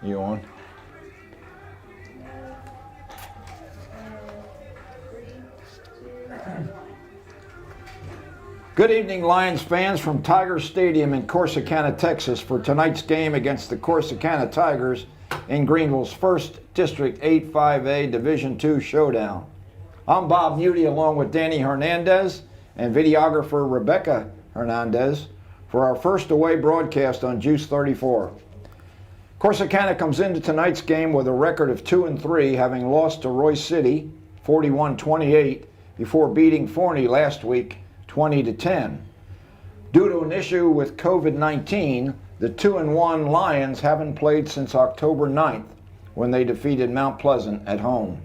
You on? Good evening, Lions fans from Tiger Stadium in Corsicana, Texas for tonight's game against the Corsicana Tigers in Greenville's 1st District 8-5A Division II showdown. I'm Bob Muty along with Danny Hernandez and videographer Rebecca Hernandez for our first away broadcast on GEUS 34. Corsicana comes into tonight's game with a record of 2-3, having lost to Royce City 41-28 before beating Forney last week 20-10. Due to an issue with COVID-19, the 2-1 Lions haven't played since October 9th when they defeated Mount Pleasant at home.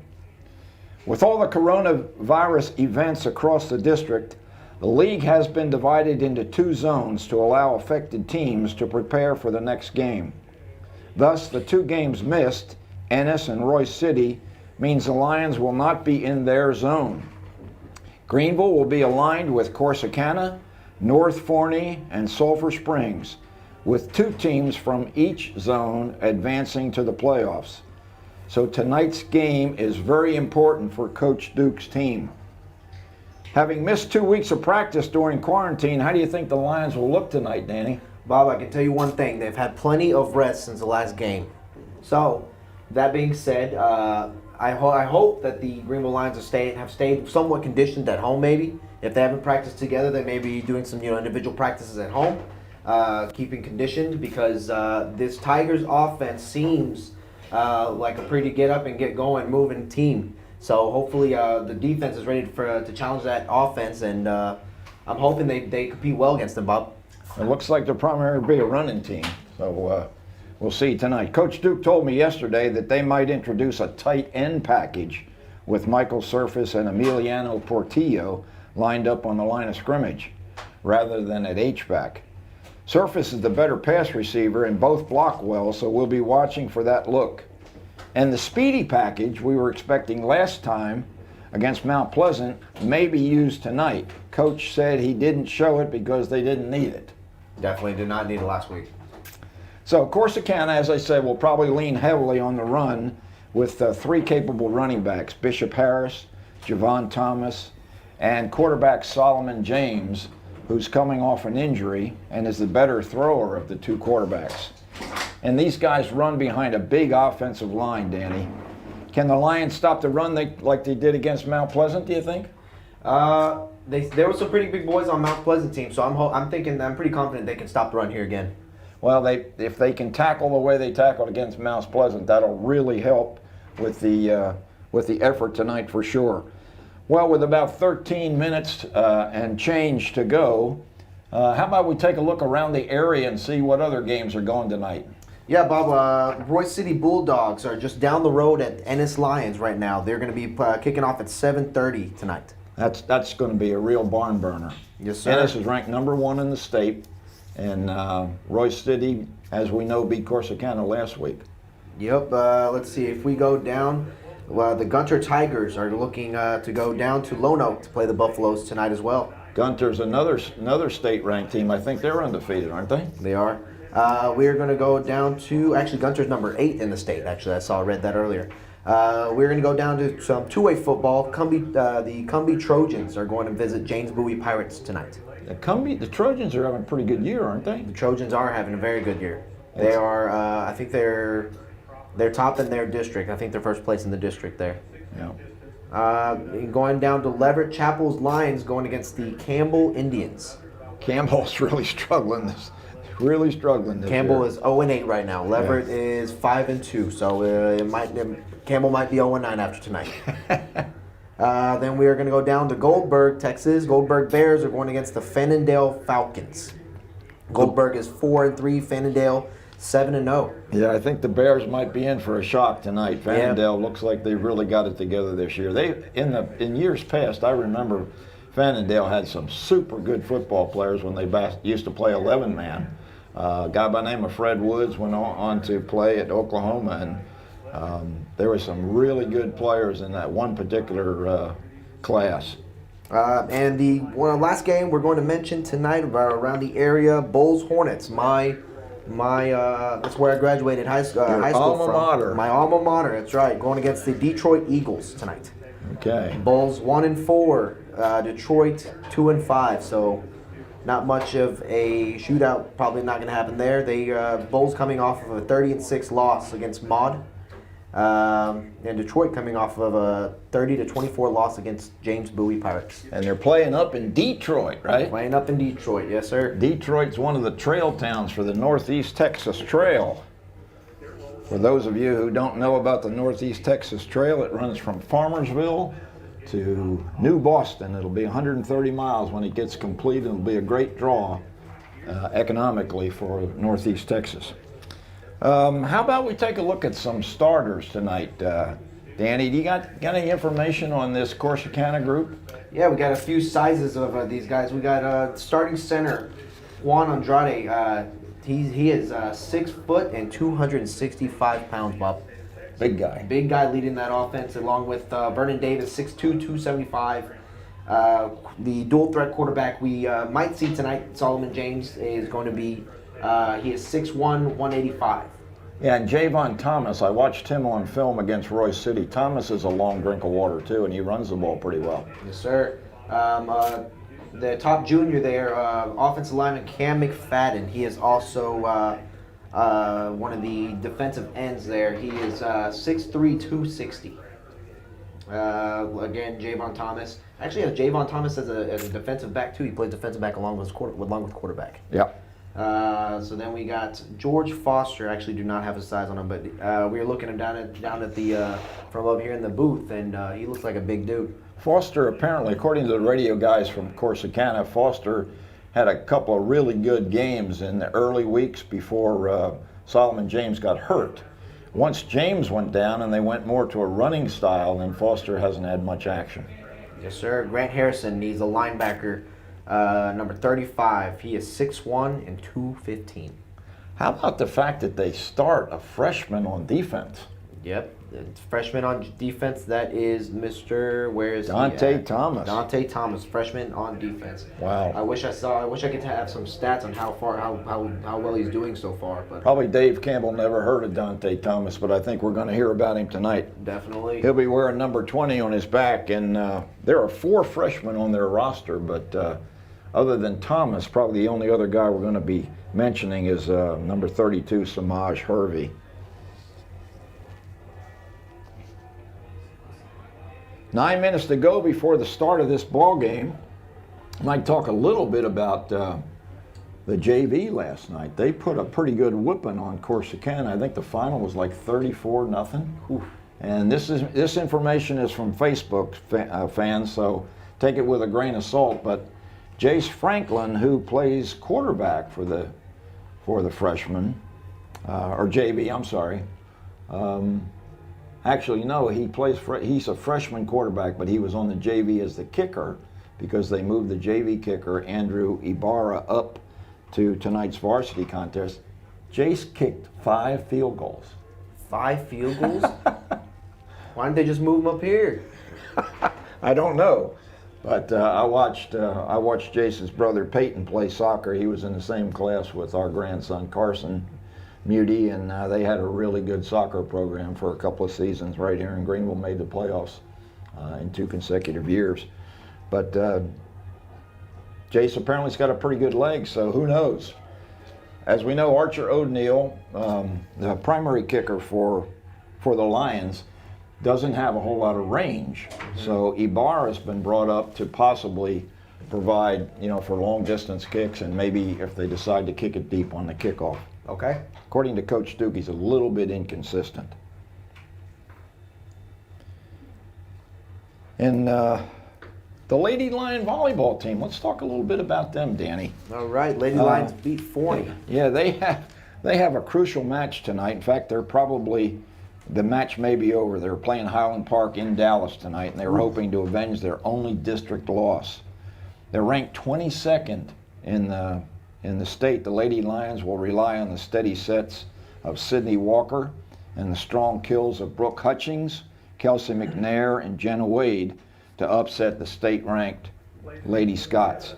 With all the coronavirus events across the district, the league has been divided into 2 zones to allow affected teams to prepare for the next game. Thus, the 2 games missed, Ennis and Royce City, means the Lions will not be in their zone. Greenville will be aligned with Corsicana, North Forney, and Sulphur Springs, with 2 teams from each zone advancing to the playoffs. So tonight's game is very important for Coach Duke's team. Having missed 2 weeks of practice during quarantine, how do you think the Lions will look tonight, Danny? Bob, I can tell you one thing. They've had plenty of rest since the last game. So, that being said, I hope that the Greenville Lions have stayed somewhat conditioned at home maybe. If they haven't practiced together, they may be doing some individual practices at home, keeping conditioned, because this Tigers offense seems like a pretty get up and get going, moving team. So hopefully the defense is ready to challenge that offense, and I'm hoping they compete well against them, Bob. It looks like they're primarily be a running team, so we'll see tonight. Coach Duke told me yesterday that they might introduce a tight end package with Michael Surface and Emiliano Portillo lined up on the line of scrimmage rather than at H-back. Surface is the better pass receiver and both block well, so we'll be watching for that look. And the speedy package we were expecting last time against Mount Pleasant may be used tonight. Coach said he didn't show it because they didn't need it. Definitely did not need it last week. So Corsicana, as I said, will probably lean heavily on the run with 3 capable running backs, Bishop Harris, Javon Thomas, and quarterback Solomon James, who's coming off an injury and is the better thrower of the 2 quarterbacks. And these guys run behind a big offensive line, Danny. Can the Lions stop the run like they did against Mount Pleasant, do you think? There were some pretty big boys on Mount Pleasant team, so I'm pretty confident they can stop the run here again. Well, if they can tackle the way they tackled against Mount Pleasant, that'll really help with the effort tonight for sure. Well, with about 13 minutes and change to go, how about we take a look around the area and see what other games are going tonight? Yeah, Bob, Royce City Bulldogs are just down the road at Ennis Lions right now. They're going to be kicking off at 7:30 tonight. That's going to be a real barn burner. Yes, sir. Ennis is ranked #1 in the state, and Royce City, as we know, beat Corsicana last week. Yep, let's see, if we go down, the Gunter Tigers are looking to go down to Lone Oak to play the Buffaloes tonight as well. Gunter's another state-ranked team. I think they're undefeated, aren't they? They are. We're going to go down to, actually, Gunter's #8 in the state. Actually, I read that earlier. We're going to go down to some 2-way football. The Cumbie Trojans are going to visit James Bowie Pirates tonight. The Trojans are having a pretty good year, aren't they? The Trojans are having a very good year. They are, I think they're top in their district. I think they're first place in the district there. Yeah. Going down to Leverett Chapel's Lions going against the Campbell Indians. Campbell's really struggling this Campbell year. is 0-8 right now. Leverett is 5-2, so Campbell might be 0-9 after tonight. Then we are going to go down to Goldberg, Texas. Goldberg Bears are going against the Fannondale Falcons. Goldberg is 4-3, Fannondale 7-0. Yeah, I think the Bears might be in for a shock tonight. Fannondale looks like they've really got it together this year. In years past, I remember Fannondale had some super good football players when they used to play 11-man. A guy by the name of Fred Woods went on to play at Oklahoma, and there were some really good players in that one particular class. And the last game we're going to mention tonight around the area, Bulls Hornets. My That's where I graduated high school alma from. mater. My alma mater. That's right. Going against the Detroit Eagles tonight. Okay. Bulls 1-4. Detroit 2-5. So not much of a shootout. Probably not going to happen there. The Bulls coming off of a 30-6 loss against Maud. And Detroit coming off of a 30-24 loss against James Bowie Pirates. And they're playing up in Detroit, right? Playing up in Detroit, yes, sir. Detroit's one of the trail towns for the Northeast Texas Trail. For those of you who don't know about the Northeast Texas Trail, it runs from Farmersville to New Boston. It'll be 130 miles when it gets complete. It'll be a great draw economically for Northeast Texas. How about we take a look at some starters tonight? Danny, do you got any information on this Corsicana group? Yeah, we got a few sizes of these guys. We got starting center Juan Andrade. He is 6 foot and 265 pounds, Bob. Big guy. Big guy leading that offense, along with Vernon Davis, 6'2", 275. The dual threat quarterback we might see tonight, Solomon James, is going to be, he is 6'1", 185. Yeah, and Javon Thomas, I watched him on film against Roy City. Thomas is a long drink of water, too, and he runs the ball pretty well. Yes, sir. The top junior there, offensive lineman Cam McFadden. He is also one of the defensive ends there. He is 6'3", 260. Again, Javon Thomas. Actually, has Javon Thomas as a defensive back, too. He plays defensive back along with quarterback. Yep. So then we got George Foster. I actually do not have his size on him, but we were looking at him down at the from over here in the booth, and he looks like a big dude. Foster, apparently, according to the radio guys from Corsicana, Foster had a couple of really good games in the early weeks before Solomon James got hurt. Once James went down and they went more to a running style, then Foster hasn't had much action. Yes, sir. Grant Harrison, he's a linebacker, number 35. He is 6'1" and 215. How about the fact that they start a freshman on defense? Yep. Freshman on defense, that is Mr. Where is Dante Thomas. Dante Thomas, freshman on defense. Wow. I wish I could have some stats on how well he's doing so far. But probably Dave Campbell never heard of Dante Thomas, but I think we're going to hear about him tonight. Definitely. He'll be wearing number 20 on his back, and there are 4 freshmen on their roster, but other than Thomas, probably the only other guy we're going to be mentioning is number 32, Samaj Hervey. 9 minutes to go before the start of this ball game. I'd like to talk a little bit about the JV last night. They put a pretty good whipping on Corsicana. I think the final was like 34-0. And this information is from Facebook fans, so take it with a grain of salt. But Jace Franklin, who plays quarterback for the freshmen, or JV, I'm sorry. Actually, no, he's a freshman quarterback, but he was on the JV as the kicker because they moved the JV kicker, Andrew Ibarra, up to tonight's varsity contest. Jace kicked 5 field goals. 5 field goals? Why didn't they just move him up here? I don't know. But I watched Jace's brother Peyton play soccer. He was in the same class with our grandson Carson Muty, and they had a really good soccer program for a couple of seasons right here in Greenville, made the playoffs in 2 consecutive years. But Jace apparently's got a pretty good leg, so who knows? As we know, Archer O'Neill, the primary kicker for the Lions, doesn't have a whole lot of range. So Ibarra has been brought up to possibly provide, for long distance kicks, and maybe if they decide to kick it deep on the kickoff. Okay. According to Coach Duke, he's a little bit inconsistent. And the Lady Lion volleyball team, let's talk a little bit about them, Danny. All right, Lady Lions beat 40. Yeah, they have a crucial match tonight. In fact, the match may be over. They're playing Highland Park in Dallas tonight, and they're hoping to avenge their only district loss. They're ranked 22nd in the state. The Lady Lions will rely on the steady sets of Sydney Walker and the strong kills of Brooke Hutchings, Kelsey McNair, and Jenna Wade to upset the state-ranked Lady Scots.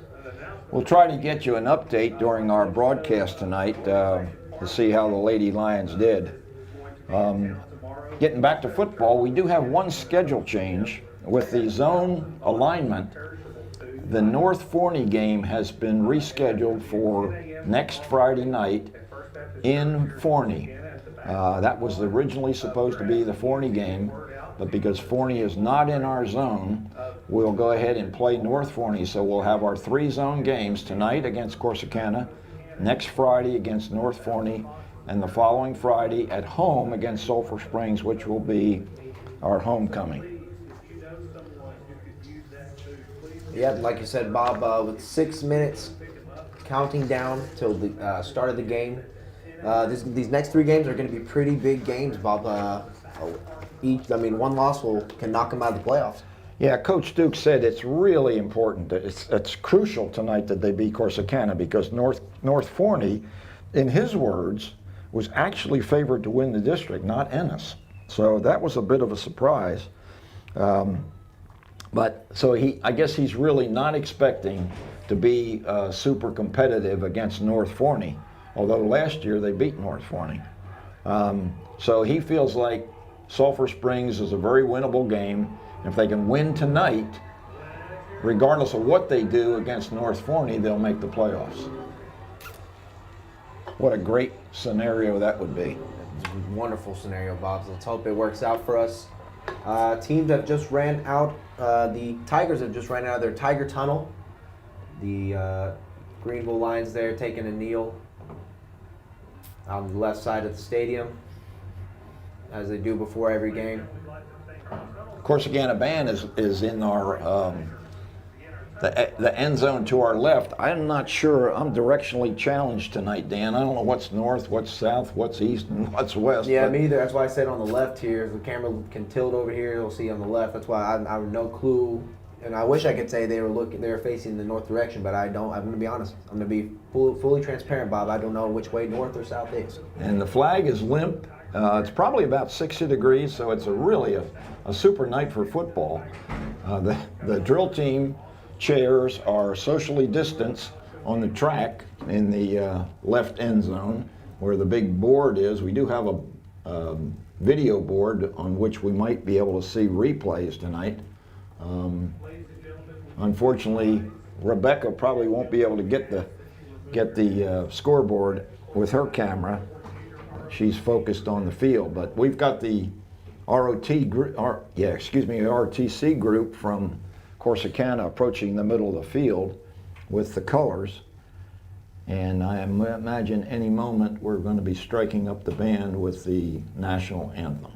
We'll try to get you an update during our broadcast tonight. to see how the Lady Lions did. Getting back to football, we do have one schedule change. With the zone alignment, the North Forney game has been rescheduled for next Friday night in Forney. That was originally supposed to be the Forney game, but because Forney is not in our zone, we'll go ahead and play North Forney. So we'll have our 3 zone games tonight against Corsicana, next Friday against North Forney, and the following Friday at home against Sulphur Springs, which will be our homecoming. Yeah, like you said, Bob, with 6 minutes counting down till the start of the game, these next 3 games are going to be pretty big games, Bob. One loss can knock them out of the playoffs. Yeah, Coach Duke said it's really important. It's crucial tonight that they beat Corsicana, because North Forney, in his words, was actually favored to win the district, not Ennis. So that was a bit of a surprise. But so I guess he's really not expecting to be super competitive against North Forney, although last year they beat North Forney. So he feels like Sulphur Springs is a very winnable game. If they can win tonight, regardless of what they do against North Forney, they'll make the playoffs. What a great scenario that would be. It's a wonderful scenario, Bob. So let's hope it works out for us. Teams have just ran out. The Tigers have just ran out of their Tiger Tunnel. The Greenville Lions there taking a kneel on the left side of the stadium, as they do before every game. Corsicana band is in our the end zone to our left. I'm not sure. I'm directionally challenged tonight, Dan. I don't know what's north, what's south, what's east, and what's west. Yeah, me either. That's why I said on the left here. If the camera can tilt over here, you'll see on the left. That's why I have no clue. And I wish I could say they were facing the north direction, but I don't. I'm going to be honest. I'm going to be fully transparent, Bob. I don't know which way north or south is. And the flag is limp. It's probably about 60 degrees, so it's really a super night for football. The drill team chairs are socially distanced on the track in the left end zone where the big board is. We do have a video board on which we might be able to see replays tonight. Unfortunately, Rebecca probably won't be able to get the scoreboard with her camera. She's focused on the field, but we've got the RTC group from Corsicana approaching the middle of the field with the colors, and I imagine any moment we're going to be striking up the band with the national anthem.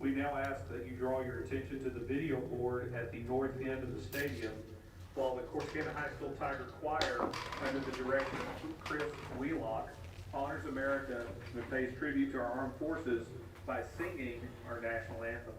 We now ask that you draw your attention to the video board at the north end of the stadium, while the Corsicana High School Tiger Choir, under the direction of Chris Wheelock, honors America and pays tribute to our armed forces by singing our national anthem.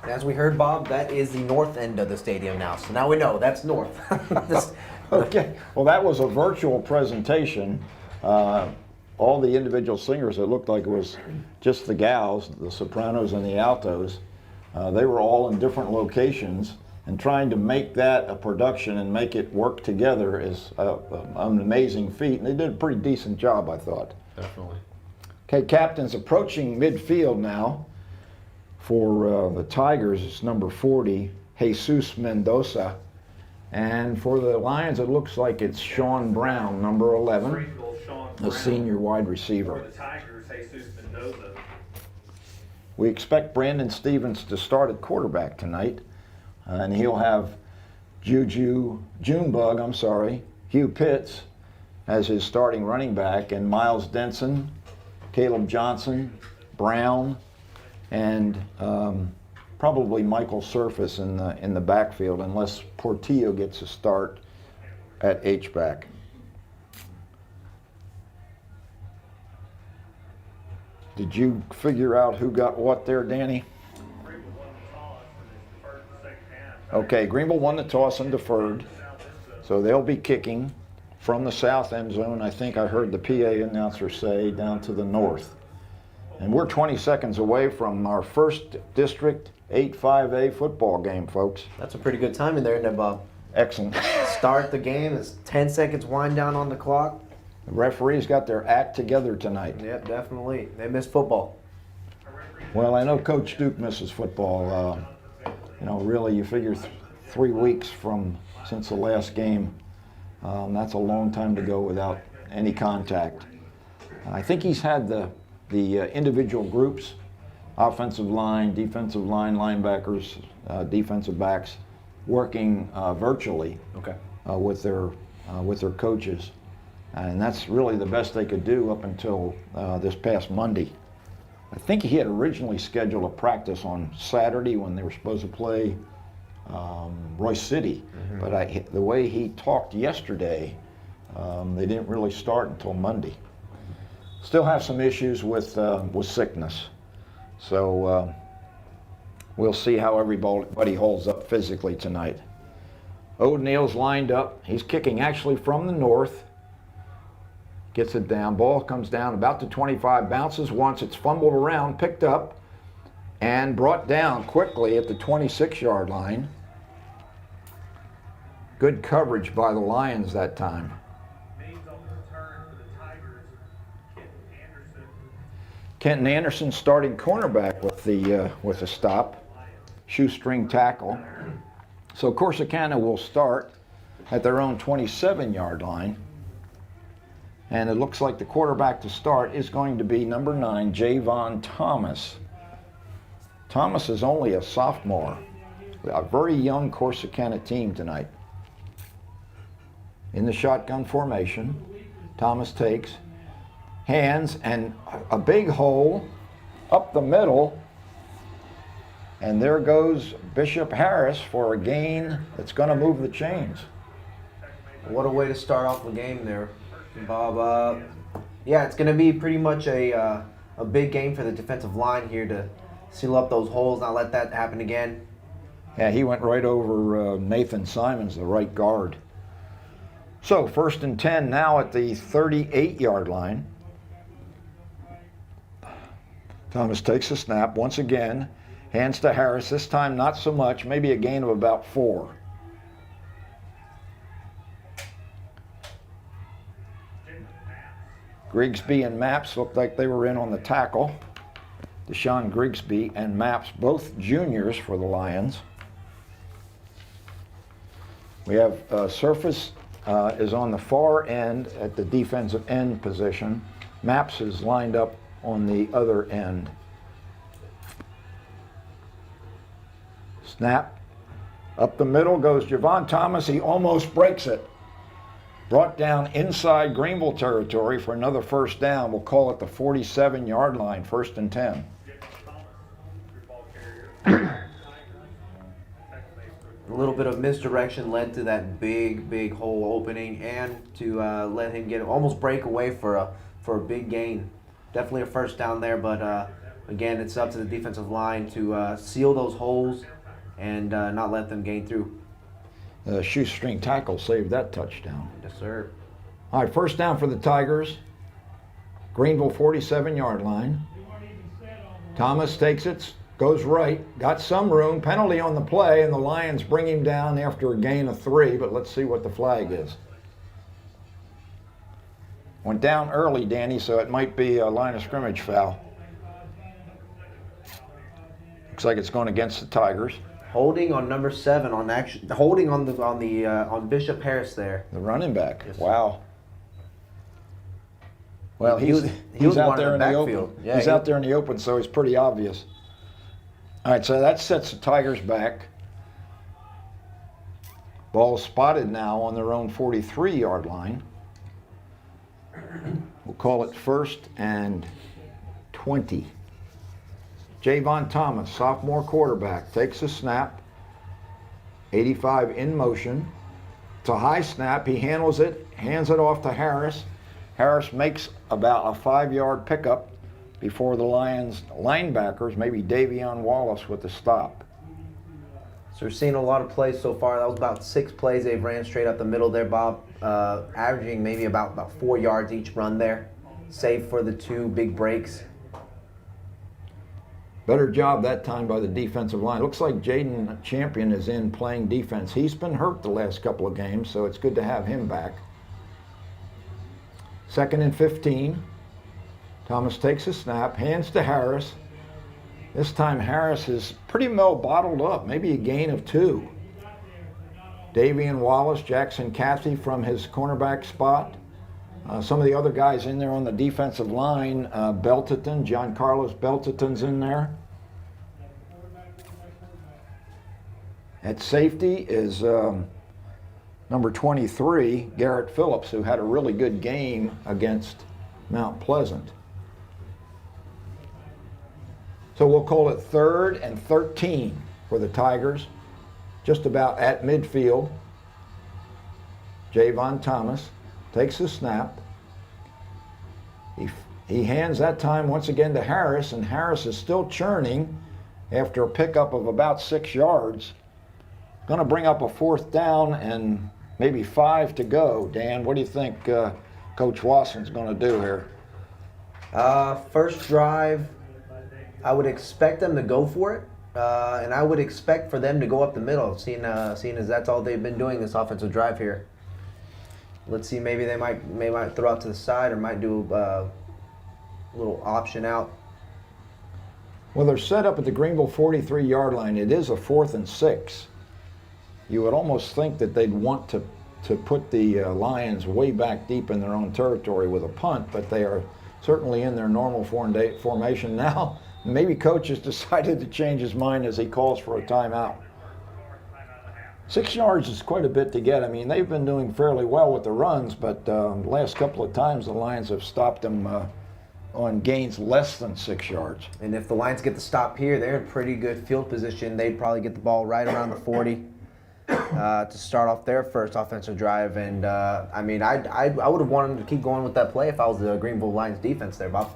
As we heard, Bob, that is the north end of the stadium now. So now we know that's north. Okay, well, that was a virtual presentation. All the individual singers, it looked like it was just the gals, the sopranos and the altos. They were all in different locations, and trying to make that a production and make it work together is an amazing feat, and they did a pretty decent job, I thought. Definitely. Okay, captain's approaching midfield now for the Tigers. It's number 40, Jesus Mendoza. And for the Lions, it looks like it's Sean Brown, number 11, Greenville, Sean a Brown. senior wide For receiver. the Tigers, Jesus Mendoza. We expect Brandon Stevens to start at quarterback tonight, and he'll have Junebug, Hugh Pitts as his starting running back, and Miles Denson, Caleb Johnson, Brown, and probably Michael Surface in the backfield, unless Portillo gets a start at H-back. Did you figure out who got what there, Danny? Greenville won the toss and it's deferred to the second half. Okay, Greenville won the toss and deferred, South end zone. so they'll be kicking from the south end zone. I think I heard the PA announcer say down to the north. And we're 20 seconds away from our first district 8-5A football game, folks. That's a pretty good timing there, isn't it, Bob? Excellent. Start the game. It's 10 seconds wind down on the clock. The referees got their act together tonight. Yep, definitely. They miss football. Well, I know Coach Duke misses football. Really, you figure 3 weeks since the last game. That's a long time to go without any contact. I think he's had the individual groups, offensive line, defensive line, linebackers, defensive backs, working virtually Okay. with their coaches. And that's really the best they could do up until this past Monday. I think he had originally scheduled a practice on Saturday when they were supposed to play Royce City. But the way he talked yesterday, they didn't really start until Monday. Still have some issues with sickness. So we'll see how everybody holds up physically tonight. O'Neill's lined up. He's kicking actually from the north. Gets it down. Ball comes down about to 25, bounces once. It's fumbled around, picked up, and brought down quickly at the 26-yard line. Good coverage by the Lions that time. Names on the return for the Tigers, Kenton Anderson. Kenton Anderson starting cornerback with the stop, shoestring tackle. So Corsicana will start at their own 27-yard line. And it looks like the quarterback to start is going to be number 9, Javon Thomas. Thomas is only a sophomore. A very young Corsicana team tonight. In the shotgun formation, Thomas takes, hands, and a big hole up the middle. And there goes Bishop Harris for a gain that's going to move the chains. What a way to start off the game there, Bob. Yeah, it's going to be pretty much a big game for the defensive line here to seal up those holes, not let that happen again. Yeah, he went right over Nathan Simons, the right guard. So 1st and 10 now at the 38-yard line. Thomas takes a snap once again, hands to Harris. This time not so much, maybe a gain of about 4. Grigsby and Maps looked like they were in on the tackle. Deshaun Grigsby and Maps, both juniors for the Lions. We have Surface is on the far end at the defensive end position. Maps is lined up on the other end. Snap. Up the middle goes Javon Thomas. He almost breaks it. Brought down inside Greenville territory for another first down. We'll call it the 47-yard line, 1st and 10. A little bit of misdirection led to that big hole opening, and to let him almost break away for a big gain. Definitely a first down there, but again, it's up to the defensive line to seal those holes and not let them gain through. Shoestring tackle saved that touchdown. Yes, sir. All right, first down for the Tigers. Greenville 47-yard line. Thomas takes it, goes right, got some room, penalty on the play, and the Lions bring him down after a gain of 3, but let's see what the flag is. Went down early, Danny, so it might be a line of scrimmage foul. Looks like it's going against the Tigers. Holding on number 7 holding on Bishop Harris there. The running back. Yes. Wow. Well, He was out one there in in the the open. backfield. Yeah, He's out there in the open, so it's pretty obvious. All right, so that sets the Tigers back. Ball spotted now on their own 43-yard line. We'll call it 1st and 20. Javon Thomas, sophomore quarterback, takes a snap. 85 in motion. It's a high snap. He handles it, hands it off to Harris. Harris makes about a 5-yard pickup before the Lions linebackers, maybe Davion Wallace with the stop. So we're seeing a lot of plays so far. That was about 6 plays they've ran straight up the middle there, Bob. Averaging maybe about 4 yards each run there, save for the 2 big breaks. Better job that time by the defensive line. Looks like Jaden Champion is in playing defense. He's been hurt the last couple of games, so it's good to have him back. 2nd and 15. Thomas takes a snap, hands to Harris. This time Harris is pretty well bottled up, maybe a gain of 2. Davion Wallace, Jackson Cathy from his cornerback spot. Some of the other guys in there on the defensive line, Belton, John Carlos Belton's in there. At safety is number 23, Garrett Phillips, who had a really good game against Mount Pleasant. So we'll call it 3rd and 13 for the Tigers, just about at midfield. Javon Thomas takes the snap. He hands that time once again to Harris, and Harris is still churning after a pickup of about 6 yards. Going to bring up a 4th down and maybe 5 to go. Dan, what do you think Coach Wasson's going to do here? First drive, I would expect them to go for it, and I would expect for them to go up the middle, seeing as that's all they've been doing this offensive drive here. Let's see, maybe they might throw out to the side or might do a little option out. Well, they're set up at the Greenville 43-yard line. It is a 4th and 6. You would almost think that they'd want to put the Lions way back deep in their own territory with a punt, but they are certainly in their normal formation now. Maybe coach has decided to change his mind as he calls for a timeout. 6 yards is quite a bit to get. I mean, they've been doing fairly well with the runs, but the last couple of times the Lions have stopped them on gains less than 6 yards. And if the Lions get the stop here, they're in pretty good field position. They'd probably get the ball right around the 40 to start off their first offensive drive. And I mean, I would have wanted them to keep going with that play if I was the Greenville Lions defense there, Bob.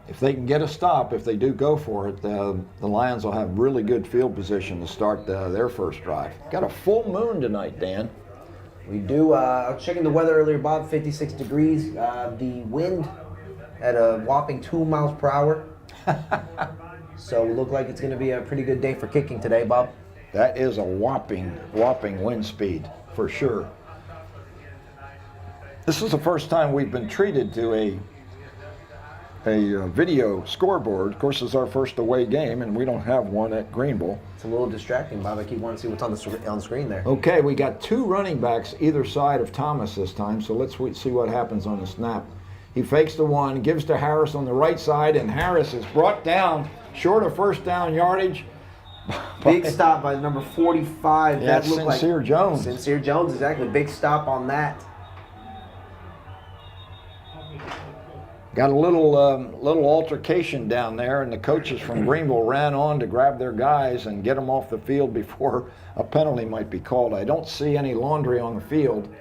If they can get a stop, if they do go for it, the Lions will have really good field position to start their first drive. Got a full moon tonight, Dan. We do. I was checking the weather earlier, Bob. 56 degrees. The wind at a whopping 2 miles per hour. So it look like it's going to be a pretty good day for kicking today, Bob. That is a whopping wind speed for sure. This is the first time we've been treated to a video scoreboard. Of course, it's our first away game, and we don't have one at Greenville. It's a little distracting, Bob. I keep wanting to see what's on the screen there. Okay, we got 2 running backs either side of Thomas this time, so let's see what happens on the snap. He fakes the one, gives to Harris on the right side, and Harris is brought down short of first down yardage. Big stop by number 45. Yeah, That looked Sincere like Jones. Sincere Jones, exactly. Big stop on that. Got a little altercation down there, and the coaches from Greenville ran on to grab their guys and get them off the field before a penalty might be called. I don't see any laundry on the field,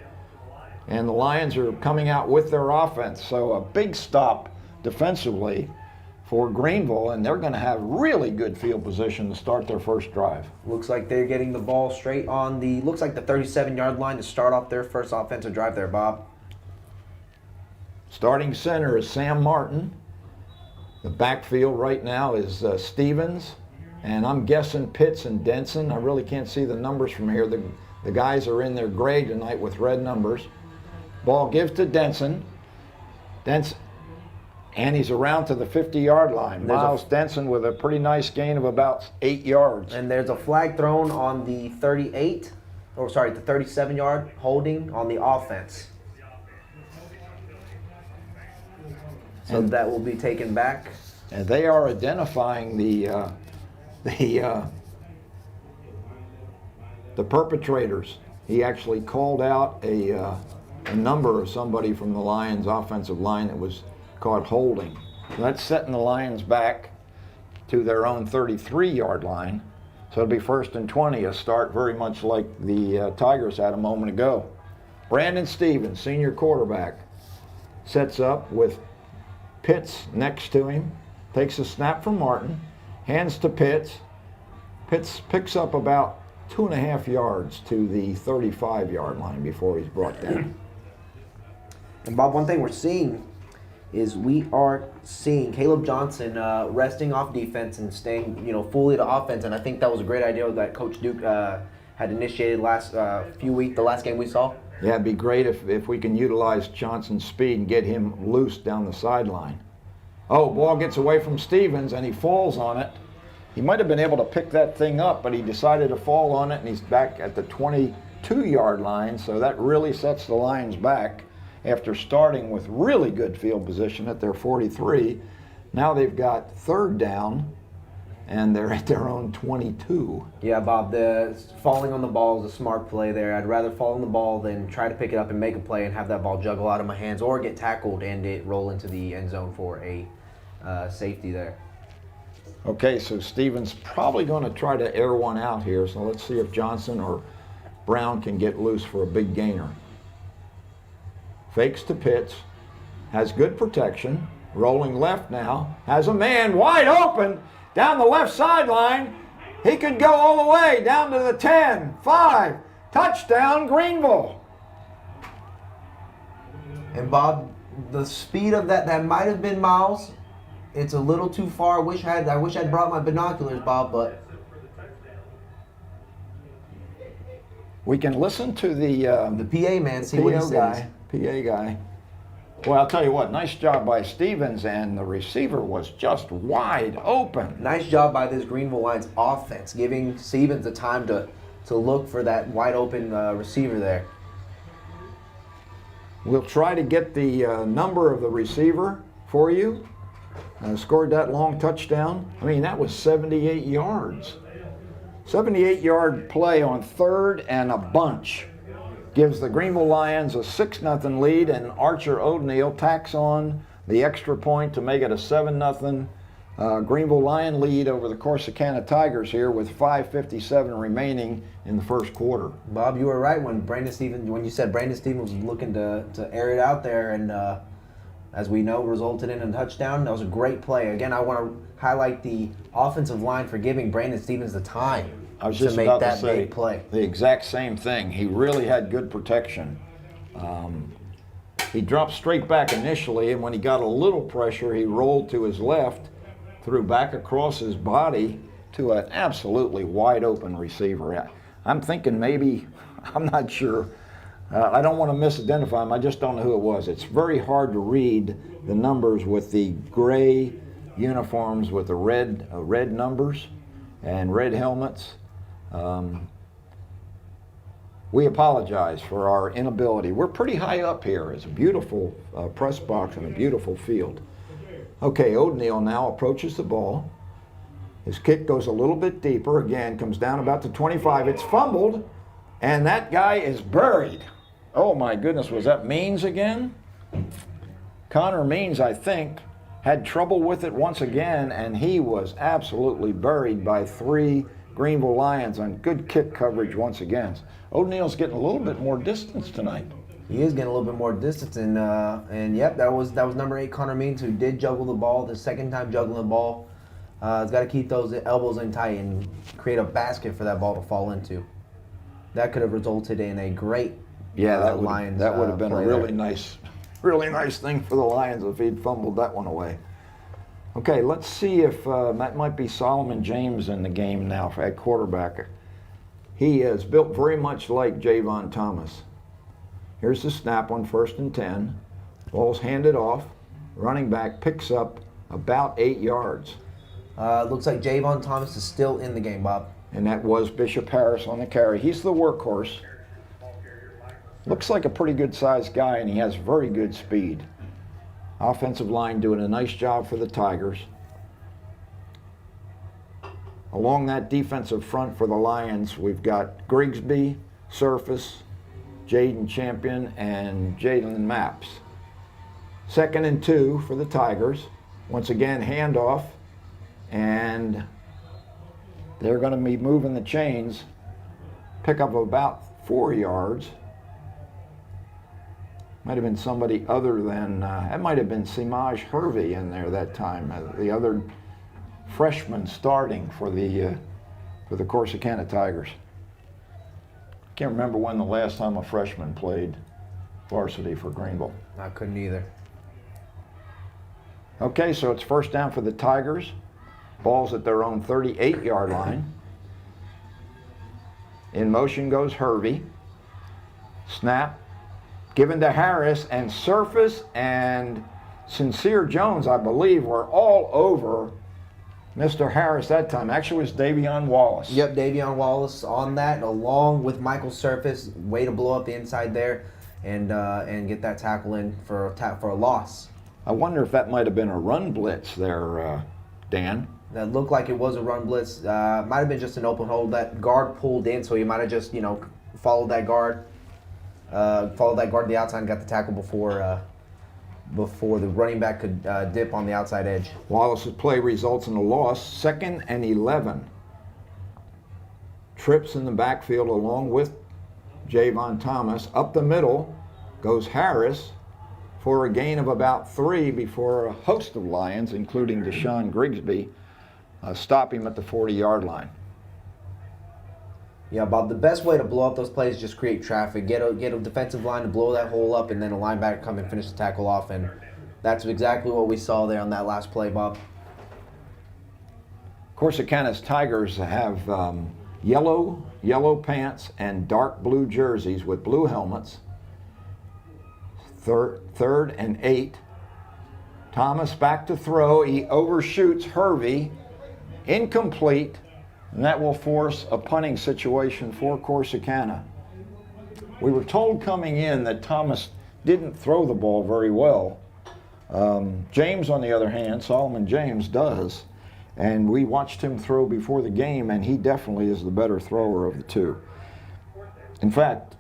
and the Lions are coming out with their offense. So a big stop defensively for Greenville, and they're going to have really good field position to start their first drive. Looks like they're getting the ball straight on the, looks like the 37-yard line to start off their first offensive drive there, Bob. Starting center is Sam Martin. The backfield right now is Stevens, and I'm guessing Pitts and Denson. I really can't see the numbers from here. The guys are in their gray tonight with red numbers. Ball gives to Denson. And he's around to the 50-yard line. Miles Denson with a pretty nice gain of about 8 yards. And there's a flag thrown on the 38, or sorry, the 37-yard holding on the offense. So that will be taken back. And they are identifying the perpetrators. He actually called out a number of somebody from the Lions offensive line that was caught holding. So that's setting the Lions back to their own 33-yard line. So it'll be 1st and 20, a start very much like the Tigers had a moment ago. Brandon Stevens, senior quarterback, sets up with Pitts next to him, takes a snap from Martin, hands to Pitts. Pitts picks up about 2.5 yards to the 35-yard line before he's brought down. And Bob, one thing we're seeing is we are seeing Caleb Johnson resting off defense and staying, fully to offense. And I think that was a great idea that Coach Duke had initiated last the last game we saw. Yeah, it'd be great if we can utilize Johnson's speed and get him loose down the sideline. Oh, ball gets away from Stevens and he falls on it. He might have been able to pick that thing up, but he decided to fall on it, and he's back at the 22-yard line, so that really sets the Lions back after starting with really good field position at their 43. Now they've got 3rd down, and they're at their own 22. Yeah, Bob, the falling on the ball is a smart play there. I'd rather fall on the ball than try to pick it up and make a play and have that ball juggle out of my hands or get tackled and it roll into the end zone for a safety there. Okay, so Stevens probably going to try to air one out here, so let's see if Johnson or Brown can get loose for a big gainer. Fakes to Pitts, has good protection, rolling left now, has a man wide open down the left sideline. He could go all the way down to the 10, 5, touchdown Greenville. And Bob, the speed of that might have been Miles. It's a little too far. I wish I'd brought my binoculars, Bob, but we can listen to the PA man, see what he says. PA guy. Well, I'll tell you what, nice job by Stevens, and the receiver was just wide open. Nice job by this Greenville Lions offense, giving Stevens the time to look for that wide open receiver there. We'll try to get the number of the receiver for you. Scored that long touchdown. I mean, that was 78 yards. 78-yard play on 3rd and a bunch. Gives the Greenville Lions a 6-0 lead, and Archer O'Neal tacks on the extra point to make it a 7-0 Greenville Lion lead over the Corsicana Tigers here with 5:57 remaining in the first quarter. Bob, you were right when you said Brandon Stevens was looking to air it out there, and as we know, resulted in a touchdown. That was a great play. Again, I want to highlight the offensive line for giving Brandon Stevens the time to make that big play. The exact same thing. He really had good protection. He dropped straight back initially, and when he got a little pressure, he rolled to his left, threw back across his body to an absolutely wide open receiver. I'm thinking maybe, I'm not sure. I don't want to misidentify him. I just don't know who it was. It's very hard to read the numbers with the gray uniforms with the red numbers and red helmets. We apologize for our inability. We're pretty high up here. It's a beautiful press box and a beautiful field. Okay, O'Neal now approaches the ball. His kick goes a little bit deeper. Again, comes down about to 25. It's fumbled, and that guy is buried. Oh my goodness, was that Means again? Connor Means, I think, had trouble with it once again, and he was absolutely buried by 3 Greenville Lions on good kick coverage once again. O'Neal's getting a little bit more distance tonight. He is getting a little bit more distance, and yep, that was number 8 Connor Means, who did juggle the ball. The second time juggling the ball, he's got to keep those elbows in tight and create a basket for that ball to fall into. That could have resulted in a great Lions. That would have been a really nice thing for the Lions if he'd fumbled that one away. Okay, let's see if that might be Solomon James in the game now at quarterback. He is built very much like Javon Thomas. Here's the snap on 1st and 10. Ball's handed off. Running back picks up about 8 yards. Looks like Javon Thomas is still in the game, Bob. And that was Bishop Harris on the carry. He's the workhorse. Looks like a pretty good-sized guy, and he has very good speed. Offensive line doing a nice job for the Tigers. Along that defensive front for the Lions, we've got Grigsby, Surface, Jaden Champion, and Jalen Maps. 2nd and 2 for the Tigers. Once again, handoff, and they're going to be moving the chains. Pick up about 4 yards. Might have been somebody other than, that might have been Simaj Hervey in there that time, the other freshman starting for the Corsicana Tigers. Can't remember when the last time a freshman played varsity for Greenville. I couldn't either. Okay, so it's 1st down for the Tigers. Ball's at their own 38-yard line. In motion goes Hervey. Snap. Given to Harris, and Surface and Sincere Jones, I believe, were all over Mr. Harris that time. Actually, it was Davion Wallace. Yep, Davion Wallace on that, along with Michael Surface. Way to blow up the inside there and get that tackle in for a loss. I wonder if that might have been a run blitz there, Dan. That looked like it was a run blitz. Might have been just an open hole. That guard pulled in, so he might have just, followed that guard. Followed that guard to the outside and got the tackle before the running back could dip on the outside edge. Wallace's play results in a loss. 2nd and 11. Trips in the backfield along with Javon Thomas. Up the middle goes Harris for a gain of about 3 before a host of Lions, including Deshaun Grigsby, stop him at the 40-yard line. Yeah, Bob, the best way to blow up those plays is just create traffic. Get a defensive line to blow that hole up, and then a linebacker come and finish the tackle off. And that's exactly what we saw there on that last play, Bob. Corsicana's Tigers have yellow pants and dark blue jerseys with blue helmets. 3rd and 8. Thomas back to throw. He overshoots Hervey. Incomplete. And that will force a punting situation for Corsicana. We were told coming in that Thomas didn't throw the ball very well. James, on the other hand, Solomon James, does. And we watched him throw before the game, and he definitely is the better thrower of the two. In fact,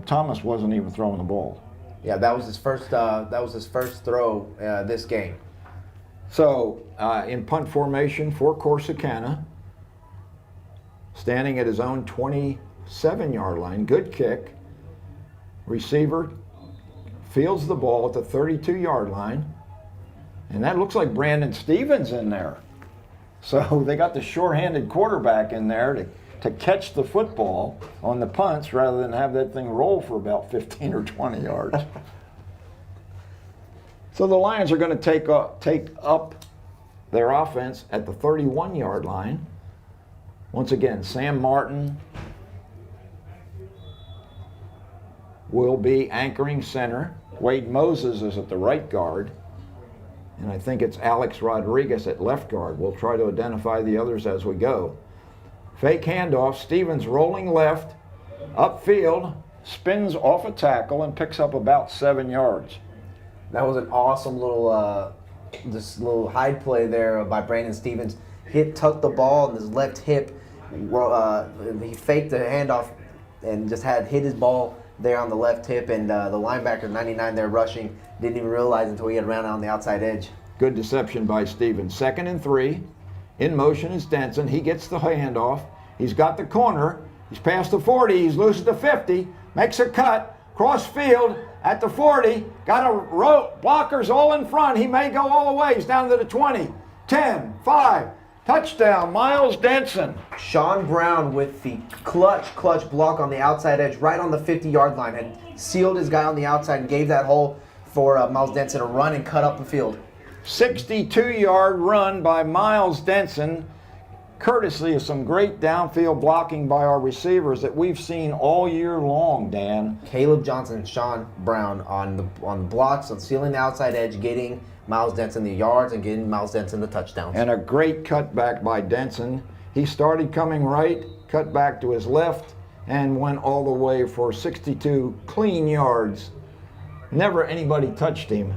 Thomas wasn't even throwing the ball. Yeah, that was his first throw this game. So, in punt formation for Corsicana, standing at his own 27-yard line, good kick. Receiver fields the ball at the 32-yard line. And that looks like Brandon Stevens in there. So they got the short-handed quarterback in there to catch the football on the punts rather than have that thing roll for about 15 or 20 yards. So the Lions are going to take up their offense at the 31-yard line. Once again, Sam Martin will be anchoring center. Wade Moses is at the right guard. And I think it's Alex Rodriguez at left guard. We'll try to identify the others as we go. Fake handoff. Stevens rolling left, upfield, spins off a tackle and picks up about 7 yards. That was an awesome little hide play there by Brandon Stevens. Tucked the ball in his left hip. He faked the handoff and just hit his ball there on the left hip, and the linebacker 99 there rushing didn't even realize until he had ran out on the outside edge. Good deception by Stevens. 2nd and 3. In motion is Denson. He gets the handoff. He's got the corner. He's past the 40. He's loose at the 50. Makes a cut. cross field at the 40, got a row, blockers all in front. He may go all the way. He's down to the 20, 10, 5, touchdown, Miles Denson. Sean Brown with the clutch block on the outside edge, right on the 50-yard line, had sealed his guy on the outside and gave that hole for Miles Denson to run and cut up the field. 62-yard run by Miles Denson, courtesy of some great downfield blocking by our receivers that we've seen all year long, Dan. Caleb Johnson and Sean Brown on the blocks, on sealing the outside edge, getting Miles Denson the yards and getting Miles Denson the touchdowns. And a great cutback by Denson. He started coming right, cut back to his left, and went all the way for 62 clean yards. Never anybody touched him.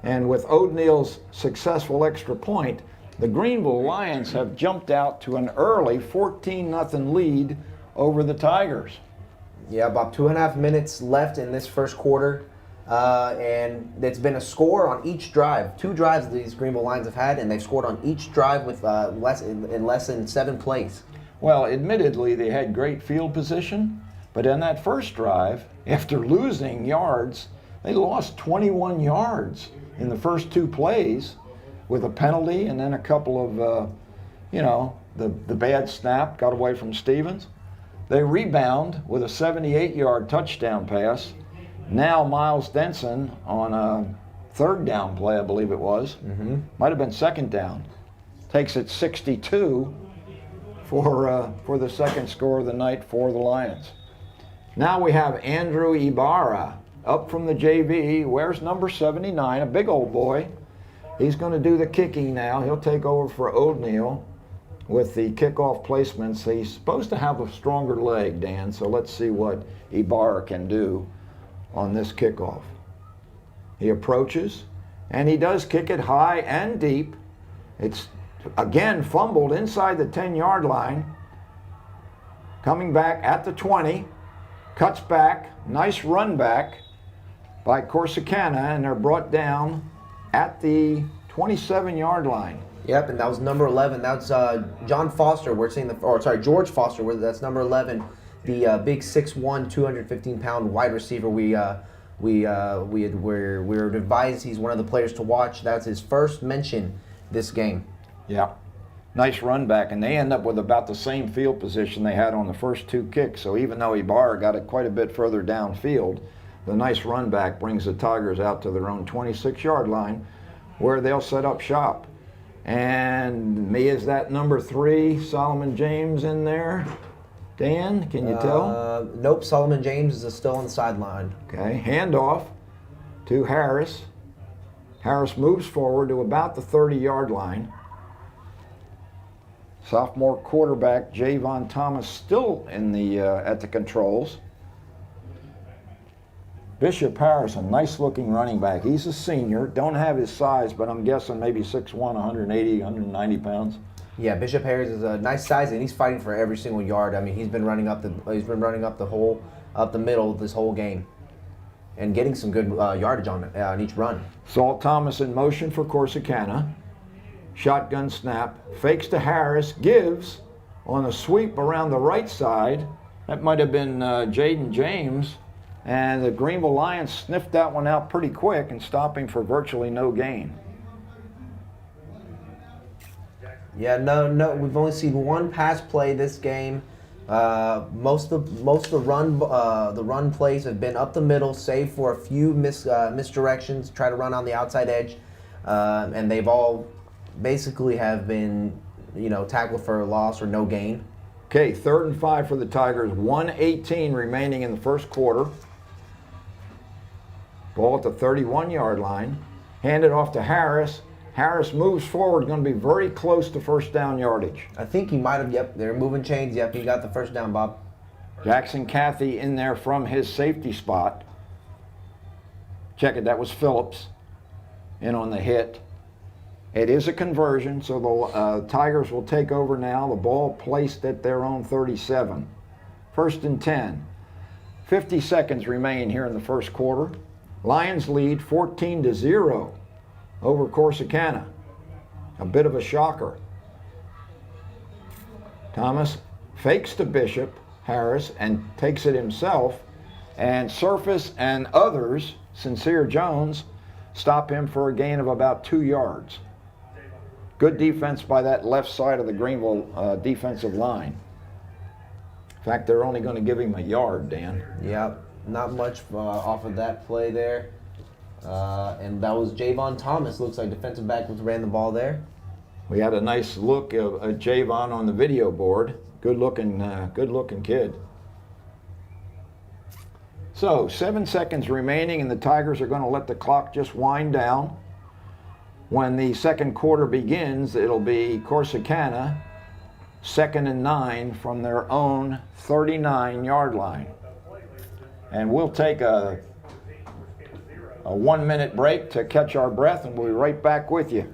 And with O'Neill's successful extra point, the Greenville Lions have jumped out to an early 14-0 lead over the Tigers. Yeah, about 2.5 minutes left in this first quarter. And it's been a score on each drive. 2 drives these Greenville Lions have had, and they've scored on each drive with less than 7 plays. Well, admittedly, they had great field position, but in that first drive, after losing yards, they lost 21 yards in the first 2 plays with a penalty and then a couple of, the bad snap got away from Stevens. They rebound with a 78-yard touchdown pass. Now Miles Denson on a 3rd down play, I believe it was, might have been 2nd down, takes it 62 for the second score of the night for the Lions. Now we have Andrew Ibarra up from the JV, wears number 79, a big old boy. He's going to do the kicking now. He'll take over for O'Neill with the kickoff placements. He's supposed to have a stronger leg, Dan, so let's see what Ibarra can do on this kickoff. He approaches, and he does kick it high and deep. It's again fumbled inside the 10-yard line. Coming back at the 20, cuts back, nice run back by Corsicana, and they're brought down at the 27-yard line. Yep, and that was number 11. That's John Foster. George Foster. That's number 11. The big 6'1", 215-pound wide receiver. We were advised he's one of the players to watch. That's his first mention this game. Yeah, nice run back, and they end up with about the same field position they had on the first 2 kicks. So even though Ibarra got it quite a bit further downfield, the nice run back brings the Tigers out to their own 26-yard line, where they'll set up shop. And is that number 3, Solomon James, in there? Dan, can you tell? Nope, Solomon James is still on the sideline. Okay, handoff to Harris. Harris moves forward to about the 30-yard line. Sophomore quarterback Javon Thomas still in the at the controls. Bishop Harrison, nice-looking running back. He's a senior. Don't have his size, but I'm guessing maybe 6'1", 180, 190 pounds. Yeah, Bishop Harris is a nice size, and he's fighting for every single yard. I mean, he's been running up the middle this whole game, and getting some good yardage on each run. Salt Thomas in motion for Corsicana. Shotgun snap, fakes to Harris, gives on a sweep around the right side. That might have been Jaden James, and the Greenville Lions sniffed that one out pretty quick and stopped him for virtually no gain. Yeah, no, we've only seen 1 pass play this game. Most of the run plays have been up the middle, save for a few misdirections, try to run on the outside edge, and they've all basically have been, tackled for a loss or no gain. Okay, 3rd and 5 for the Tigers, 1:18 remaining in the first quarter. Ball at the 31-yard line, handed off to Harris. Harris moves forward, going to be very close to first down yardage. I think he might have, yep, they're moving chains, yep, he got the first down, Bob. Jackson Cathy in there from his safety spot. Check it, that was Phillips in on the hit. It is a conversion, so the Tigers will take over now. The ball placed at their own 37. 1st and 10. 50 seconds remain here in the first quarter. Lions lead 14-0 over Corsicana. A bit of a shocker. Thomas fakes to Bishop Harris and takes it himself And Surface and others, Sincere Jones, stop him for a gain of about 2 yards. Good defense by that left side of the Greenville defensive line. In fact, they're only going to give him a yard, Dan. Yep, not much off of that play there. And that was Javon Thomas. Looks like defensive back ran the ball there. We had a nice look at Javon on the video board. Good looking kid. So 7 seconds remaining, and the Tigers are going to let the clock just wind down. When the second quarter begins, it'll be Corsicana, 2nd and 9 from their own 39-yard line. And we'll take a 1-minute break to catch our breath, and we'll be right back with you.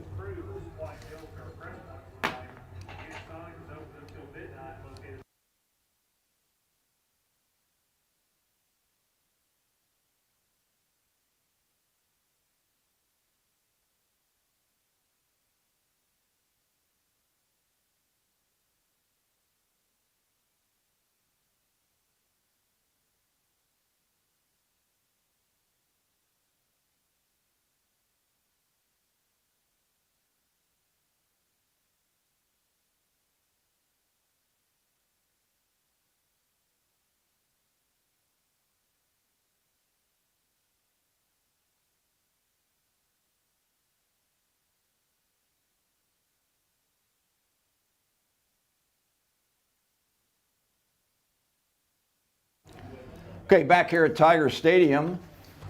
Okay, back here at Tiger Stadium,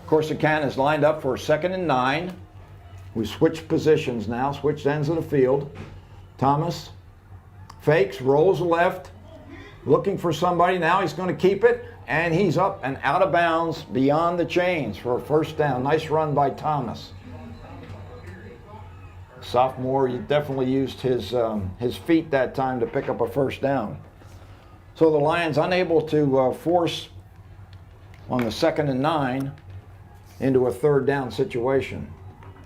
Corsicana is lined up for 2nd and 9. We switched positions now, switched ends of the field. Thomas fakes, rolls left, looking for somebody. Now he's going to keep it, and he's up and out of bounds beyond the chains for a first down. Nice run by Thomas. Sophomore, he definitely used his feet that time to pick up a first down. So the Lions unable to force on the 2nd and 9 into a 3rd down situation.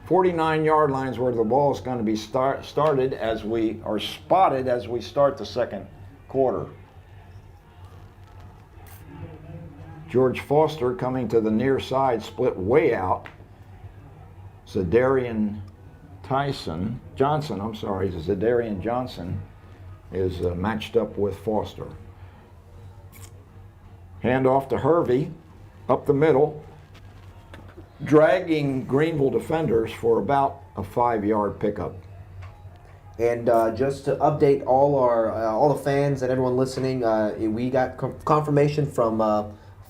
49-yard lines where the ball is going to be spotted as we start the second quarter. George Foster coming to the near side, split way out. Zadarian Johnson is matched up with Foster. Hand off to Hervey, up the middle, dragging Greenville defenders for about a 5-yard pickup. And just to update all the fans and everyone listening, we got confirmation from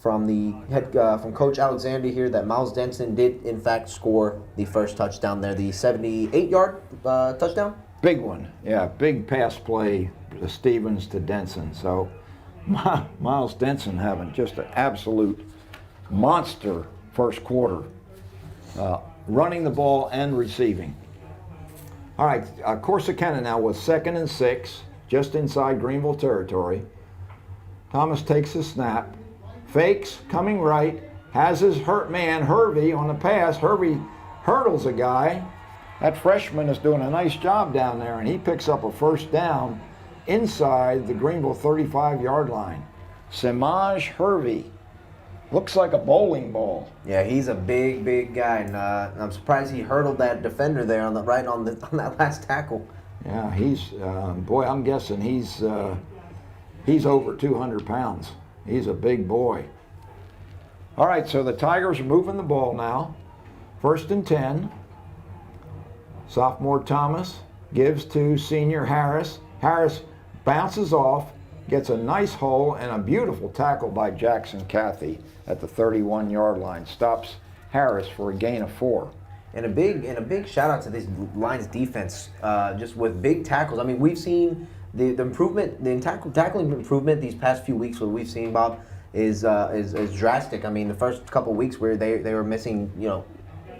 Coach Alexander here that Miles Denson did in fact score the first touchdown there, the 78-yard touchdown. Big one, yeah, big pass play, Stevens to Denson. So Miles Denson having just an absolute monster first quarter, running the ball and receiving. All right, Corsicana now with 2nd and 6, just inside Greenville territory. Thomas takes the snap, fakes, coming right, has his hurt man, Hervey, on the pass. Hervey hurdles a guy. That freshman is doing a nice job down there, and he picks up a first down inside the Greenville 35-yard line. Semaj Hervey. Looks like a bowling ball. Yeah, he's a big guy, and I'm surprised he hurdled that defender there on that last tackle. Yeah, I'm guessing he's over 200 pounds. He's a big boy. All right, so the Tigers are moving the ball now. 1st and 10. Sophomore Thomas gives to senior Harris. Harris bounces off, gets a nice hole, and a beautiful tackle by Jackson Cathy at the 31-yard line. Stops Harris for a gain of 4. And a big shout out to this Lions defense, just with big tackles. I mean, we've seen the improvement, the tackling improvement these past few weeks. What we've seen, Bob, is drastic. I mean, the first couple of weeks where they were missing,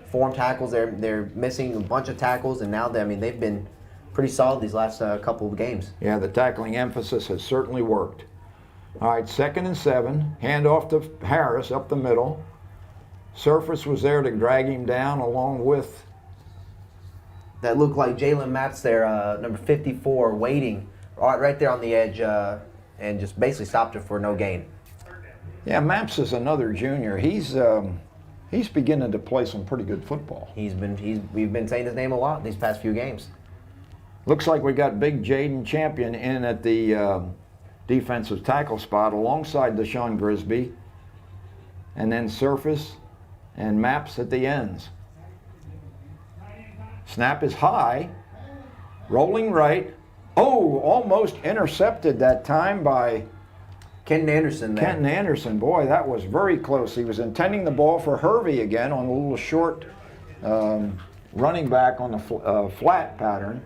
form tackles, they're missing a bunch of tackles, and now they've been pretty solid these last couple of games. Yeah, the tackling emphasis has certainly worked. All right, 2nd and 7, hand off to Harris up the middle. Surface was there to drag him down along with... That looked like Jalen Matz there, number 54, waiting right there on the edge and just basically stopped it for no gain. Yeah, Maps is another junior. He's beginning to play some pretty good football. We've been saying his name a lot these past few games. Looks like we got big Jaden Champion in at the defensive tackle spot alongside Deshaun Grisby, and then Surface and Maps at the ends. Snap is high, rolling right. Oh, almost intercepted that time by Kenton Anderson there. Kenton Anderson. Boy, that was very close. He was intending the ball for Hervey again on a little short running back on the flat pattern.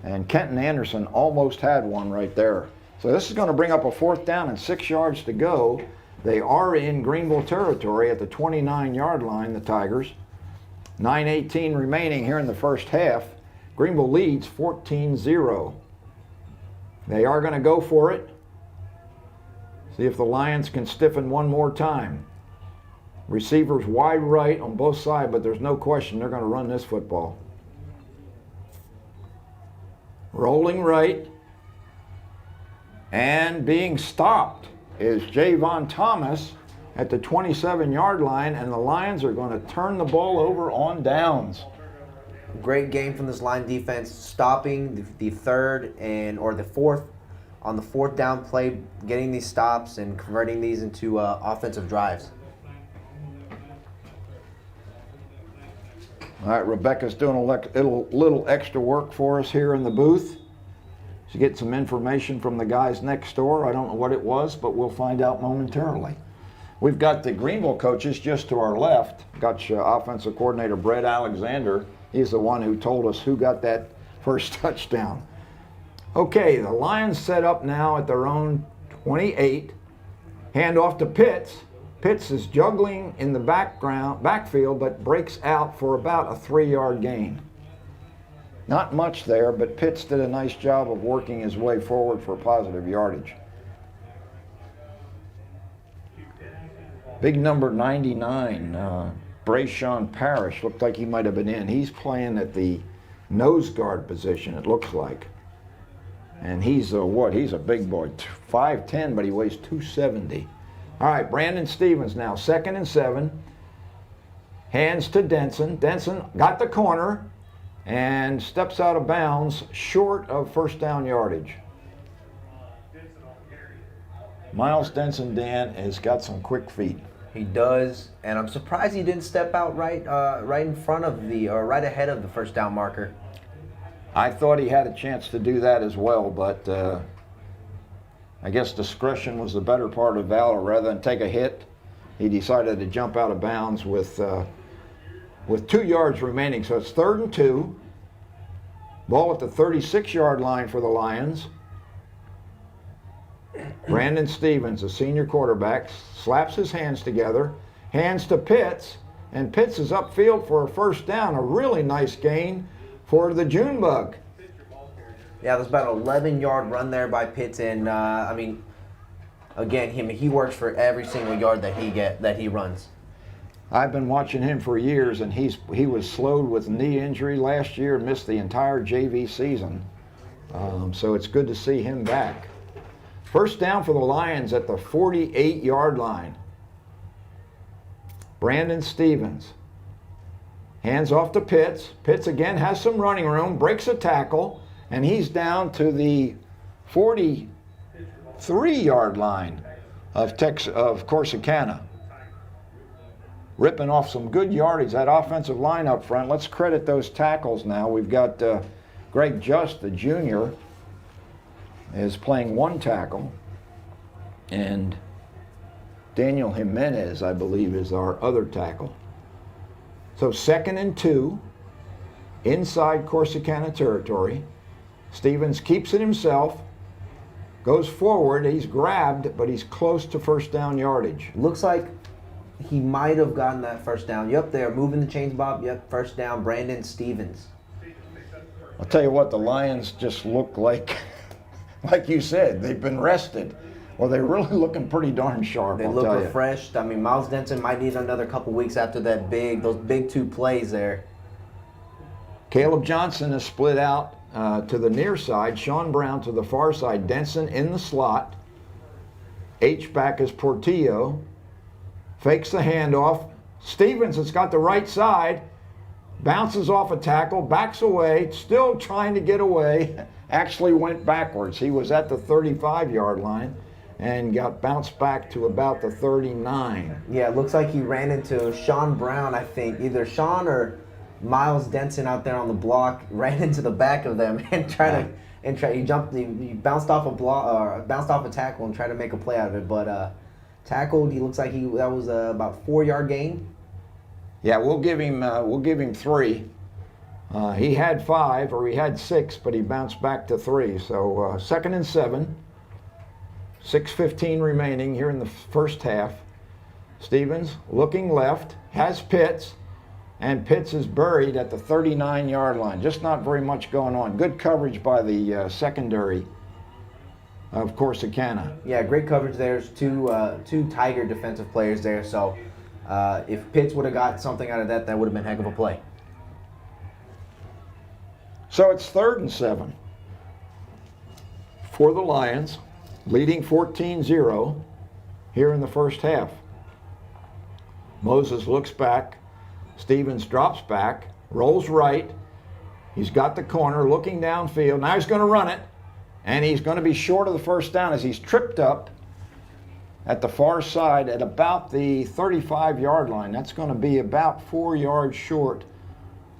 And Kenton Anderson almost had one right there. So this is going to bring up a 4th down and 6 yards to go. They are in Greenville territory at the 29-yard line, the Tigers. 9:18 remaining here in the first half. Greenville leads 14-0. They are going to go for it. See if the Lions can stiffen one more time. Receivers wide right on both sides, but there's no question they're going to run this football. Rolling right. And being stopped is Javon Thomas at the 27-yard line, and the Lions are going to turn the ball over on downs. Great game from this line defense, stopping the third or the fourth on the 4th down play, getting these stops and converting these into offensive drives. All right, Rebecca's doing a little extra work for us here in the booth. She gets some information from the guys next door. I don't know what it was, but we'll find out momentarily. We've got the Greenville coaches just to our left. Got offensive coordinator Brett Alexander. He's the one who told us who got that first touchdown. Okay, the Lions set up now at their own 28. Hand off to Pitts. Pitts is juggling in the backfield, but breaks out for about a 3-yard gain. Not much there, but Pitts did a nice job of working his way forward for positive yardage. Big number 99, Brayshawn Parrish, looked like he might have been in. He's playing at the nose guard position, it looks like. And he's he's a big boy, 5'10", but he weighs 270. All right, Brandon Stevens now, 2nd and 7. Hands to Denson. Denson got the corner and steps out of bounds short of 1st down yardage. Miles Denson, Dan, has got some quick feet. He does, and I'm surprised he didn't step out right in front of right ahead of the 1st down marker. I thought he had a chance to do that as well, but I guess discretion was the better part of valor. Rather than take a hit, he decided to jump out of bounds with 2 yards remaining. So it's 3rd and 2. Ball at the 36-yard line for the Lions. Brandon Stevens, a senior quarterback, slaps his hands together, hands to Pitts, and Pitts is upfield for a 1st down. A really nice gain for the Junebug. Yeah, there's about an 11-yard run there by Pitts, and again, he works for every single yard that he runs. I've been watching him for years, and he was slowed with knee injury last year and missed the entire JV season. So it's good to see him back. 1st down for the Lions at the 48-yard line. Brandon Stevens. Hands off to Pitts. Pitts again has some running room, breaks a tackle, and he's down to the 43-yard line of Corsicana. Ripping off some good yardage, that offensive line up front. Let's credit those tackles now. We've got Greg Just, the junior, is playing 1 tackle, and Daniel Jimenez, I believe, is our other tackle. So 2nd and 2, inside Corsicana territory. Stevens keeps it himself, goes forward, he's grabbed, but he's close to 1st down yardage. Looks like he might have gotten that 1st down. Yep, they're moving the chains, Bob. Yep, 1st down, Brandon Stevens. I'll tell you what, the Lions just look like you said, they've been rested. Well, they're really looking pretty darn sharp. They look refreshed. Miles Denson might need another couple weeks after those big 2 plays there. Caleb Johnson is split out to the near side. Sean Brown to the far side. Denson in the slot. H-back is Portillo. Fakes the handoff. Stevens has got the right side. Bounces off a tackle, backs away, still trying to get away. Actually went backwards. He was at the 35-yard line and got bounced back to about the 39. Yeah, it looks like he ran into Sean Brown, I think. Either Sean or Miles Denson out there on the block ran into the back of them and he bounced off a tackle and tried to make a play out of it, but tackled. He looks like that was about 4-yard gain. Yeah, we'll give him 3. He had 5 or he had 6, but he bounced back to 3. So 2nd and 7. 6:15 remaining here in the first half. Stevens looking left, has Pitts, and Pitts is buried at the 39-yard line. Just not very much going on. Good coverage by the secondary of Corsicana. Yeah, great coverage there. There's two Tiger defensive players there. So if Pitts would have got something out of that, that would have been a heck of a play. So it's 3rd and 7 for the Lions, leading 14-0 here in the first half. Moses looks back. Stevens drops back, rolls right. He's got the corner, looking downfield. Now he's going to run it, and he's going to be short of the first down as he's tripped up at the far side at about the 35-yard line. That's going to be about 4 yards short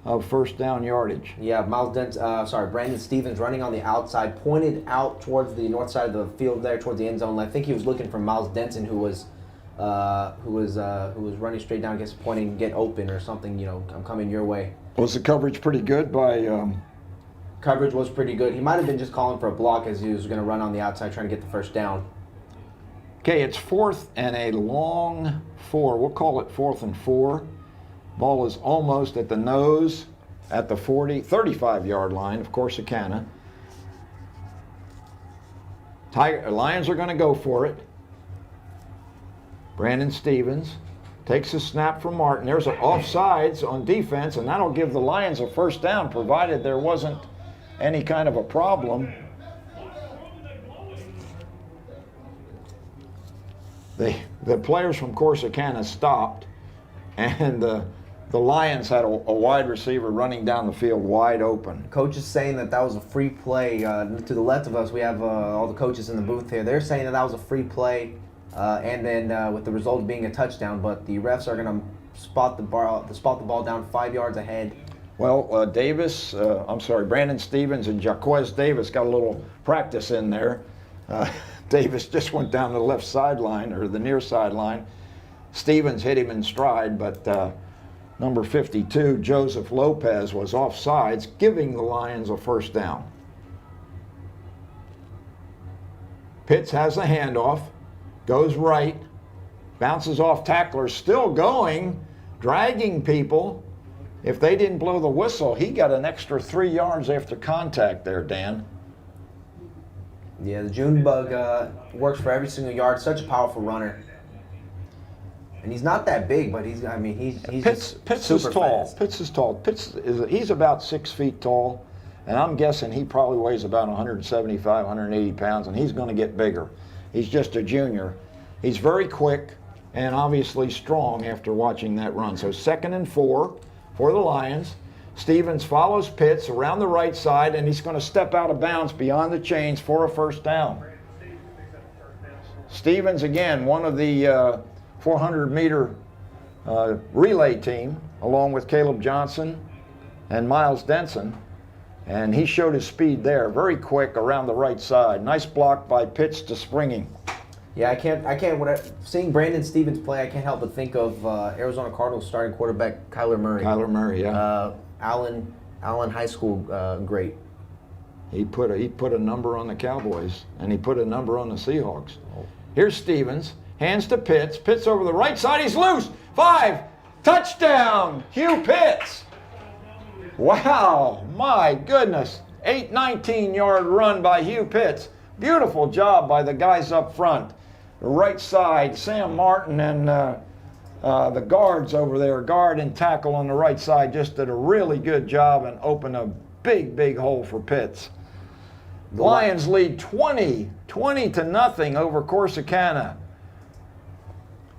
of first down yardage. Yeah, Brandon Stevens running on the outside, pointed out towards the north side of the field there, towards the end zone. I think he was looking for Miles Denson, who was running straight down, I guess pointing, get open or something. You know, I'm coming your way. Was the coverage pretty good by? Coverage was pretty good. He might have been just calling for a block as he was going to run on the outside, trying to get the first down. Okay, it's 4th and a long 4. We'll call it 4th and 4. Ball is almost at the nose at the 35-yard line of Corsicana. Lions are going to go for it. Brandon Stevens takes a snap from Martin. There's an offsides on defense, and that'll give the Lions a first down, provided there wasn't any kind of a problem. The players from Corsicana stopped, and the Lions had a wide receiver running down the field wide open. Coach is saying that was a free play. To the left of us, we have all the coaches in the booth here. They're saying that was a free play, and then with the result being a touchdown. But the refs are going to spot the ball down 5 yards ahead. Well, Brandon Stevens and Jaquez Davis got a little practice in there. Davis just went down to the left sideline, or the near sideline. Stevens hit him in stride, but number 52, Joseph Lopez, was offsides, giving the Lions a first down. Pitts has a handoff, goes right, bounces off tacklers, still going, dragging people. If they didn't blow the whistle, he got an extra 3 yards after contact there, Dan. Yeah, the June bug works for every single yard. Such a powerful runner. And he's not that big, but he's Pitts is tall. Fast. Pitts is tall. He's about 6 feet tall, and I'm guessing he probably weighs about 175, 180 pounds, and he's going to get bigger. He's just a junior. He's very quick and obviously strong after watching that run. So 2nd and 4 for the Lions. Stevens follows Pitts around the right side, and he's going to step out of bounds beyond the chains for a first down. Stevens, again, one of the 400-meter relay team, along with Caleb Johnson and Miles Denson, and he showed his speed there, very quick around the right side. Nice block by Pitts to Springing. Yeah, I can't. Seeing Brandon Stevens play, I can't help but think of Arizona Cardinals starting quarterback Kyler Murray. Kyler Murray, yeah. Allen High School great. He put a number on the Cowboys, and he put a number on the Seahawks. Here's Stevens, hands to Pitts. Pitts over the right side, he's loose. 5, touchdown, Hugh Pitts. Wow, my goodness. 19-yard run by Hugh Pitts. Beautiful job by the guys up front. The right side, Sam Martin and the guards over there, guard and tackle on the right side, just did a really good job and opened a big hole for Pitts. Lions lead 20 to nothing over Corsicana.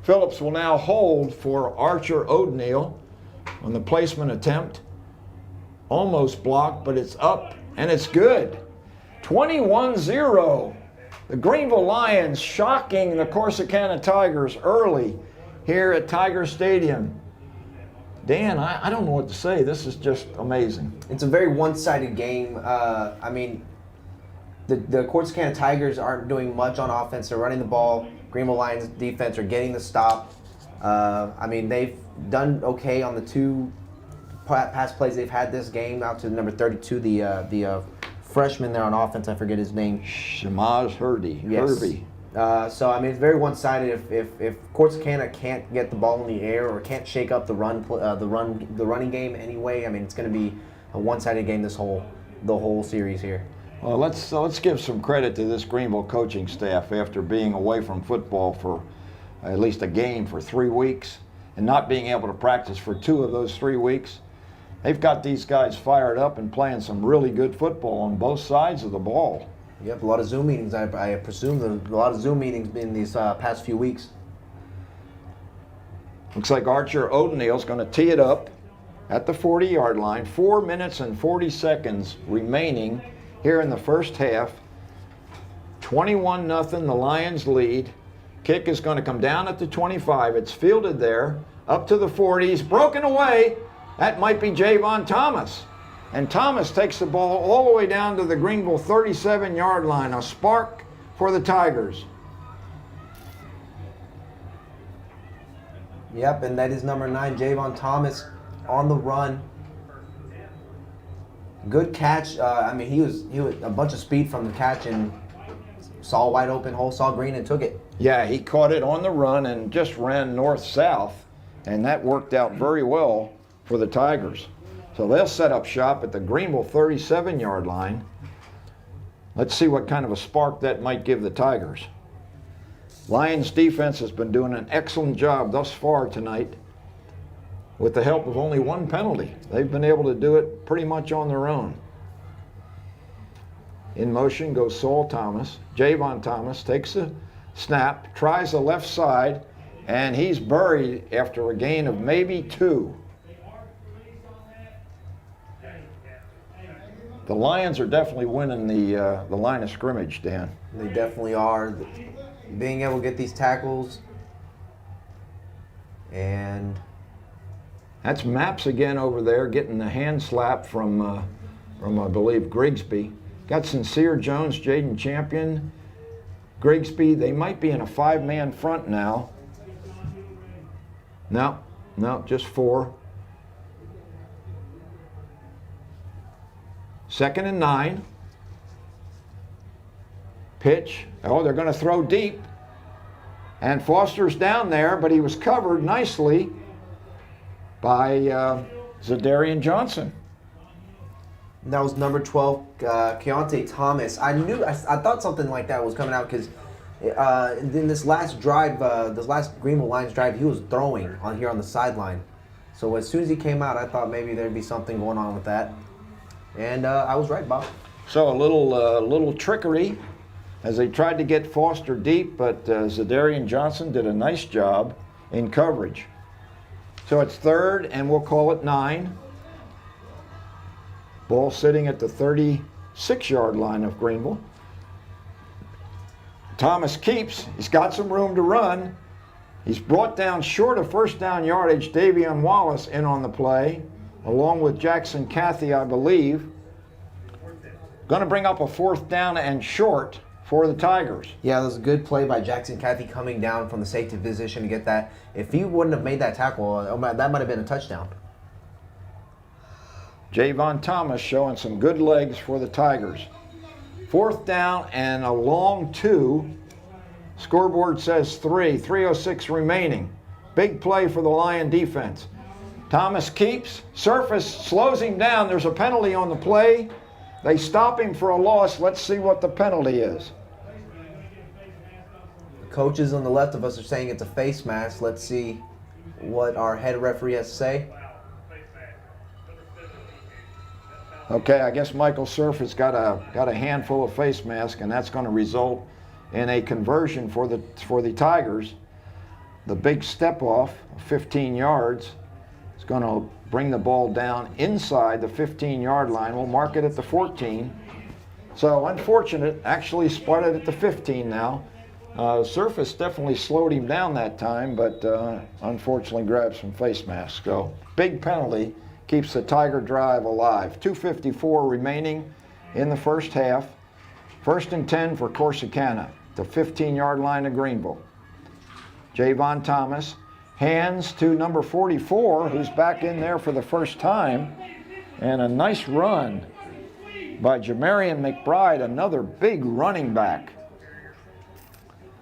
Phillips will now hold for Archer O'Neill on the placement attempt. Almost blocked, but it's up and it's good. 21-0. The Greenville Lions shocking the Corsicana Tigers early here at Tiger Stadium. Dan, I don't know what to say. This is just amazing. It's a very one-sided game. I mean, the Corsicana Tigers aren't doing much on offense. They're running the ball. Greenville Lions defense are getting the stop. I mean, they've done okay on the two pass plays they've had this game. Out to number 32, the freshman there on offense. I forget his name. Shamaz Herdy. Yes. Herbie. So I mean, it's very one-sided. If Corsicana can't get the ball in the air or can't shake up the running game anyway, I mean, it's going to be a one-sided game the whole series here. Well, let's give some credit to this Greenville coaching staff after being away from football for at least a game for 3 weeks and not being able to practice for 2 of those 3 weeks. They've got these guys fired up and playing some really good football on both sides of the ball. Yep, a lot of Zoom meetings. I presume a lot of Zoom meetings in these past few weeks. Looks like Archer O'Neill's going to tee it up at the 40-yard line. 4 minutes and 40 seconds remaining here in the first half. 21-0, the Lions lead. Kick is going to come down at the 25. It's fielded there, up to the 40s, broken away. That might be Javon Thomas. And Thomas takes the ball all the way down to the Greenville 37-yard line. A spark for the Tigers. Yep, and that is number 9, Javon Thomas, on the run. Good catch. I mean, he was a bunch of speed from the catch and saw a wide open hole, saw green and took it. Yeah, he caught it on the run and just ran north-south, and that worked out very well for the Tigers. So they'll set up shop at the Greenville 37-yard line. Let's see what kind of a spark that might give the Tigers. Lions defense has been doing an excellent job thus far tonight with the help of only 1 penalty. They've been able to do it pretty much on their own. In motion goes Saul Thomas. Javon Thomas takes the snap, tries the left side, and he's buried after a gain of maybe 2. The Lions are definitely winning the line of scrimmage, Dan. They definitely are. Being able to get these tackles. And that's Maps again over there, getting the hand slap from I believe, Grigsby. Got Sincere Jones, Jaden Champion, Grigsby. They might be in a 5-man front now. No, just 4. 2nd and 9. Pitch. Oh, they're going to throw deep. And Foster's down there, but he was covered nicely by Zadarian Johnson. that was number 12, Keontae Thomas. I thought something like that was coming out because in this last drive, this last Greenville Lions drive, he was throwing on here on the sideline. So as soon as he came out, I thought maybe there'd be something going on with that. And I was right, Bob. So a little trickery as they tried to get Foster deep, but Zadarian Johnson did a nice job in coverage. So it's 3rd, and we'll call it 9. Ball sitting at the 36-yard line of Greenville. Thomas keeps. He's got some room to run. He's brought down short of first down yardage. Davion Wallace in on the play, along with Jackson Cathy, I believe. Going to bring up a 4th down and short for the Tigers. Yeah, that was a good play by Jackson Cathy coming down from the safety position to get that. If he wouldn't have made that tackle, that might have been a touchdown. Javon Thomas showing some good legs for the Tigers. 4th down and a long 2. Scoreboard says 3. 3:06 remaining. Big play for the Lion defense. Thomas keeps. Surface slows him down. There's a penalty on the play. They stop him for a loss. Let's see what the penalty is. The coaches on the left of us are saying it's a face mask. Let's see what our head referee has to say. Okay, I guess Michael Surf has got a handful of face masks, and that's going to result in a conversion for the Tigers. The big step off, 15 yards, is going to bring the ball down inside the 15-yard line. We'll mark it at the 14. So unfortunate, actually spotted at the 15 now. Surface definitely slowed him down that time, but unfortunately grabbed some face masks. So big penalty keeps the Tiger drive alive. 2:54 remaining in the first half. 1st and 10 for Corsicana, the 15-yard line of Greenville. Javon Thomas hands to number 44, who's back in there for the first time, and a nice run by Jamarian McBride, another big running back.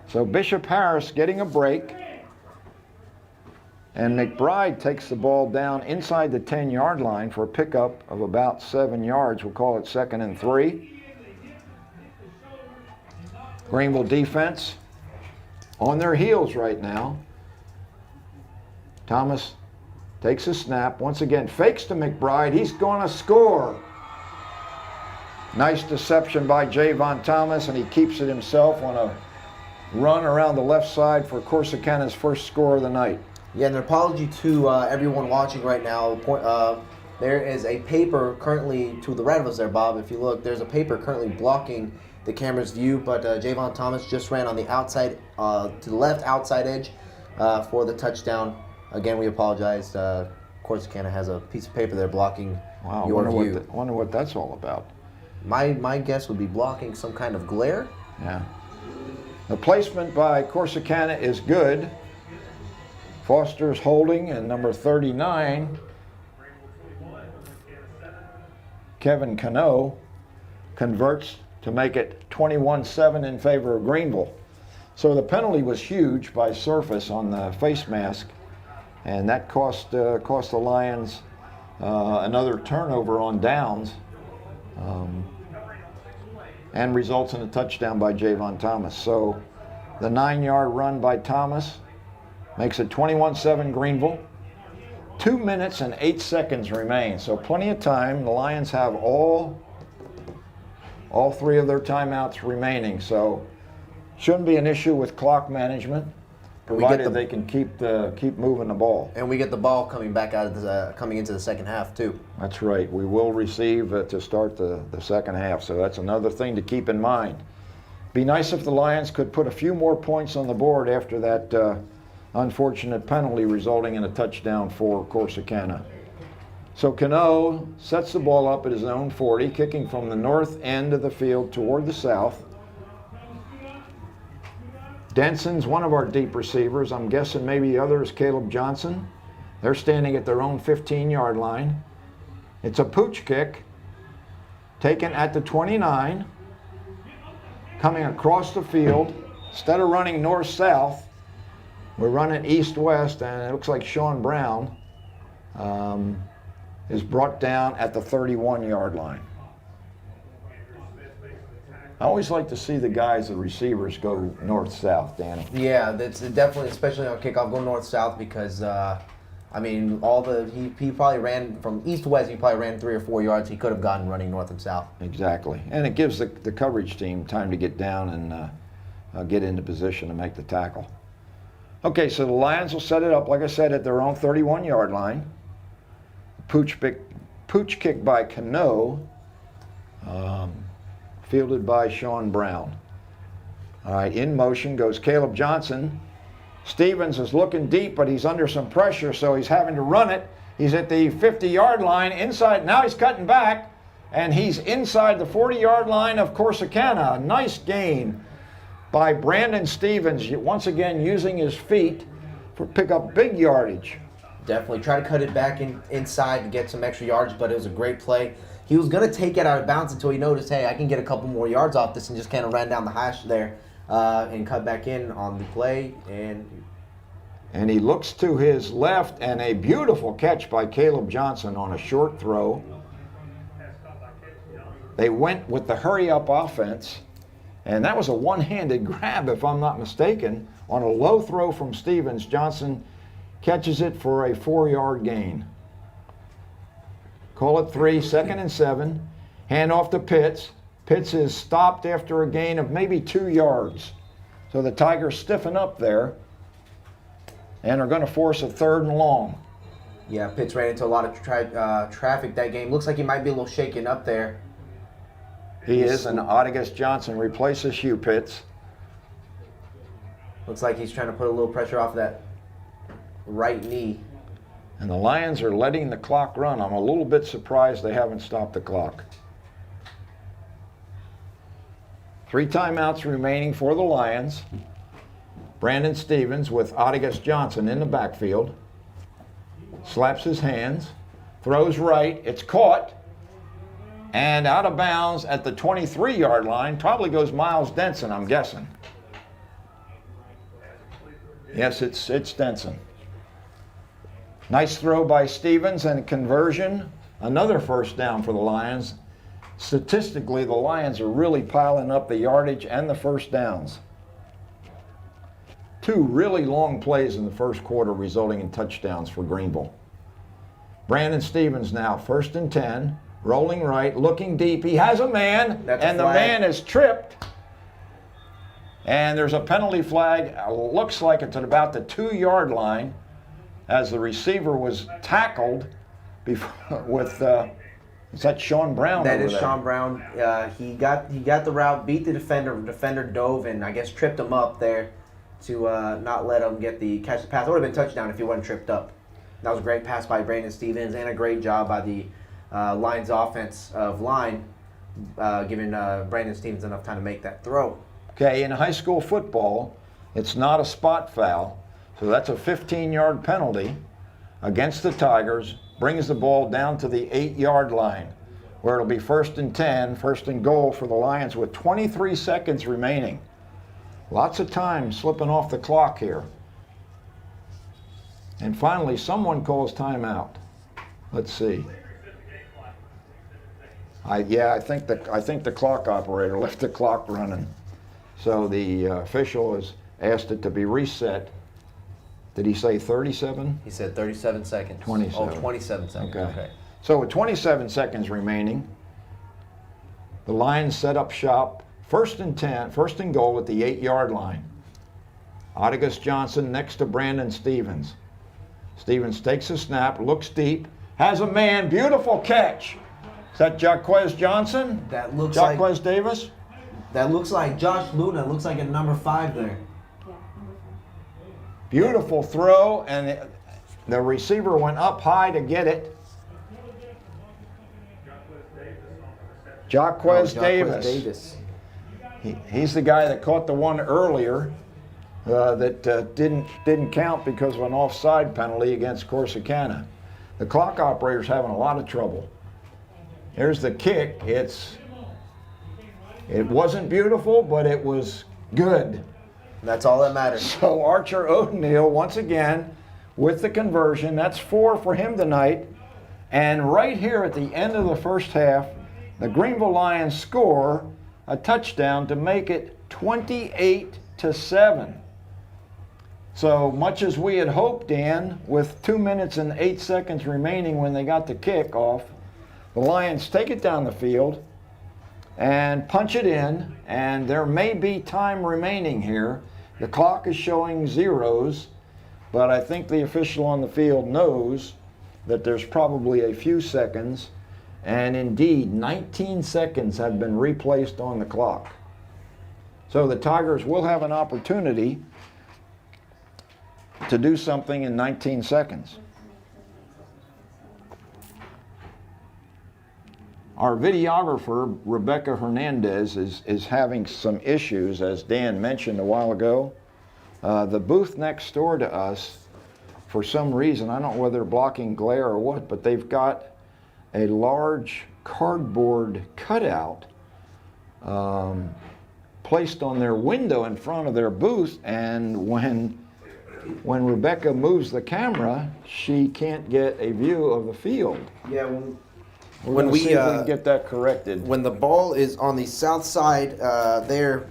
So Bishop Harris getting a break, and McBride takes the ball down inside the 10-yard line for a pickup of about 7 yards. We'll call it 2nd and 3. Greenville defense on their heels right now. Thomas takes a snap, once again fakes to McBride. He's going to score. Nice deception by Javon Thomas, and he keeps it himself on a run around the left side for Corsicana's first score of the night. Yeah, and an apology to everyone watching right now. There is a paper currently to the right of us there, Bob. If you look, there's a paper currently blocking the camera's view, but Javon Thomas just ran on the outside, to the left outside edge for the touchdown. Again, we apologize. Corsicana has a piece of paper there blocking your view. Wonder what that's all about. My guess would be blocking some kind of glare. Yeah. The placement by Corsicana is good. Foster's holding, and number 39, Kevin Cano, converts to make it 21-7 in favor of Greenville. So the penalty was huge by Surface on the face mask, and that cost the Lions another turnover on downs, and results in a touchdown by Javon Thomas. So the 9-yard run by Thomas makes it 21-7 Greenville. 2 minutes and 8 seconds remain, so plenty of time. The Lions have all 3 of their timeouts remaining, so shouldn't be an issue with clock management, provided they can keep moving the ball. And we get the ball coming back out of coming into the second half too. That's right. We will receive to start the second half, so that's another thing to keep in mind. Be nice if the Lions could put a few more points on the board after that unfortunate penalty resulting in a touchdown for Corsicana. So Cano sets the ball up at his own 40, kicking from the north end of the field toward the south. Denson's one of our deep receivers. I'm guessing maybe the other is Caleb Johnson. They're standing at their own 15-yard line. It's a pooch kick taken at the 29, coming across the field. Instead of running north-south, we're running east-west, and it looks like Sean Brown is brought down at the 31-yard line. I always like to see the receivers go north-south, Danny. Yeah, that's definitely, especially on kickoff, go north-south because, I mean, he probably ran from east to west. He probably ran 3 or 4 yards. He could have gotten running north and south. Exactly, and it gives the coverage team time to get down and get into position to make the tackle. Okay, so the Lions will set it up, like I said, at their own 31-yard line. Pooch kick by Cano, fielded by Sean Brown. All right, in motion goes Caleb Johnson. Stevens is looking deep, but he's under some pressure, so he's having to run it. He's at the 50-yard line inside. Now he's cutting back, and he's inside the 40-yard line of Corsicana. A nice gain by Brandon Stevens, once again using his feet for pick up big yardage. Definitely try to cut it back inside to get some extra yards, but it was a great play. He was going to take it out of bounds until he noticed, hey, I can get a couple more yards off this, and just kind of ran down the hash there and cut back in on the play. And he looks to his left, and a beautiful catch by Caleb Johnson on a short throw. They went with the hurry-up offense, and that was a one-handed grab, if I'm not mistaken. On a low throw from Stevens, Johnson catches it for a 4-yard gain. Call it 3, 2nd and 7. Hand off to Pitts. Pitts is stopped after a gain of maybe 2 yards. So the Tigers stiffen up there and are going to force a 3rd and long. Yeah, Pitts ran into a lot of traffic that game. Looks like he might be a little shaken up there. He is, and Odegus Johnson replaces Hugh Pitts. Looks like he's trying to put a little pressure off that right knee. And the Lions are letting the clock run. I'm a little bit surprised they haven't stopped the clock. 3 timeouts remaining for the Lions. Brandon Stevens with Odegus Johnson in the backfield. Slaps his hands, throws right, it's caught, and out of bounds at the 23-yard line. Probably goes Miles Denson, I'm guessing. Yes, it's Denson. Nice throw by Stevens and conversion. Another 1st down for the Lions. Statistically, the Lions are really piling up the yardage and the 1st downs. 2 really long plays in the 1st quarter resulting in touchdowns for Greenville. Brandon Stevens now, 1st and 10, rolling right, looking deep. He has a man, and the man is tripped. And there's a penalty flag. Looks like it's at about the 2-yard line as the receiver was tackled before, with, is that Sean Brown? That is there? Sean Brown. He got the route, beat the defender. Defender dove and I guess tripped him up there to not let him catch the pass. It would have been a touchdown if he wasn't tripped up. That was a great pass by Brandon Stevens and a great job by the Lions offensive line, giving Brandon Stevens enough time to make that throw. Okay, in high school football, it's not a spot foul, so that's a 15-yard penalty against the Tigers. Brings the ball down to the 8-yard line, where it'll be 1st and 10, 1st and goal for the Lions with 23 seconds remaining. Lots of time slipping off the clock here. And finally, someone calls timeout. Let's see. I think the clock operator left the clock running. So the official has asked it to be reset. Did he say 37? He said 37 seconds. 27. Oh, 27 seconds. Okay. So with 27 seconds remaining, the Lions set up shop. 1st and 10, 1st and goal at the 8-yard line. Odegus Johnson next to Brandon Stevens. Stevens takes a snap, looks deep, has a man, beautiful catch. Is that Jaquez Johnson? That looks Jaquez Davis? That looks like Josh Luna. Looks like a number 5 there. Beautiful throw, and the receiver went up high to get it. Jaquez Davis. He's the guy that caught the one earlier that didn't count because of an offside penalty against Corsicana. The clock operator's having a lot of trouble. Here's the kick. It wasn't beautiful, but it was good. That's all that matters. So Archer O'Neill, once again, with the conversion. That's 4 for him tonight. And right here at the end of the 1st half, the Greenville Lions score a touchdown to make it 28-7. So much as we had hoped, Dan, with 2 minutes and 8 seconds remaining when they got the kick off, the Lions take it down the field and punch it in, and there may be time remaining here. The clock is showing zeros, but I think the official on the field knows that there's probably a few seconds, and indeed 19 seconds have been replaced on the clock. So the Tigers will have an opportunity to do something in 19 seconds. Our videographer, Rebecca Hernandez, is having some issues, as Dan mentioned a while ago. The booth next door to us, for some reason, I don't know whether they're blocking glare or what, but they've got a large cardboard cutout placed on their window in front of their booth, and when Rebecca moves the camera, she can't get a view of the field. Yeah, When we can get that corrected. When the ball is on the south side, there,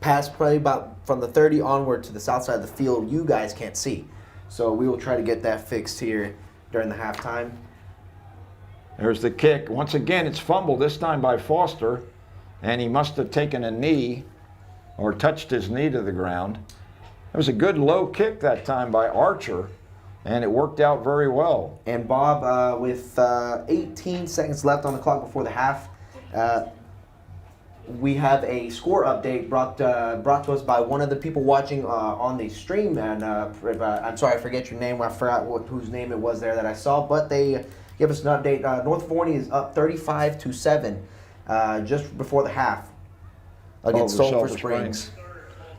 past play about from the 30 onward to the south side of the field, you guys can't see. So we will try to get that fixed here during the halftime. There's the kick. Once again, it's fumbled, this time by Foster, and he must have taken a knee or touched his knee to the ground. It was a good low kick that time by Archer, and it worked out very well. And Bob, with 18 seconds left on the clock before the half, we have a score update brought to us by one of the people watching on the stream. And I'm sorry, I forget your name. I forgot whose name it was there that I saw. But they give us an update. North Forney is up 35-7 just before the half against Over Sulphur Sulphur Springs.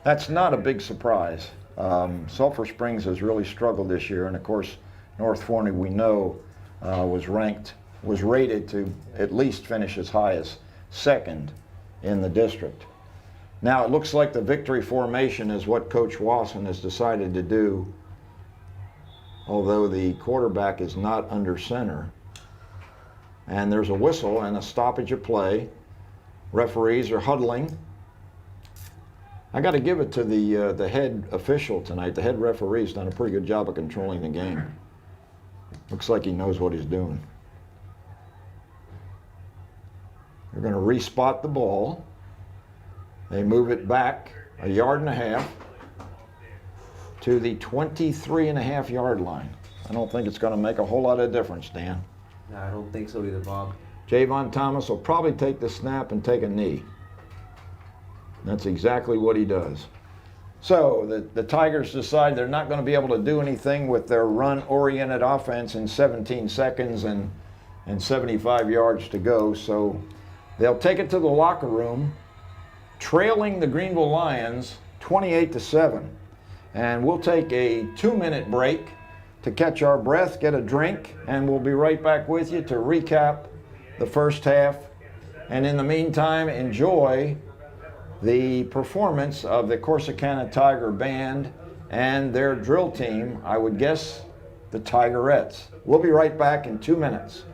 That's not a big surprise. Sulphur Springs has really struggled this year, and of course, North Forney, we know, was rated to at least finish as high as second in the district. Now it looks like the victory formation is what Coach Wasson has decided to do, although the quarterback is not under center. And there's a whistle and a stoppage of play. Referees are huddling. I got to give it to the head official tonight. The head referee's done a pretty good job of controlling the game. Looks like he knows what he's doing. They're going to respot the ball. They move it back a yard and a half to the 23.5-yard line. I don't think it's going to make a whole lot of difference, Dan. No, I don't think so either, Bob. Javon Thomas will probably take the snap and take a knee. That's exactly what he does. So the Tigers decide they're not going to be able to do anything with their run-oriented offense in 17 seconds and 75 yards to go. So they'll take it to the locker room, trailing the Greenville Lions 28-7. And we'll take a 2-minute break to catch our breath, get a drink, and we'll be right back with you to recap the first half. And in the meantime, enjoy the performance of the Corsicana Tiger Band and their drill team, I would guess the Tigerettes. We'll be right back in 2 minutes.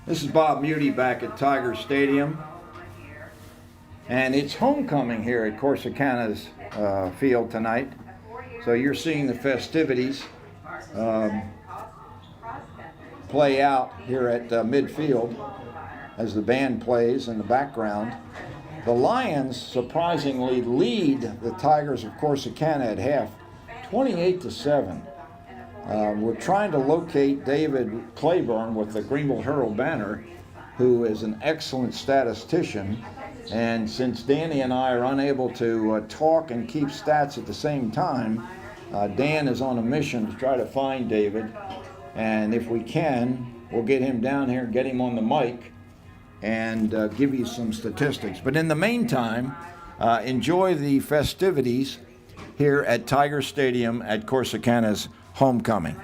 This is Bob Muty back at Tiger Stadium, and it's homecoming here at Corsicana's field tonight. So you're seeing the festivities play out here at midfield as the band plays in the background. The Lions surprisingly lead the Tigers of Corsicana at half, 28-7. We're trying to locate David Claiborne with the Greenville Herald Banner, who is an excellent statistician. And since Danny and I are unable to talk and keep stats at the same time, Dan is on a mission to try to find David. And if we can, we'll get him down here, get him on the mic, and give you some statistics. But in the meantime, enjoy the festivities here at Tiger Stadium at Corsicana's homecoming.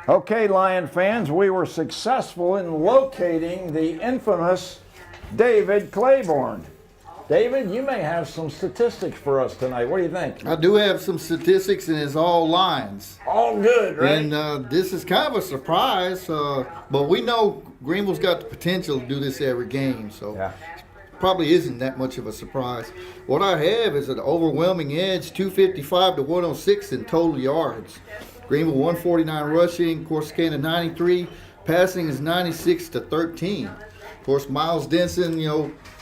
Okay, Lion fans, we were successful in locating the infamous David Claiborne. David, you may have some statistics for us tonight. What do you think? I do have some statistics, and it's all Lions. All good, right? And this is kind of a surprise, but we know Greenville's got the potential to do this every game, so Yeah. probably isn't that much of a surprise. What I have is an overwhelming edge, 255 to 106 in total yards. Greenville 149 rushing, Corsicana 93, passing is 96 to 13. Of course, Miles Denson,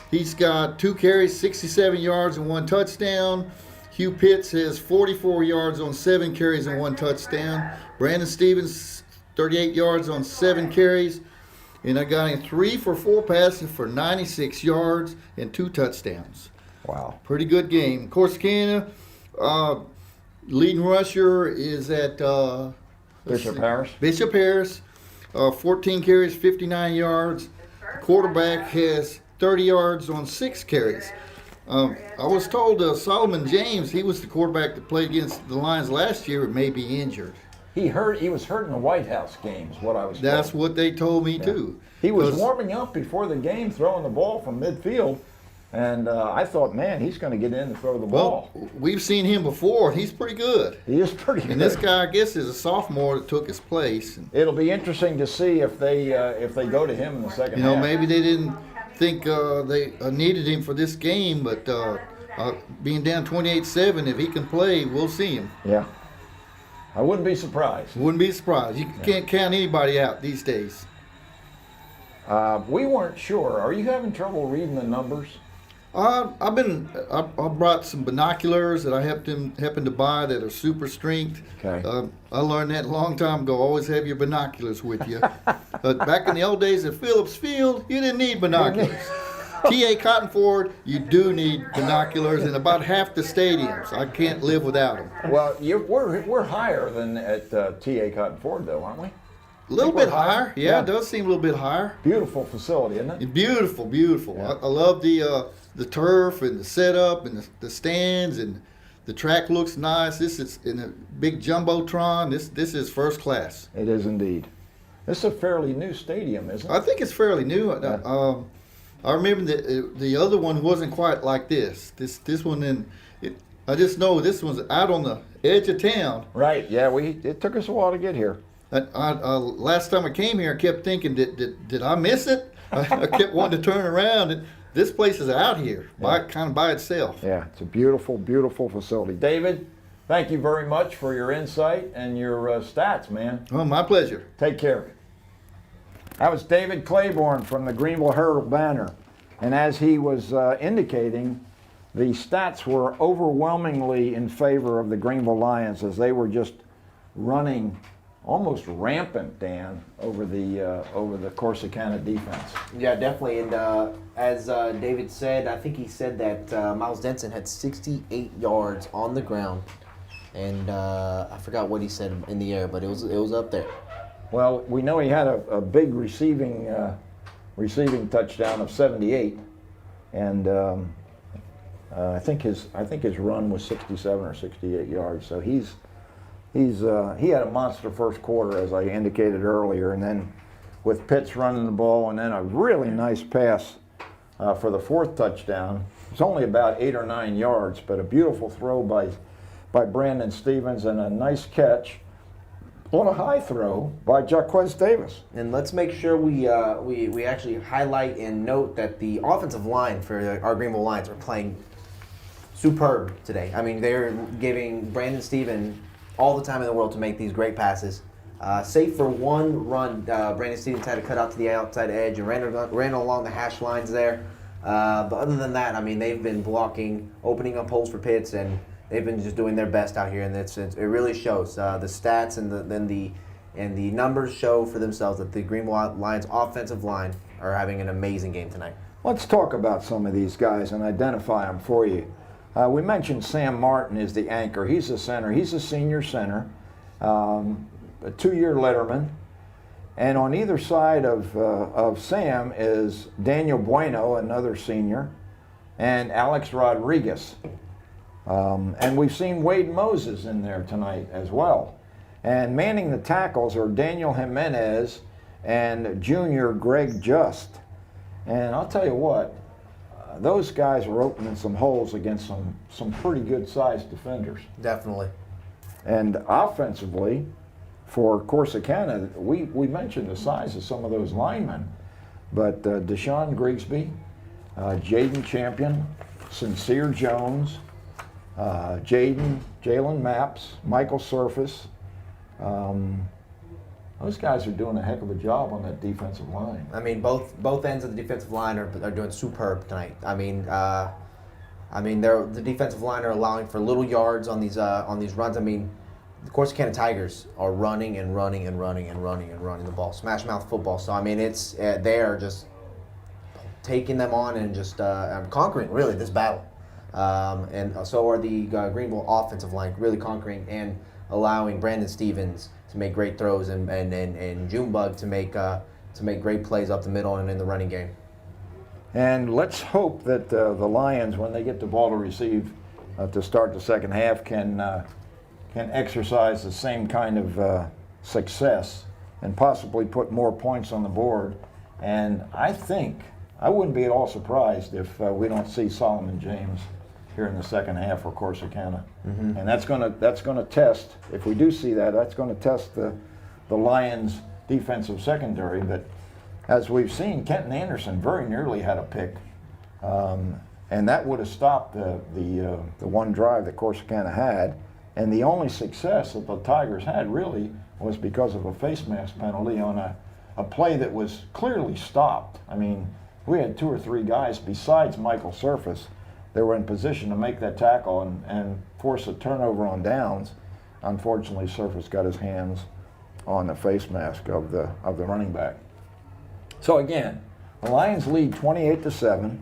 he's got 2 carries, 67 yards and 1 touchdown. Hugh Pitts has 44 yards on 7 carries and 1 touchdown. Brandon Stevens, 38 yards on 7 carries. And I got him 3 for 4 passing for 96 yards and 2 touchdowns. Wow. Pretty good game. Corsicana, leading rusher is at Bishop Harris. Bishop Harris, 14 carries, 59 yards. Quarterback has 30 yards on 6 carries. I was told Solomon James, he was the quarterback that played against the Lions last year, may be injured. He was hurt in the White House games, what I was told. That's what they told me too. He was 'Cause warming up before the game, throwing the ball from midfield, and I thought, man, he's going to get in and throw the ball. Well, we've seen him before. He's pretty good. He is pretty good. And this guy, I guess, is a sophomore that took his place. And, It'll be interesting to see if they go to him in the second half. maybe they didn't think they needed him for this game, but being down 28-7, if he can play, we'll see him. Yeah. I wouldn't be surprised. Wouldn't be surprised. You can't count anybody out these days. We weren't sure. Are you having trouble reading the numbers? I brought some binoculars that I happened to buy that are super strength. Okay. I learned that a long time ago. Always have your binoculars with you. Back in the old days at Phillips Field, you didn't need binoculars. T.A. Cottonford, you do need binoculars in about half the stadiums. I can't live without them. Well, we're higher than at T.A. Cotton Ford, though, aren't we? A little we're bit higher. Yeah, it does seem a little bit higher. Beautiful facility, isn't it? Beautiful, beautiful. Yeah. I love the turf and the setup and the stands, and the track looks nice. This is in a big jumbotron. This is first class. It is indeed. This is a fairly new stadium, isn't it? I think it's fairly new. Yeah. I remember the other one wasn't quite like this. This one, I just know this one's out on the edge of town. Right. Yeah. It took us a while to get here. Last time I came here, I kept thinking, did I miss it? I kept wanting to turn around. And this place is out here, kind of by itself. Yeah. It's a beautiful, beautiful facility. David, thank you very much for your insight and your stats, man. Oh, my pleasure. Take care. That was David Claiborne from the Greenville Herald-Banner. And as he was indicating, the stats were overwhelmingly in favor of the Greenville Lions as they were just running almost rampant, Dan, over the Corsicana defense. Yeah, definitely. And as David said, I think he said that Miles Denson had 68 yards on the ground, and I forgot what he said in the air, but it was up there. Well, we know he had a big receiving touchdown of 78, and I think his run was 67 or 68 yards. So he had a monster first quarter, as I indicated earlier, and then with Pitts running the ball, and then a really nice pass for the 4th touchdown. It's only about 8 or 9 yards, but a beautiful throw by Brandon Stevens and a nice catch on a high throw by Jaquez Davis. And let's make sure we actually highlight and note that the offensive line for our Greenville Lions are playing superb today. I mean, they're giving Brandon Stevens all the time in the world to make these great passes. Save for one run, Brandon Stevens had to cut out to the outside edge and ran along the hash lines there. But other than that, I mean, they've been blocking, opening up holes for Pitts, and they've been just doing their best out here, and it really shows. The stats and the numbers show for themselves that the Greenville Lions offensive line are having an amazing game tonight. Let's talk about some of these guys and identify them for you. We mentioned Sam Martin is the anchor. He's the center. He's a senior center, a 2-year letterman. And on either side of Sam is Daniel Bueno, another senior, and Alex Rodriguez. And we've seen Wade Moses in there tonight as well. And manning the tackles are Daniel Jimenez and junior Greg Just. And I'll tell you what, those guys are opening some holes against some pretty good-sized defenders. Definitely. And offensively, for Corsicana, we mentioned the size of some of those linemen, but Deshaun Grigsby, Jaden Champion, Sincere Jones, Jalen Maps, Michael Surface. Those guys are doing a heck of a job on that defensive line. I mean, both ends of the defensive line are doing superb tonight. I mean, the defensive line are allowing for little yards on these runs. I mean, the Corsicana Tigers are running the ball, smash mouth football. So I mean, it's they are just taking them on and just conquering really this battle. And so are the Greenville offensive line, really conquering and allowing Brandon Stevens to make great throws and Junebug to make great plays up the middle and in the running game. And let's hope that the Lions, when they get the ball to receive to start the second half, can exercise the same kind of success and possibly put more points on the board. And I wouldn't be at all surprised if we don't see Solomon James here in the second half for Corsicana. Mm-hmm. And that's gonna test, if we do see that, that's gonna test the Lions' defensive secondary. But as we've seen, Kenton Anderson very nearly had a pick. And that would have stopped the one drive that Corsicana had. And the only success that the Tigers had really was because of a face mask penalty on a play that was clearly stopped. I mean, we had 2 or 3 guys besides Michael Surface that were in position to make that tackle and force a turnover on downs. Unfortunately, Surface got his hands on the face mask of the running back. So again, the Lions lead 28-7. We've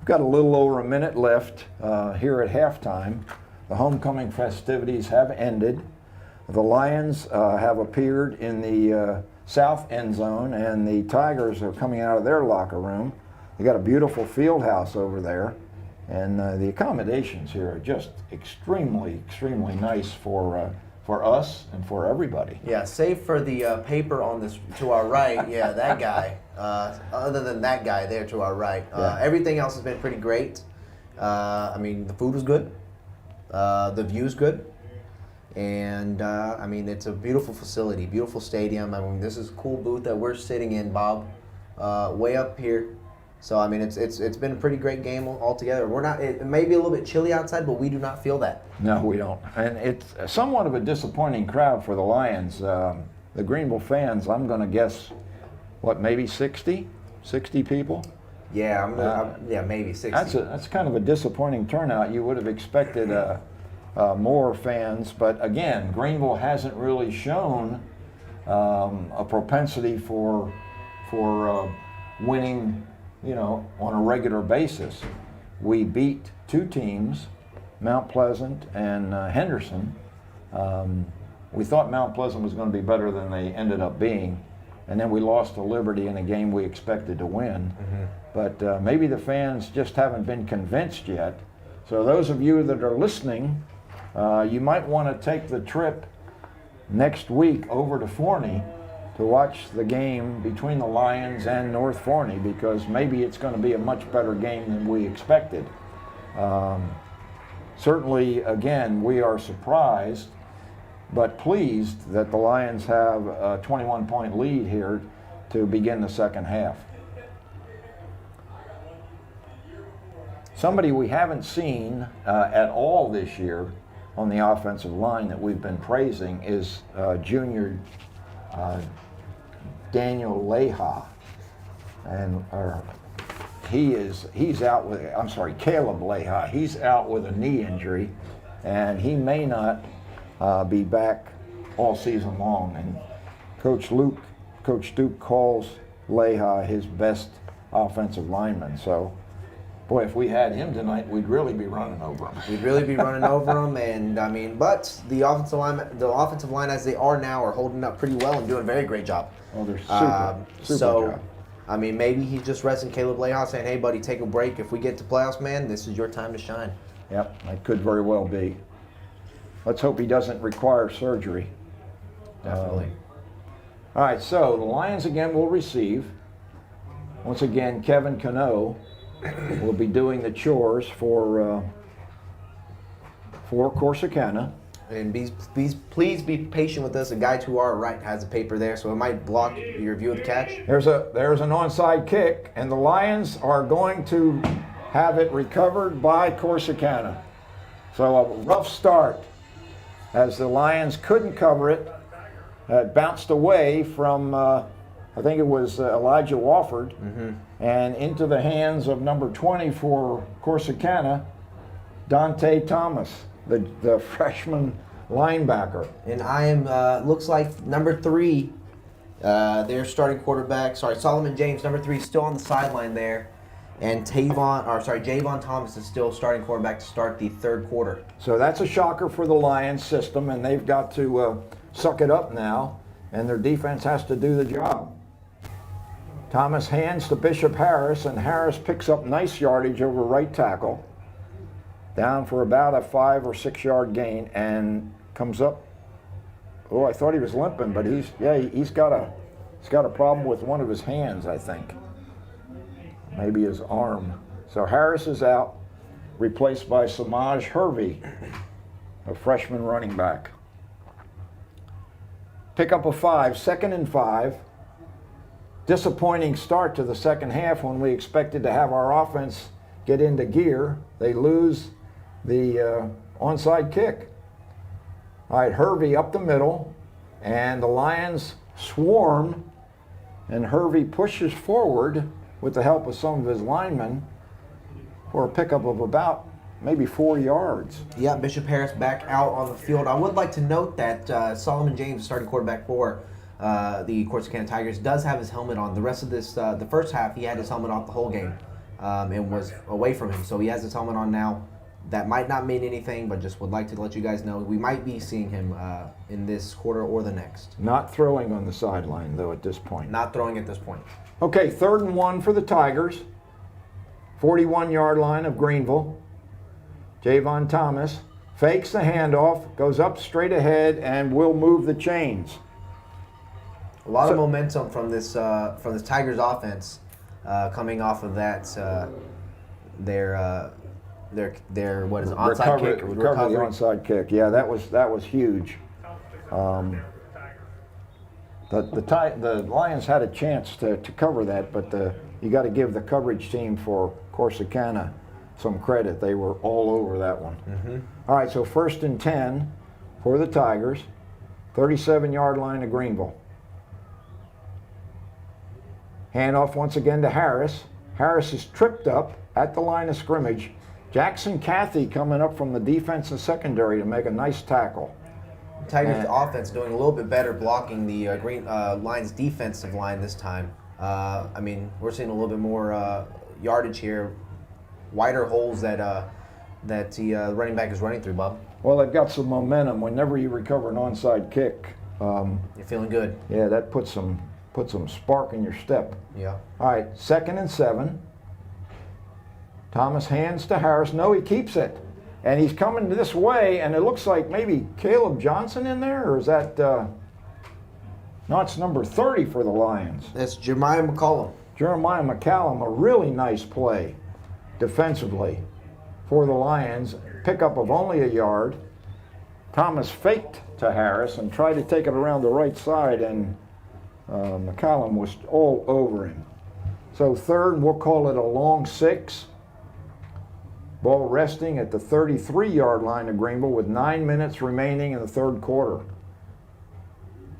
got a little over a minute left here at halftime. The homecoming festivities have ended. The Lions have appeared in the south end zone, and the Tigers are coming out of their locker room. They got a beautiful field house over there, and the accommodations here are just extremely nice for us and for everybody. Yeah, save for the paper on this to our right. Yeah, that guy. Other than that guy there to our right, everything else has been pretty great. I mean, the food was good. The view's good, and I mean, it's a beautiful facility, beautiful stadium. I mean, this is a cool booth that we're sitting in, Bob, way up here. So I mean, it's been a pretty great game altogether. It may be a little bit chilly outside, but we do not feel that. No, we don't. And it's somewhat of a disappointing crowd for the Lions. The Greenville fans, I'm going to guess, maybe 60 people. Yeah, maybe 60. That's kind of a disappointing turnout. You would have expected more fans, but again, Greenville hasn't really shown a propensity for winning, on a regular basis. We beat 2 teams, Mount Pleasant and Henderson. We thought Mount Pleasant was going to be better than they ended up being. And then we lost to Liberty in a game we expected to win. Mm-hmm. But maybe the fans just haven't been convinced yet. So those of you that are listening, you might want to take the trip next week over to Forney to watch the game between the Lions and North Forney, because maybe it's going to be a much better game than we expected. Certainly, again, we are surprised but pleased that the Lions have a 21-point lead here to begin the second half. Somebody we haven't seen at all this year on the offensive line that we've been praising is junior Daniel Leha. And he's out with, Caleb Leha. He's out with a knee injury, and he may not be back all season long. And Coach Duke calls Leha his best offensive lineman. So, boy, if we had him tonight, we'd really be running over him. And I mean, but the offensive line as they are now are holding up pretty well and doing a very great job. Oh, they're super job. I mean, maybe he's just resting Caleb Leha, saying, "Hey, buddy, take a break. If we get to playoffs, man, this is your time to shine." Yep, that could very well be. Let's hope he doesn't require surgery. Definitely. All right, so the Lions again will receive. Once again, Kevin Cano will be doing the chores for Corsicana. And please be patient with us. The guy to our right has a paper there, so it might block your view of the catch. There's an onside kick, and the Lions are going to have it recovered by Corsicana. So a rough start as the Lions couldn't cover it. It bounced away from, I think it was Elijah Wofford, and into the hands of number 20 for Corsicana, Dante Thomas, the freshman linebacker. And I am, looks like number 3, their starting quarterback, Solomon James, number 3, still on the sideline there. And Javon Thomas is still starting quarterback to start the third quarter. So that's a shocker for the Lions system, and they've got to suck it up now, and their defense has to do the job. Thomas hands to Bishop Harris, and Harris picks up nice yardage over right tackle, down for about a 5 or 6 yard gain, and comes up. Oh, I thought he was limping, but he's got a problem with one of his hands, I think. Maybe his arm. So Harris is out, replaced by Samaj Hervey, a freshman running back. Pickup of 5, 2nd and 5. Disappointing start to the second half when we expected to have our offense get into gear. They lose the onside kick. All right, Hervey up the middle, and the Lions swarm, and Hervey pushes forward with the help of some of his linemen for a pickup of about maybe 4 yards. Yeah, Bishop Harris back out on the field. I would like to note that Solomon James, starting quarterback for the Corsicana Tigers, does have his helmet on. The rest of this, the first half, he had his helmet off the whole game and was away from him. So he has his helmet on now. That might not mean anything, but just would like to let you guys know we might be seeing him in this quarter or the next. Not throwing on the sideline, though, at this point. Not throwing at this point. Okay, 3rd and 1 for the Tigers. 41-yard line of Greenville. Javon Thomas fakes the handoff, goes up straight ahead, and will move the chains. A lot of momentum from this Tigers offense coming off of that their what is it, onside kick recovery the onside kick. Yeah, that was huge. The Lions had a chance to cover that, but you got to give the coverage team for Corsicana some credit. They were all over that one. All right, so 1st and 10 for the Tigers, 37-yard line of Greenville. Handoff once again to Harris. Harris is tripped up at the line of scrimmage. Jackson Cathy coming up from the defensive secondary to make a nice tackle. Tigers offense doing a little bit better blocking the Lions defensive line this time. I mean, we're seeing a little bit more yardage here, wider holes that the running back is running through, Bob. Well, they've got some momentum. Whenever you recover an onside kick, you're feeling good. Yeah, that puts some spark in your step. Yeah. All right, 2nd and 7. Thomas hands to Harris. No, he keeps it. And he's coming this way, and it looks like maybe Caleb Johnson in there, or is that, no, it's number 30 for the Lions. That's Jeremiah McCollum. Jeremiah McCallum, a really nice play defensively for the Lions. Pickup of only a yard. Thomas faked to Harris and tried to take it around the right side, and McCallum was all over him. So 3rd, we'll call it a long 6. Ball resting at the 33-yard line of Greenville with 9 minutes remaining in the 3rd quarter.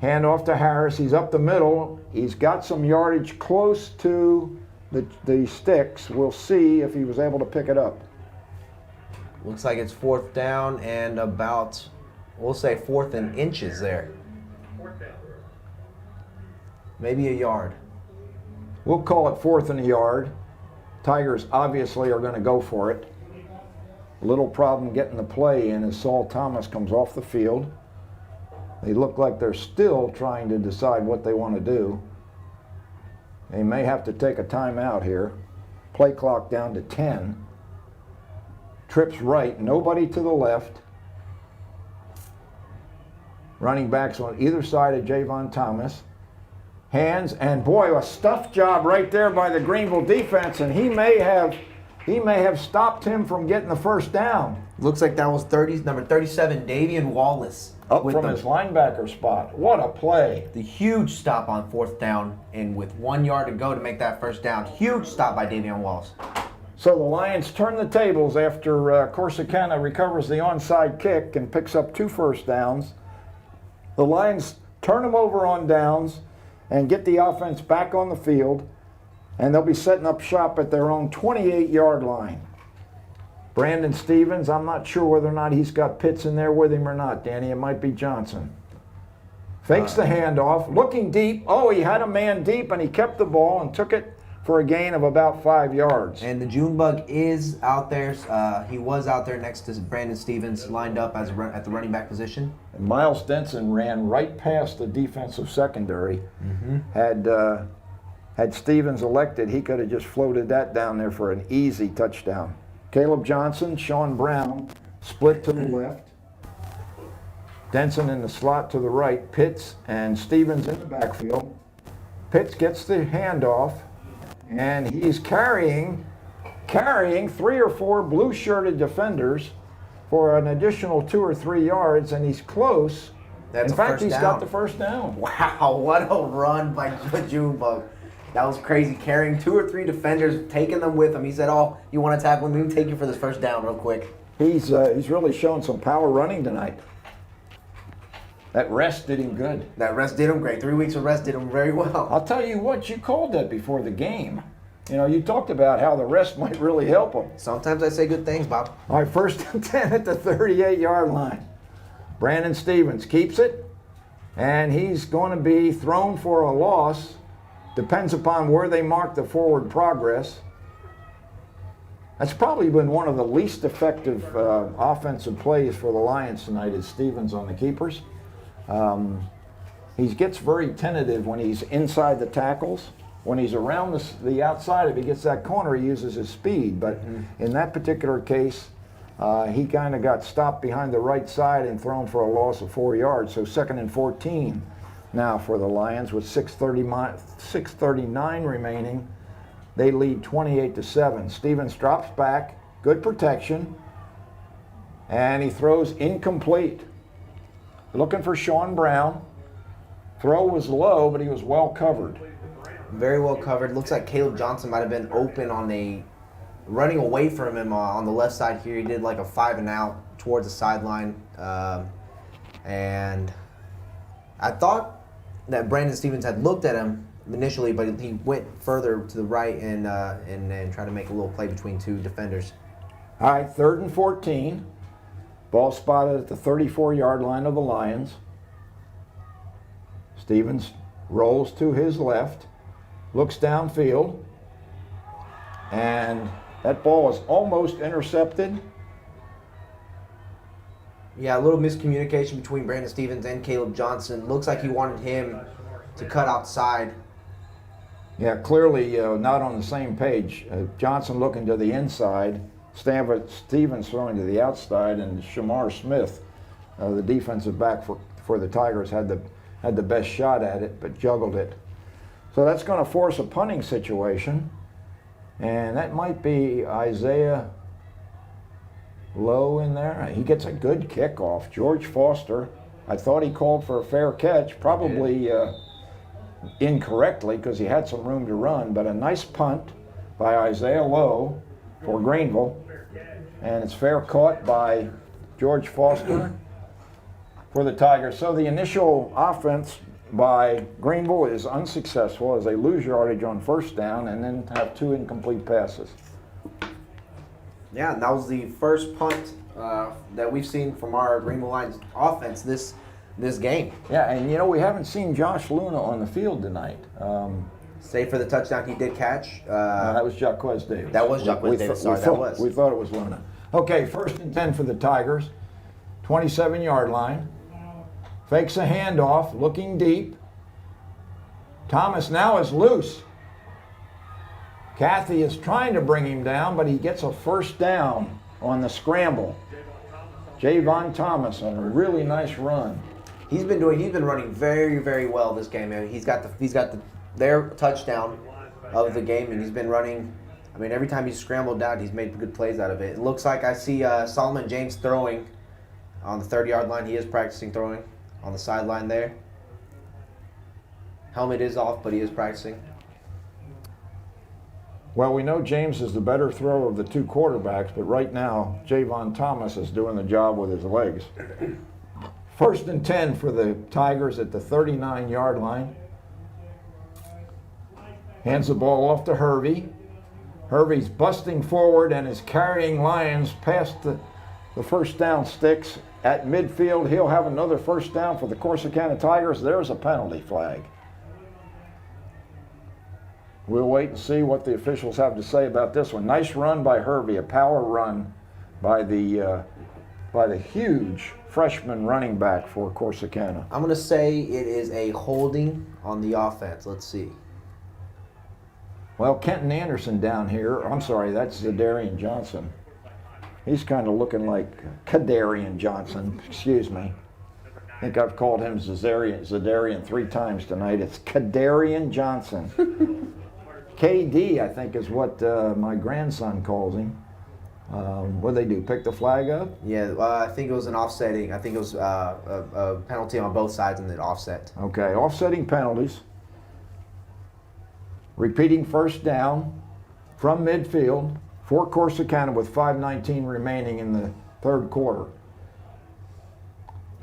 Handoff to Harris. He's up the middle. He's got some yardage close to the sticks. We'll see if he was able to pick it up. Looks like it's 4th down and about, we'll say 4th and inches there. Maybe a yard. We'll call it 4th and a yard. Tigers obviously are going to go for it. A little problem getting the play in as Saul Thomas comes off the field. They look like they're still trying to decide what they want to do. They may have to take a timeout here. Play clock down to 10. Trips right, nobody to the left. Running backs on either side of Javon Thomas. Hands, and boy, a stuff job right there by the Greenville defense, and he may have stopped him from getting the first down. Looks like that was number 37, Davian Wallace. Up from his linebacker spot. What a play. The huge stop on 4th down, and with 1 yard to go to make that first down. Huge stop by Davian Wallace. So the Lions turn the tables after Corsicana recovers the onside kick and picks up 2 first downs. The Lions turn them over on downs and get the offense back on the field, and they'll be setting up shop at their own 28-yard line. Brandon Stevens, I'm not sure whether or not he's got Pitts in there with him or not, Danny. It might be Johnson. Fakes the handoff, looking deep. Oh, he had a man deep, and he kept the ball and took it for a gain of about 5 yards. And the June Bug is out there. He was out there next to Brandon Stevens, lined up as at the running back position. And Miles Denson ran right past the defensive secondary. Had Stevens elected, he could have just floated that down there for an easy touchdown. Caleb Johnson, Sean Brown, split to the left. Denson in the slot to the right. Pitts and Stevens in the backfield. Pitts gets the handoff, and he's carrying 3 or 4 blue-shirted defenders for an additional 2 or 3 yards, and he's close. That's in fact, first he's down. got the first down. Wow, what a run by June Bug. That was crazy, carrying 2 or 3 defenders, taking them with him. He said, oh, you want to tackle me? Let me take you for this first down real quick. He's really shown some power running tonight. That rest did him good. That rest did him great. 3 weeks of rest did him very well. I'll tell you what, you called that before the game. You know, you talked about how the rest might really help him. Sometimes I say good things, Bob. All right, 1st and 10 at the 38-yard line. Brandon Stevens keeps it, and he's going to be thrown for a loss. Depends upon where they mark the forward progress. That's probably been one of the least effective offensive plays for the Lions tonight is Stevens on the keepers. He gets very tentative when he's inside the tackles. When he's around the outside, if he gets that corner, he uses his speed. But in that particular case, he kind of got stopped behind the right side and thrown for a loss of 4 yards. So 2nd and 14 now for the Lions with 6:39 remaining. They lead 28-7. Stevens drops back, good protection, and he throws incomplete. Looking for Sean Brown. Throw was low, but he was well covered. Very well covered. Looks like Caleb Johnson might have been open on running away from him on the left side here. He did like a 5 and out towards the sideline. And I thought that Brandon Stevens had looked at him initially, but he went further to the right and tried to make a little play between 2 defenders. All right, 3rd and 14. Ball spotted at the 34-yard line of the Lions. Stevens rolls to his left, looks downfield, and that ball is almost intercepted. Yeah, a little miscommunication between Brandon Stevens and Caleb Johnson. Looks like he wanted him to cut outside. Yeah, clearly not on the same page. Johnson looking to the inside, Stevens throwing to the outside, and Shamar Smith, the defensive back for the Tigers, had the best shot at it, but juggled it. So that's going to force a punting situation, and that might be Isaiah Lowe in there. He gets a good kickoff. George Foster, I thought he called for a fair catch, probably incorrectly because he had some room to run, but a nice punt by Isaiah Lowe for Greenville, and it's fair caught by George Foster for the Tigers. So the initial offense by Greenville is unsuccessful as they lose yardage on 1st down and then have 2 incomplete passes. Yeah, and that was the first punt that we've seen from our Greenville Lions offense this game. Yeah, and you know, we haven't seen Josh Luna on the field tonight. Save for the touchdown he did catch. That was Jaquez Davis. That was Jaquez Davis, sorry, that was. We thought it was Luna. Okay, 1st and 10 for the Tigers. 27-yard line. Fakes a handoff, looking deep. Thomas now is loose. Cathy is trying to bring him down, but he gets a first down on the scramble. Javon Thomas on a really nice run. He's been running very, very well this game. Man. He's got their touchdown of the game, and he's been running. I mean, every time he's scrambled down, he's made good plays out of it. It looks like I see Solomon James throwing on the 30-yard line. He is practicing throwing on the sideline there. Helmet is off, but he is practicing. Well, we know James is the better thrower of the two quarterbacks, but right now, Javon Thomas is doing the job with his legs. 1st and 10 for the Tigers at the 39-yard line. Hands the ball off to Hervey. Hervey's busting forward and is carrying Lions past the first down sticks. At midfield, he'll have another first down for the Corsicana Tigers. There's a penalty flag. We'll wait and see what the officials have to say about this one. Nice run by Hervey, a power run by the huge freshman running back for Corsicana. I'm going to say it is a holding on the offense. Let's see. Well, Kenton Anderson down here, I'm sorry, that's Zadarian Johnson. He's kind of looking like Kadarian Johnson, excuse me. I think I've called him Zadarian 3 times tonight. It's Kadarian Johnson. KD, I think, is what my grandson calls him. What did they do, pick the flag up? Yeah, I think it was an offsetting. I think it was a penalty on both sides and then offset. Okay, offsetting penalties. Repeating first down from midfield for Corsicana with 5:19 remaining in the 3rd quarter.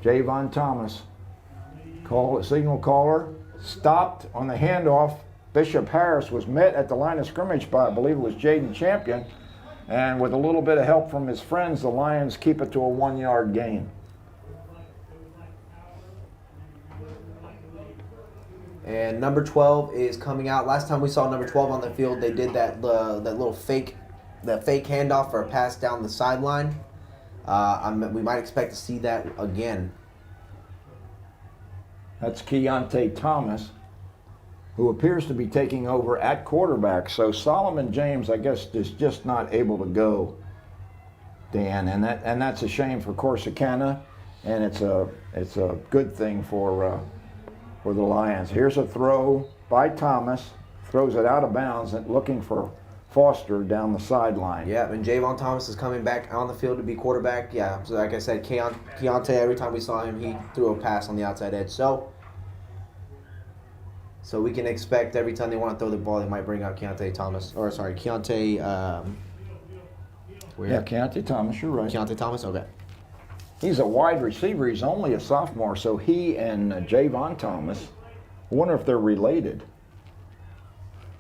Javon Thomas, signal caller, stopped on the handoff. Bishop Harris was met at the line of scrimmage by, I believe it was Jaden Champion, and with a little bit of help from his friends, the Lions keep it to a 1-yard gain. And number 12 is coming out. Last time we saw number 12 on the field, they did that little fake handoff for a pass down the sideline. We might expect to see that again. That's Keontae Thomas, who appears to be taking over at quarterback. So Solomon James, I guess, is just not able to go, Dan, and that's a shame for Corsicana, and it's a good thing for the Lions. Here's a throw by Thomas, throws it out of bounds, and looking for Foster down the sideline. Yeah, and Javon Thomas is coming back on the field to be quarterback. Yeah, so like I said, Keontae, every time we saw him, he threw a pass on the outside edge. So we can expect every time they want to throw the ball, they might bring out Keontae Thomas. Or, sorry, Keontae... Keontae Thomas, you're right. Keontae Thomas, okay. He's a wide receiver. He's only a sophomore, so he and Javon Thomas, I wonder if they're related.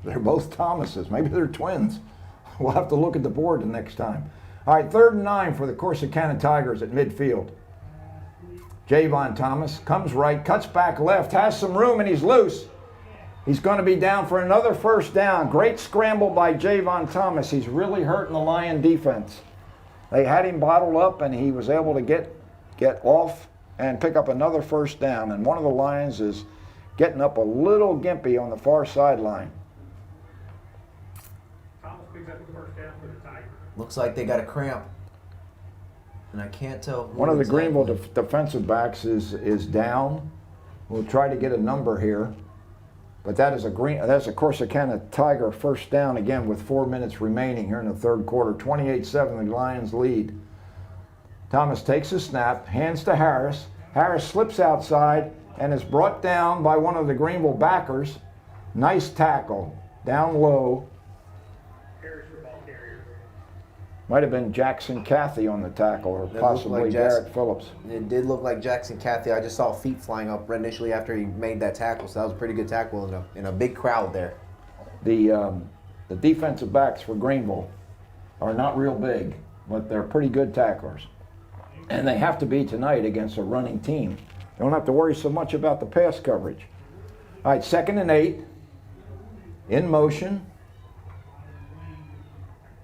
They're both Thomases. Maybe they're twins. We'll have to look at the board the next time. All right, 3rd and 9 for the Corsicana Tigers at midfield. Javon Thomas comes right, cuts back left, has some room, and he's loose. He's going to be down for another first down. Great scramble by Javon Thomas. He's really hurting the Lion defense. They had him bottled up, and he was able to get off and pick up another first down. And one of the Lions is getting up a little gimpy on the far sideline. Thomas picks up the first down for the Tigers. Looks like they got a cramp. And I can't tell. One of the Greenville defensive backs is down. We'll try to get a number here. But that's a Corsicana Tiger first down again with 4 minutes remaining here in the 3rd quarter. 28-7, the Lions lead. Thomas takes a snap, hands to Harris. Harris slips outside and is brought down by one of the Greenville backers. Nice tackle, down low. Harris for ball carrier. Might have been Jackson Cathy on the tackle, or That possibly looked like Garrett Phillips. It did look like Jackson Cathy. I just saw feet flying up initially after he made that tackle, so that was a pretty good tackle in a big crowd there. The defensive backs for Greenville are not real big, but they're pretty good tacklers. And they have to be tonight against a running team. They don't have to worry so much about the pass coverage. All right, 2nd and 8, in motion.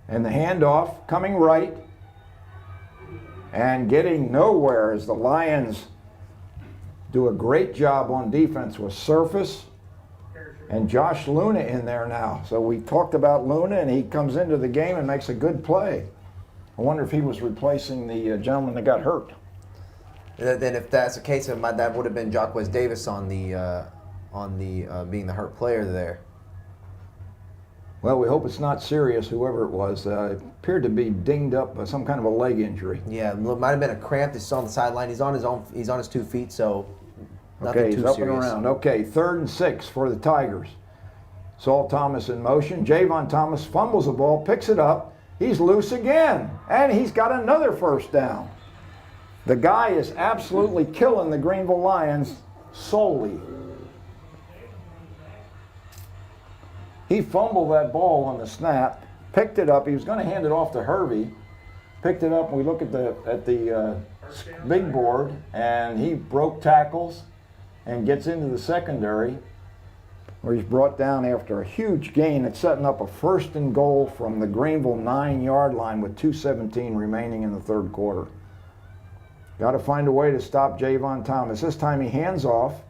And the handoff coming right and getting nowhere as the Lions do a great job on defense with Surface and Josh Luna in there now. So we talked about Luna, and he comes into the game and makes a good play. I wonder if he was replacing the gentleman that got hurt. Then if that's the case, that would have been Jacquez Davis on the being the hurt player there. Well, we hope it's not serious, whoever it was. Appeared to be dinged up by some kind of a leg injury. Yeah, it might have been a cramp. He's on the sideline. He's on his 2 feet, so nothing Okay, too he's up serious. and around. Okay, 3rd and 6 for the Tigers. Saul Thomas in motion. Javon Thomas fumbles the ball, picks it up. He's loose again, and he's got another first down. The guy is absolutely killing the Greenville Lions solely. He fumbled that ball on the snap, picked it up. He was going to hand it off to Hervey. Picked it up, and we look at the big board, and he broke tackles and gets into the secondary, where he's brought down after a huge gain. It's setting up a 1st and goal from the Greenville 9-yard line with 2:17 remaining in the 3rd quarter. Got to find a way to stop Javon Thomas. This time he hands off,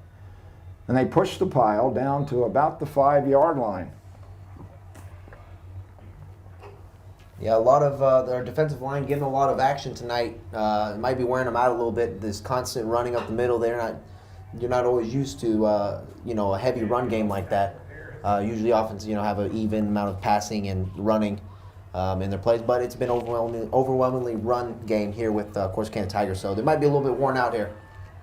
and they push the pile down to about the 5-yard line. Yeah, a lot of their defensive line getting a lot of action tonight. It might be wearing them out a little bit. This constant running up the middle, you're not always used to a heavy run game like that. Usually, offense have an even amount of passing and running in their plays, but it's been overwhelmingly run game here with Corsicana Tigers, so they might be a little bit worn out here.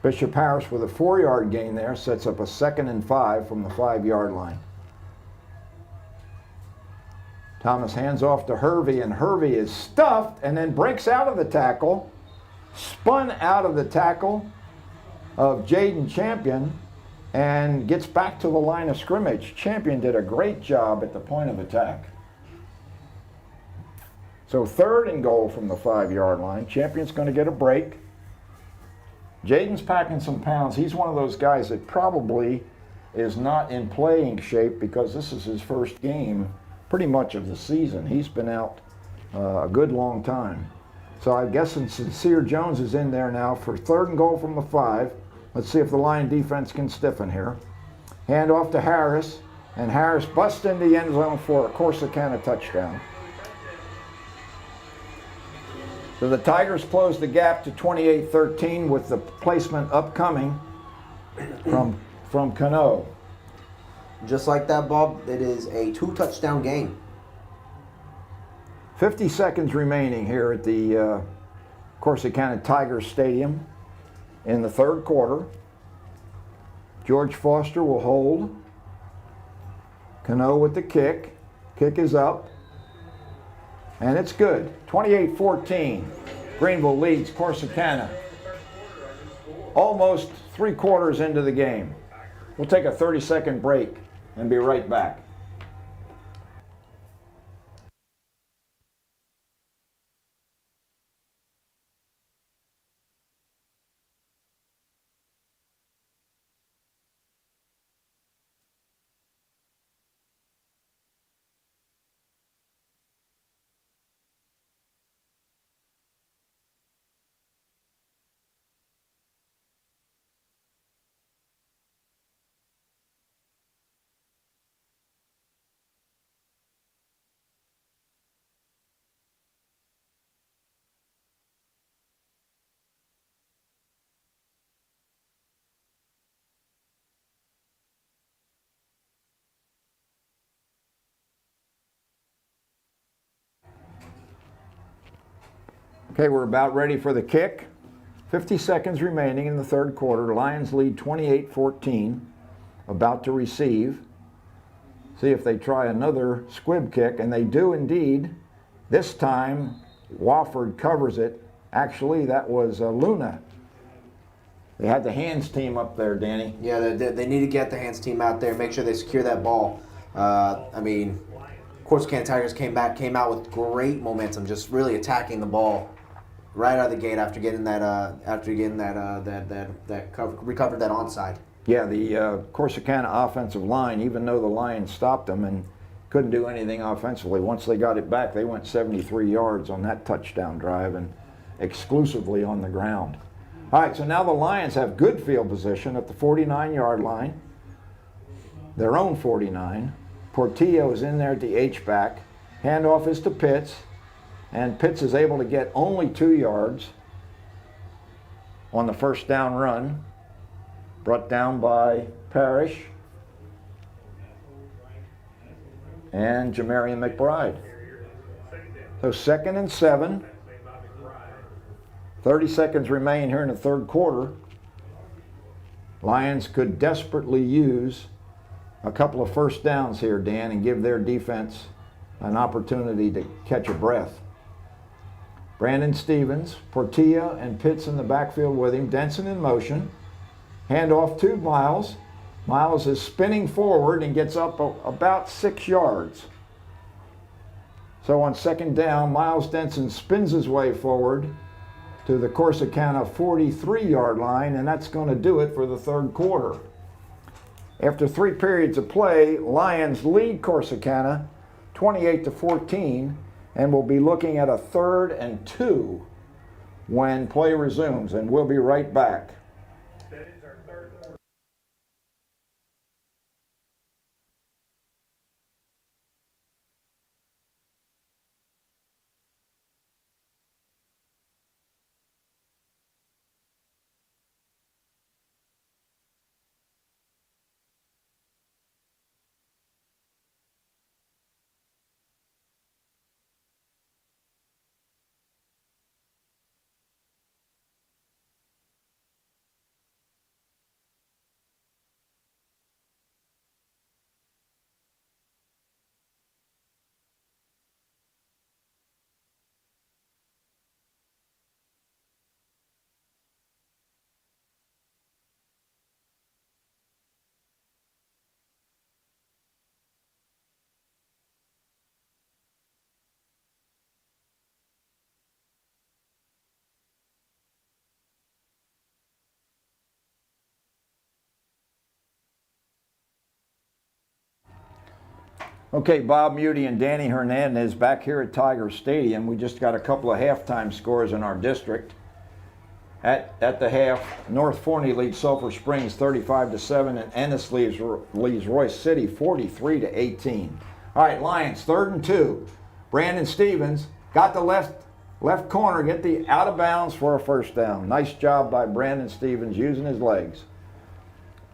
Bishop Harris with a 4-yard gain there sets up a 2nd and 5 from the 5-yard line. Thomas hands off to Hervey, and Hervey is stuffed and then breaks out of the tackle, spun out of the tackle of Jaden Champion, and gets back to the line of scrimmage. Champion did a great job at the point of attack. So 3rd and goal from the 5-yard line. Champion's going to get a break. Jaden's packing some pounds. He's one of those guys that probably is not in playing shape because this is his first game pretty much of the season. He's been out a good long time. So I guess Sincere Jones is in there now for 3rd and goal from the 5. Let's see if the Lion defense can stiffen here. Hand off to Harris, and Harris busts into the end zone for a Corsicana touchdown. So the Tigers close the gap to 28-13 with the placement upcoming from Cano. Just like that, Bob, it is a 2-touchdown game. 50 seconds remaining here at the Corsicana Tigers Stadium in the 3rd quarter. George Foster will hold. Cano with the kick. Kick is up. And it's good. 28-14. Greenville leads Corsicana. Almost 3/4 into the game. We'll take a 30-second break and be right back. Okay, we're about ready for the kick. 50 seconds remaining in the 3rd quarter. Lions lead 28-14. About to receive. See if they try another squib kick, and they do indeed. This time, Wofford covers it. Actually, that was Luna. They had the hands team up there, Danny. Yeah, they need to get the hands team out there, make sure they secure that ball. Corsicana Tigers came out with great momentum, just really attacking the ball right out of the gate after getting recovered that onside. Yeah, the Corsicana offensive line, even though the Lions stopped them and couldn't do anything offensively, once they got it back, they went 73 yards on that touchdown drive and exclusively on the ground. All right, so now the Lions have good field position at the 49-yard line, their own 49. Portillo is in there at the H-back. Handoff is to Pitts, and Pitts is able to get only 2 yards. on the first down run. Brought down by Parrish and Jamarian McBride. So 2nd and 7. 30 seconds remain here in the third quarter. Lions could desperately use a couple of first downs here, Dan, and give their defense an opportunity to catch a breath. Brandon Stevens, Portilla and Pitts in the backfield with him. Denson in motion. Handoff to Miles. Miles is spinning forward and gets up about 6 yards. So on 2nd down, Miles Denson spins his way forward to the Corsicana 43-yard line, and that's going to do it for the third quarter. After 3 periods of play, Lions lead Corsicana 28-14, and we'll be looking at a 3rd and 2 when play resumes, and we'll be right back. Okay, Bob Muty and Danny Hernandez back here at Tiger Stadium. We just got a couple of halftime scores in our district. At the half, North Forney leads Sulphur Springs 35-7, and Ennis leads Royce City 43-18. All right, Lions, 3rd and 2. Brandon Stevens got the left corner, get the out of bounds for a first down. Nice job by Brandon Stevens using his legs.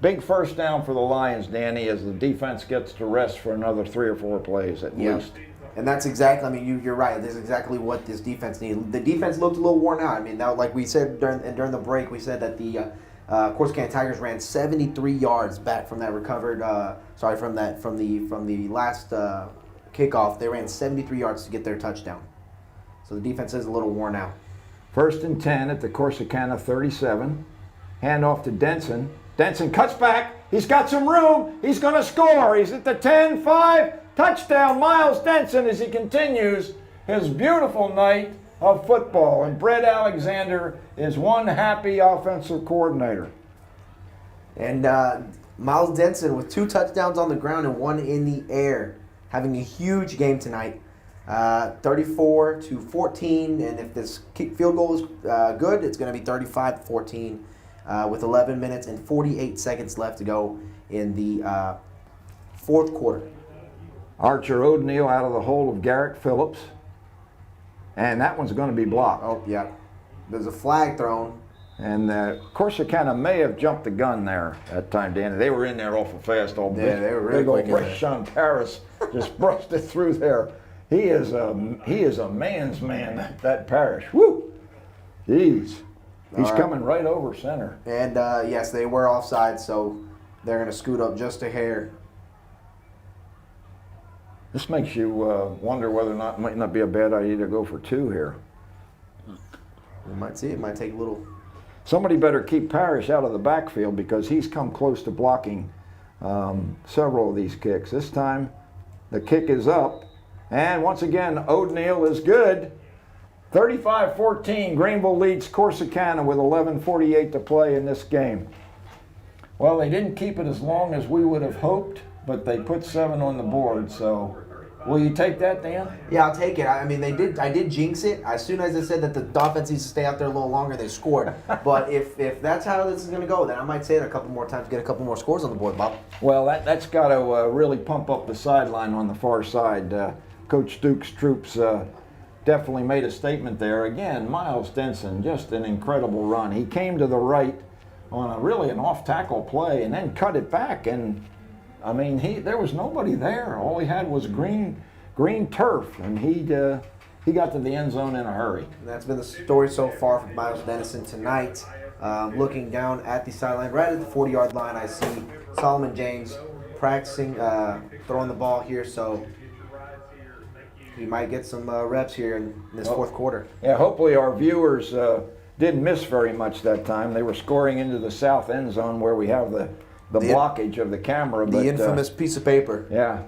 Big first down for the Lions, Danny, as the defense gets to rest for another 3 or 4 plays at least. And that's exactly, I mean, you're right. That's exactly what this defense needed. The defense looked a little worn out. I mean, now, like we said during the break, we said that the Corsicana Tigers ran 73 yards back from that recovered, from the last kickoff. They ran 73 yards to get their touchdown. So the defense is a little worn out. 1st and 10 at the Corsicana 37. Handoff to Denson. Denson cuts back. He's got some room. He's going to score. He's at the 10-5. Touchdown, Miles Denson, as he continues his beautiful night of football. And Brett Alexander is one happy offensive coordinator. And Miles Denson with 2 touchdowns on the ground and 1 in the air, having a huge game tonight. 34-14, and if this field goal is good, it's going to be 35-14. With 11 minutes and 48 seconds left to go in the fourth quarter. Archer O'Neal out of the hole of Garrett Phillips. And that one's going to be blocked. Oh, yeah. There's a flag thrown. And Corsicana may have jumped the gun there that time, Danny. They were in there awful fast. They were really quick in there. Sean Paris just brushed it through there. He is a man's man, that Parrish. Woo! Jeez. He's coming right over center. And yes, they were offside, so they're going to scoot up just a hair. This makes you wonder whether or not it might not be a bad idea to go for 2 here. We might see. It might take a little. Somebody better keep Parrish out of the backfield because he's come close to blocking several of these kicks. This time the kick is up. And once again, O'Neal is good. 35-14, Greenville leads Corsicana with 11:48 to play in this game. Well, they didn't keep it as long as we would have hoped, but they put 7 on the board, so will you take that, Dan? Yeah, I'll take it. I mean, I did jinx it. As soon as I said that the offense needs to stay out there a little longer, they scored. But if that's how this is going to go, then I might say it a couple more times, get a couple more scores on the board, Bob. Well, that's got to really pump up the sideline on the far side. Coach Duke's troops definitely made a statement there. Again, Miles Denson, just an incredible run. He came to the right on really an off-tackle play and then cut it back. And, I mean, there was nobody there. All he had was green turf, and he got to the end zone in a hurry. And that's been the story so far from Miles Dennison tonight. Looking down at the sideline, right at the 40-yard line, I see Solomon James practicing throwing the ball here, so he might get some reps here in this fourth quarter. Yeah, hopefully our viewers didn't miss very much that time. They were scoring into the south end zone where we have the blockage of the camera. The infamous piece of paper. Yeah,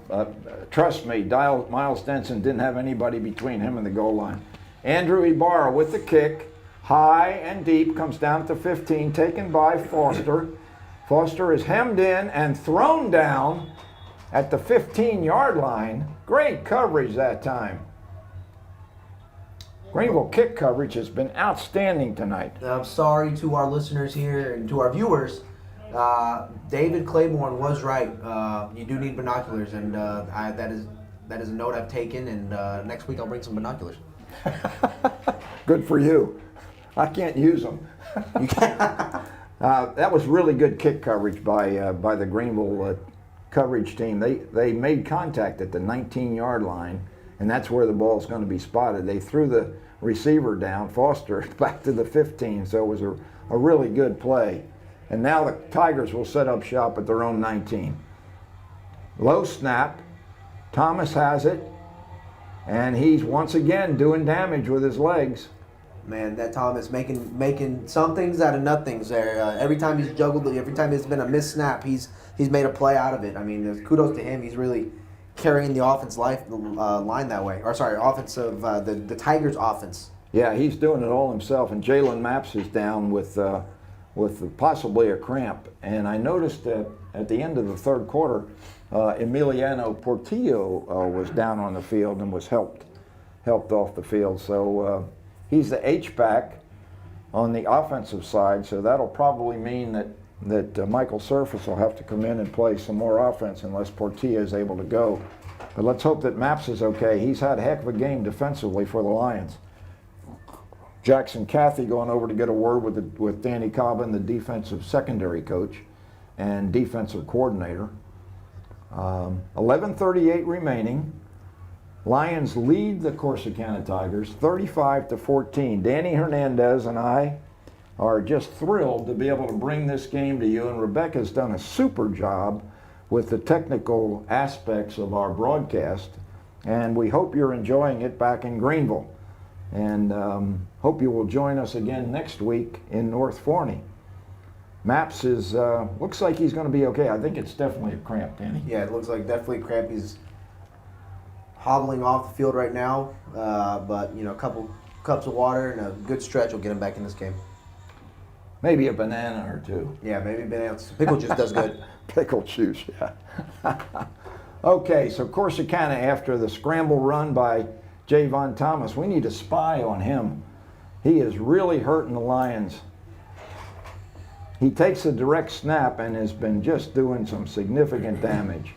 trust me, Miles Denson didn't have anybody between him and the goal line. Andrew Ibarra with the kick, high and deep, comes down to 15, taken by Foster. Foster is hemmed in and thrown down at the 15-yard line. Great coverage that time. Greenville kick coverage has been outstanding tonight. I'm sorry to our listeners here and to our viewers. David Claiborne was right. You do need binoculars, and that is a note I've taken. And next week I'll bring some binoculars. Good for you. I can't use them. That was really good kick coverage by the Greenville coverage team. They made contact at the 19-yard line, and that's where the ball is going to be spotted. They threw the receiver down, Foster, back to the 15, so it was a really good play. And now the Tigers will set up shop at their own 19. Low snap. Thomas has it, and he's once again doing damage with his legs. Man, that Thomas making some things out of nothings there. Every time he's juggled, every time there's been a missed snap, he's made a play out of it. I mean, kudos to him. He's really carrying the offense line that way. Or sorry, offensive the Tigers' offense. Yeah, he's doing it all himself. And Jalen Maps is down with possibly a cramp. And I noticed that at the end of the third quarter, Emiliano Portillo was down on the field and was helped off the field. So he's the H-back on the offensive side, so that'll probably mean that Michael Surface will have to come in and play some more offense unless Portillo is able to go. But let's hope that Maps is okay. He's had a heck of a game defensively for the Lions. Jackson Cathy going over to get a word with Danny Cobbin, the defensive secondary coach and defensive coordinator. 11:38 remaining. Lions lead the Corsicana Tigers 35-14. Danny Hernandez and I are just thrilled to be able to bring this game to you, and Rebecca's done a super job with the technical aspects of our broadcast, and we hope you're enjoying it back in Greenville, and hope you will join us again next week in North Forney. Maps is looks like he's going to be okay. I think it's definitely a cramp, Danny. Yeah, it looks like definitely cramp. He's hobbling off the field right now, but a couple cups of water and a good stretch will get him back in this game. Maybe a banana or two. Yeah, maybe bananas. Pickle juice does good. Pickle juice, yeah. Okay, so Corsicana, after the scramble run by Javon Thomas, we need a spy on him. He is really hurting the Lions. He takes a direct snap and has been just doing some significant damage.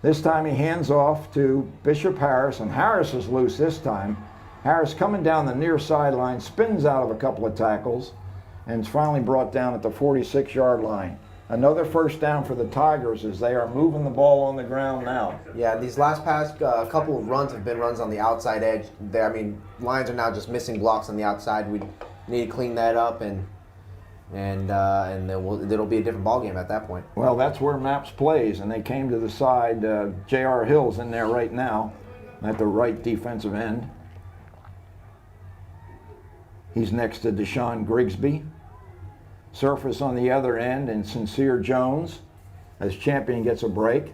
This time he hands off to Bishop Harris, and Harris is loose this time. Harris coming down the near sideline, spins out of a couple of tackles, and is finally brought down at the 46-yard line. Another first down for the Tigers as they are moving the ball on the ground now. Yeah, these last couple of runs have been runs on the outside edge. Lions are now just missing blocks on the outside. We need to clean that up, and it'll be a different ballgame at that point. Well, that's where Maps plays, and they came to the side. J.R. Hill's in there right now at the right defensive end. He's next to Deshaun Grigsby. Surface on the other end, and Sincere Jones as Champion gets a break.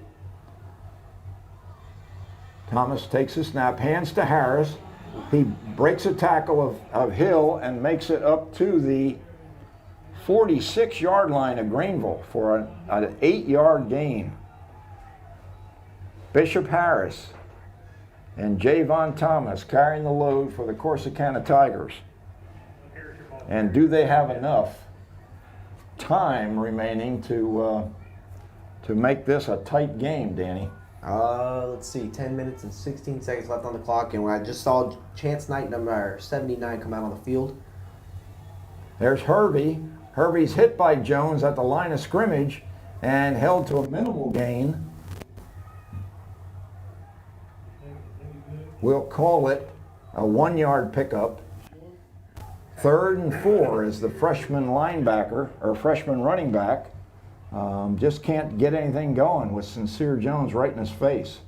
Thomas takes a snap, hands to Harris. He breaks a tackle of Hill and makes it up to the 46-yard line of Greenville for an 8-yard gain. Bishop Harris and Javon Thomas carrying the load for the Corsicana Tigers. And do they have enough time remaining to make this a tight game, Danny? Let's see, 10 minutes and 16 seconds left on the clock, and I just saw Chance Knight, number 79, come out on the field. There's Hervey. Hervey's hit by Jones at the line of scrimmage and held to a minimal gain. We'll call it a 1-yard pickup. 3rd and 4 is the freshman linebacker, or freshman running back. Just can't get anything going with Sincere Jones right in his face.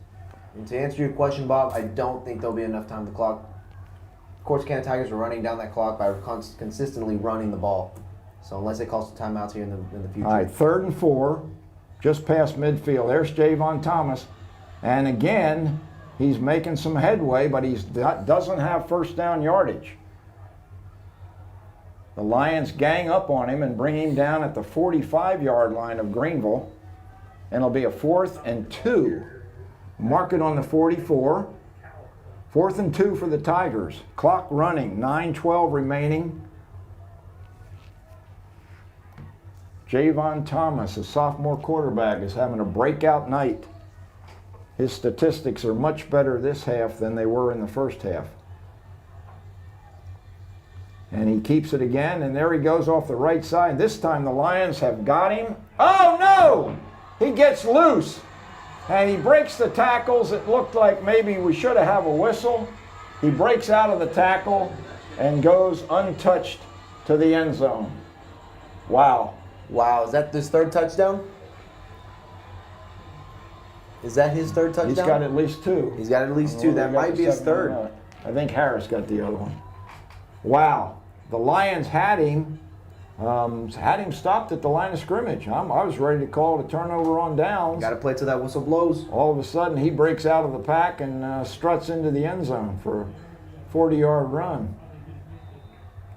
And to answer your question, Bob, I don't think there'll be enough time on the clock. Corsicana Tigers are running down that clock by consistently running the ball. So unless they call some timeouts here in the future. All right, 3rd and 4, just past midfield. There's Javon Thomas. And again, he's making some headway, but he doesn't have first down yardage. The Lions gang up on him and bring him down at the 45-yard line of Greenville. And it'll be a 4th and 2. Mark it on the 44. 4th and 2 for the Tigers. Clock running, 9:12 remaining. Javon Thomas, a sophomore quarterback, is having a breakout night. His statistics are much better this half than they were in the first half. And he keeps it again, and there he goes off the right side. This time the Lions have got him. Oh no! He gets loose, and he breaks the tackles. It looked like maybe we should have a whistle. He breaks out of the tackle and goes untouched to the end zone. Wow. Wow, is that his 3rd touchdown? Is that his 3rd touchdown? He's got at least 2. He's got at least 2. That might be his 3rd. I think Harris got the other one. Wow. The Lions had him stopped at the line of scrimmage. I was ready to call it a turnover on downs. Got to play till that whistle blows. All of a sudden, he breaks out of the pack and struts into the end zone for a 40-yard run.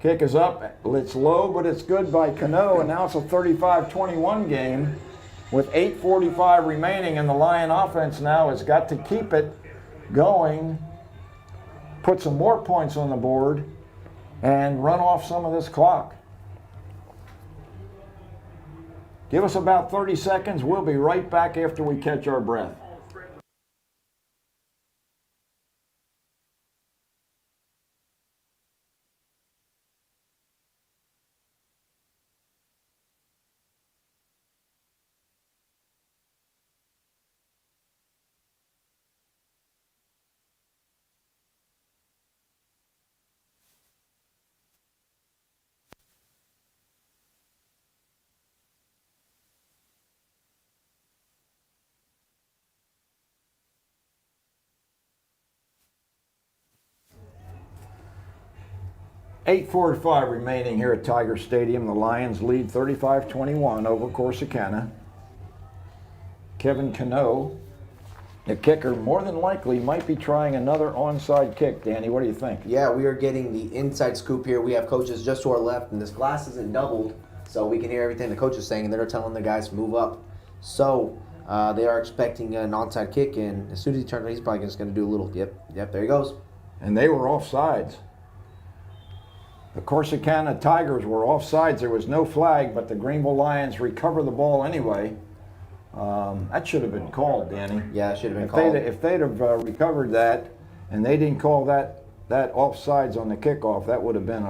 Kick is up. It's low, but it's good by Cano, and now it's a 35-21 game with 8:45 remaining, and the Lion offense now has got to keep it going, put some more points on the board, and run off some of this clock. Give us about 30 seconds. We'll be right back after we catch our breath. $8:45 remaining here at Tiger Stadium. The Lions lead 35-21 over Corsicana. Kevin Cano, the kicker, more than likely might be trying another onside kick. Danny, what do you think? Yeah, we are getting the inside scoop here. We have coaches just to our left, and this glass isn't doubled, so we can hear everything the coach is saying, and they're telling the guys to move up. So they are expecting an onside kick, and as soon as he turns, he's probably just going to do a little, yep, there he goes. And they were offsides. The Corsicana Tigers were offsides. There was no flag, but the Greenville Lions recover the ball anyway. That should have been called, Danny. Yeah, it should have been called. If they'd have recovered that and they didn't call that offsides on the kickoff, that would have been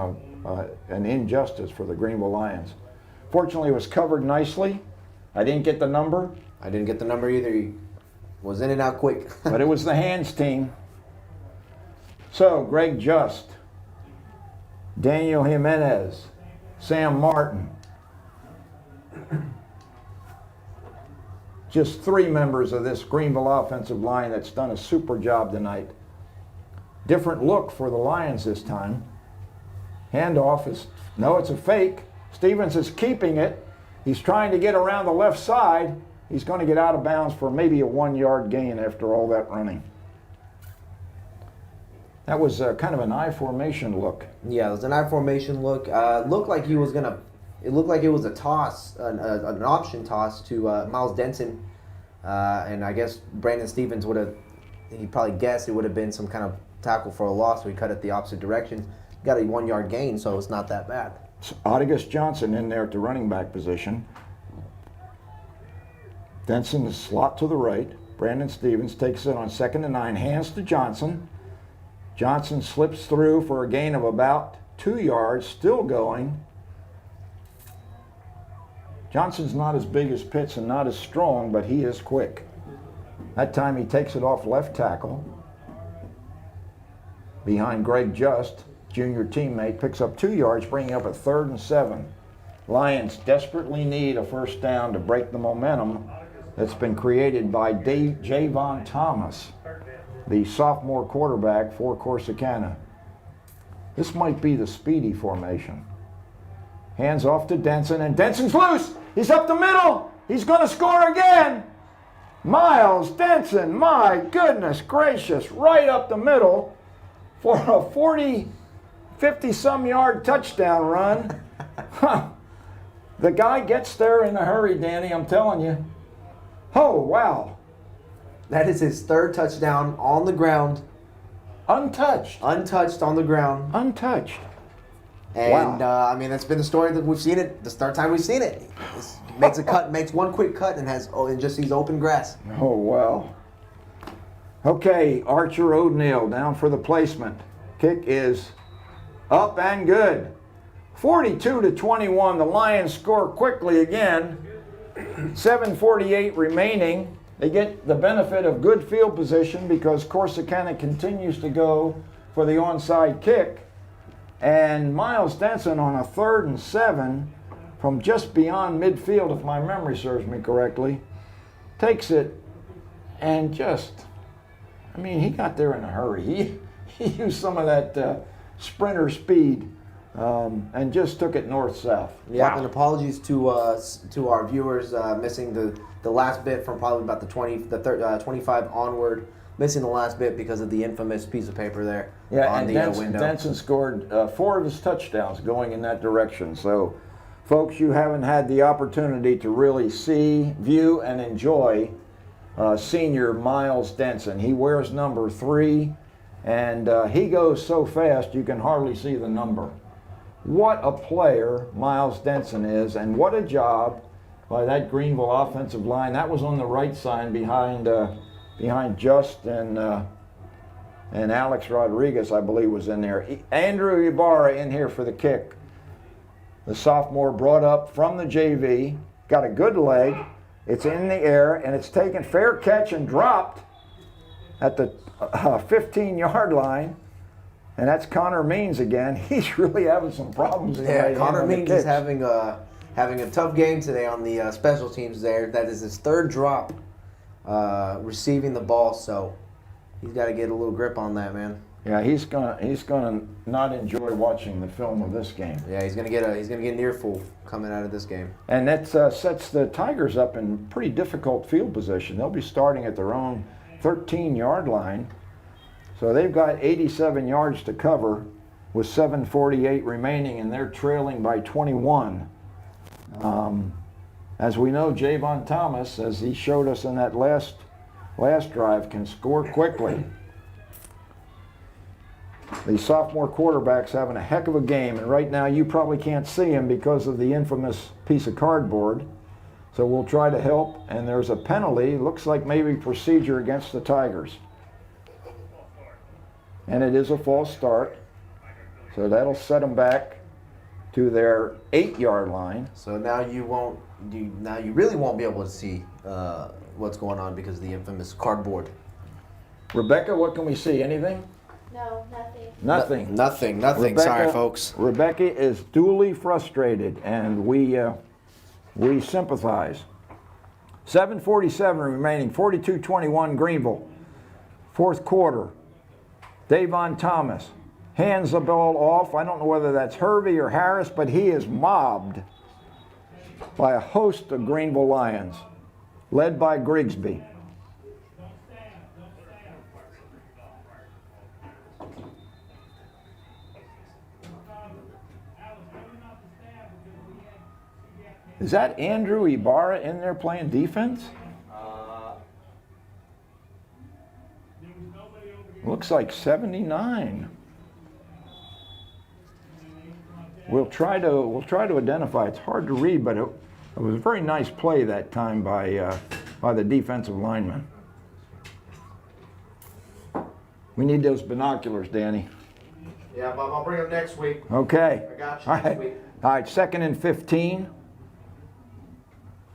an injustice for the Greenville Lions. Fortunately, it was covered nicely. I didn't get the number. I didn't get the number either. He was in and out quick. But it was the hands team. So, Greg Just, Daniel Jimenez, Sam Martin. Just 3 members of this Greenville offensive line that's done a super job tonight. Different look for the Lions this time. Handoff is, no, it's a fake. Stevens is keeping it. He's trying to get around the left side. He's going to get out of bounds for maybe a 1-yard gain after all that running. That was kind of an I formation look. Yeah, it was an I formation look. Looked like he was gonna. It looked like it was a toss, an option toss to Miles Denson, and I guess Brandon Stevens would have. He probably guessed it would have been some kind of tackle for a loss, so he cut it the opposite direction. Got a 1-yard gain, so it's not that bad. Odegus Johnson in there at the running back position. Denson is slot to the right. Brandon Stevens takes it on 2nd and 9, hands to Johnson. Johnson slips through for a gain of about 2 yards, still going. Johnson's not as big as Pitts and not as strong, but he is quick. That time he takes it off left tackle. Behind Greg Just, junior teammate, picks up 2 yards, bringing up a 3rd and 7. Lions desperately need a first down to break the momentum that's been created by Javon Thomas, the sophomore quarterback for Corsicana. This might be the speedy formation. Hands off to Denson, and Denson's loose. He's up the middle. He's going to score again. Miles Denson, my goodness gracious, right up the middle for a 40, 50-some yard touchdown run. The guy gets there in a hurry, Danny, I'm telling you. Oh, wow. That is his 3rd touchdown on the ground. Untouched. Untouched on the ground. Untouched. And, Wow. I mean, that's been the story that we've seen it, the third time we've seen it. Makes a cut, makes one quick cut and just sees open grass. Oh, wow. Okay, Archer O'Neill down for the placement. Kick is up and good. 42-21, the Lions score quickly again. 7:48 remaining. They get the benefit of good field position because Corsicana continues to go for the onside kick. And Miles Denson on a 3rd and 7 from just beyond midfield, if my memory serves me correctly, takes it and just, I mean, he got there in a hurry. He used some of that sprinter speed and just took it north-south. Yeah, Wow. and apologies to our viewers missing the last bit from probably about the 25 onward, missing the last bit because of the infamous piece of paper there on the window. Denson scored 4 of his touchdowns going in that direction. So, folks, you haven't had the opportunity to really see, view, and enjoy senior Miles Denson. He wears number 3, and he goes so fast you can hardly see the number. What a player Miles Denson is, and what a job by that Greenville offensive line. That was on the right side behind Just and Alex Rodriguez, I believe, was in there. Andrew Ibarra in here for the kick. The sophomore brought up from the JV, got a good leg. It's in the air, and it's taken fair catch and dropped at the 15-yard line. And that's Connor Means again. He's really having some problems. Yeah, Connor Means is having a tough game today on the special teams there. That is his 3rd drop receiving the ball, so he's got to get a little grip on that, man. Yeah, he's gonna not enjoy watching the film of this game. Yeah, he's gonna get an earful coming out of this game. And that sets the Tigers up in pretty difficult field position. They'll be starting at their own 13-yard line. So they've got 87 yards to cover with 7:48 remaining, and they're trailing by 21. As we know, Javon Thomas, as he showed us in that last drive, can score quickly. The sophomore quarterback's having a heck of a game, and right now you probably can't see him because of the infamous piece of cardboard. So we'll try to help, and there's a penalty, looks like maybe procedure against the Tigers. And it is a false start, so that'll set them back to their 8-yard line. So now you really won't be able to see what's going on because of the infamous cardboard. Rebecca, what can we see? Anything? No, nothing. Nothing. Nothing. Sorry, folks. Rebecca is duly frustrated, and we sympathize. 7:47 remaining, 42-21 Greenville. 4th quarter. Davon Thomas hands the ball off. I don't know whether that's Hervey or Harris, but he is mobbed by a host of Greenville Lions, led by Grigsby. Is that Andrew Ibarra in there playing defense? Looks like 79. We'll try to identify. It's hard to read, but it was a very nice play that time by the defensive lineman. We need those binoculars, Danny. Yeah, Bob, I'll bring them next week. Okay. I got you All next right. week. All right, 2nd and 15.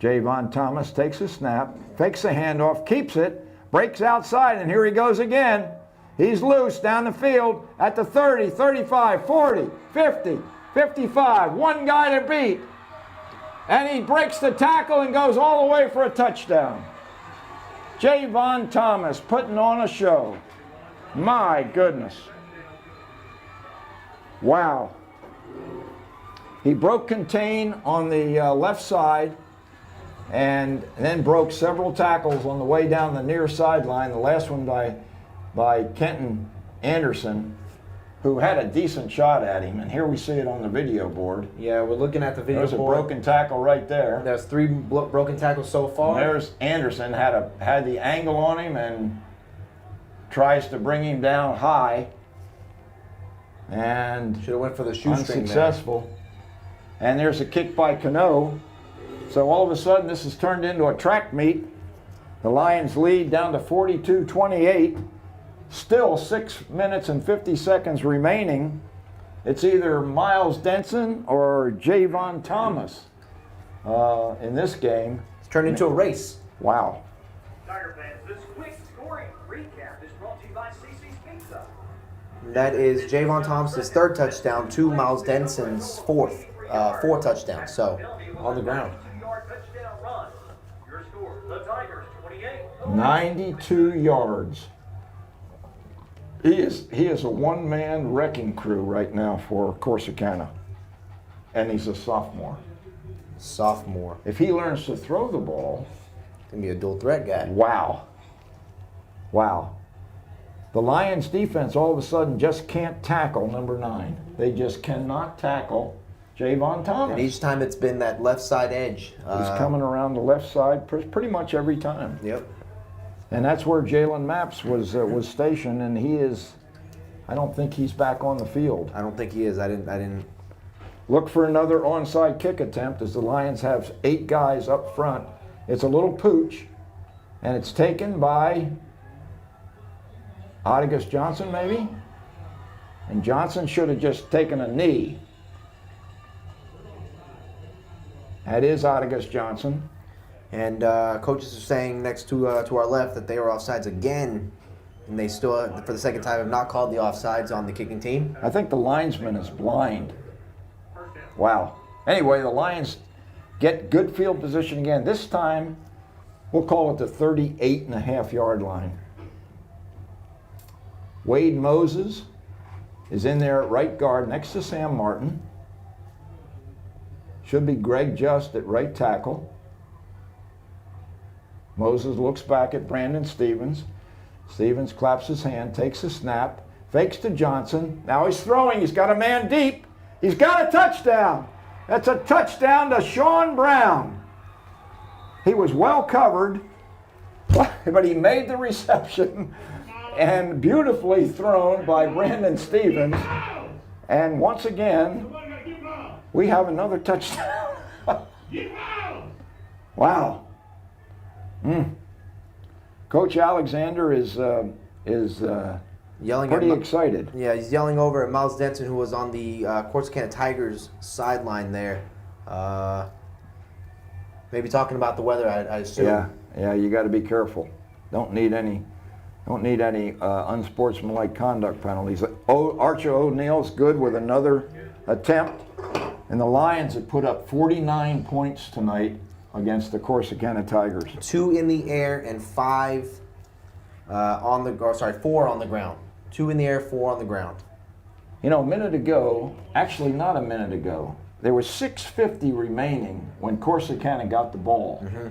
Javon Thomas takes a snap, fakes the handoff, keeps it, breaks outside, and here he goes again. He's loose down the field at the 30, 35, 40, 50, 55. One guy to beat. And he breaks the tackle and goes all the way for a touchdown. Javon Thomas putting on a show. My goodness. Wow. He broke contain on the left side and then broke several tackles on the way down the near sideline. The last one by Kenton Anderson, who had a decent shot at him. And here we see it on the video board. Yeah, we're looking at the video There's a board. broken tackle right there. There's 3 broken tackles so far. There's Anderson, had the angle on him and tries to bring him down high. And Should have went for the shoestring unsuccessful. And there's a kick by Cano. So all of a sudden this has turned into a track meet. The Lions lead down to 42-28. Still 6 minutes and 50 seconds remaining. It's either Miles Denson or Javon Thomas in this game. It's turned into a race. Wow. Tiger fans, this quick scoring recap is brought to you by CC's Pizza. That is Javon Thomas's 3rd touchdown to Miles Denson's 4th touchdown. So, on the ground. 2-yard touchdown run. Your score, the Tigers 28. 92 yards. He is a one-man wrecking crew right now for Corsicana. And he's a sophomore. Sophomore. If he learns to throw the ball, Gonna be a dual threat guy. wow. Wow. The Lions defense all of a sudden just can't tackle number 9. They just cannot tackle Javon Thomas. And each time it's been that left side edge. He's coming around the left side pretty much every time. Yep. And that's where Jalen Maps was stationed, and I don't think he's back on the field. I don't think he is. I didn't. Look for another onside kick attempt as the Lions have 8 guys up front. It's a little pooch, and it's taken by Otagus Johnson, maybe? And Johnson should have just taken a knee. That is Otagus Johnson. And coaches are saying next to our left that they were offsides again, and they still, for the 2nd time, have not called the offsides on the kicking team. I think the linesman is blind. Wow. Anyway, the Lions get good field position again. This time, we'll call it the 38.5-yard line. Wade Moses is in there at right guard next to Sam Martin. Should be Greg Just at right tackle. Moses looks back at Brandon Stevens. Stevens claps his hand, takes a snap, fakes to Johnson. Now he's throwing. He's got a man deep. He's got a touchdown. That's a touchdown to Sean Brown. He was well covered, but he made the reception and beautifully thrown by Brandon Stevens. And once again, we have another touchdown. Wow. Coach Alexander is Yelling pretty at excited. Yeah, he's yelling over at Miles Denson, who was on the Corsicana Tigers sideline there. Maybe talking about the weather, I assume. Yeah, you got to be careful. Don't need any unsportsmanlike conduct penalties. Archer O'Neill's good with another attempt, and the Lions have put up 49 points tonight against the Corsicana Tigers. 2 in the air and 4 on the ground. 2 in the air, 4 on the ground. You know, a minute ago, actually not a minute ago, there was 6:50 remaining when Corsicana got the ball. Mm-hmm.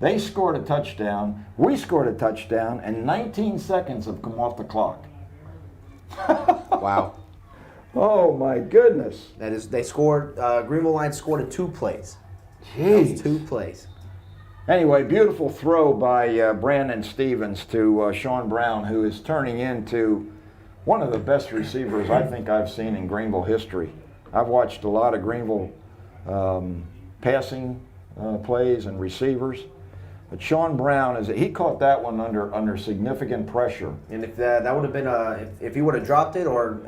They scored a touchdown, we scored a touchdown, and 19 seconds have come off the clock. Wow. Oh my goodness. That is, they scored, Greenville Lions scored in 2 plays. That Jeez. was 2 plays. Anyway, beautiful throw by Brandon Stevens to Sean Brown, who is turning into one of the best receivers I think I've seen in Greenville history. I've watched a lot of Greenville passing plays and receivers. But Sean Brown, he caught that one under significant pressure. And if that would have been if he would have dropped it or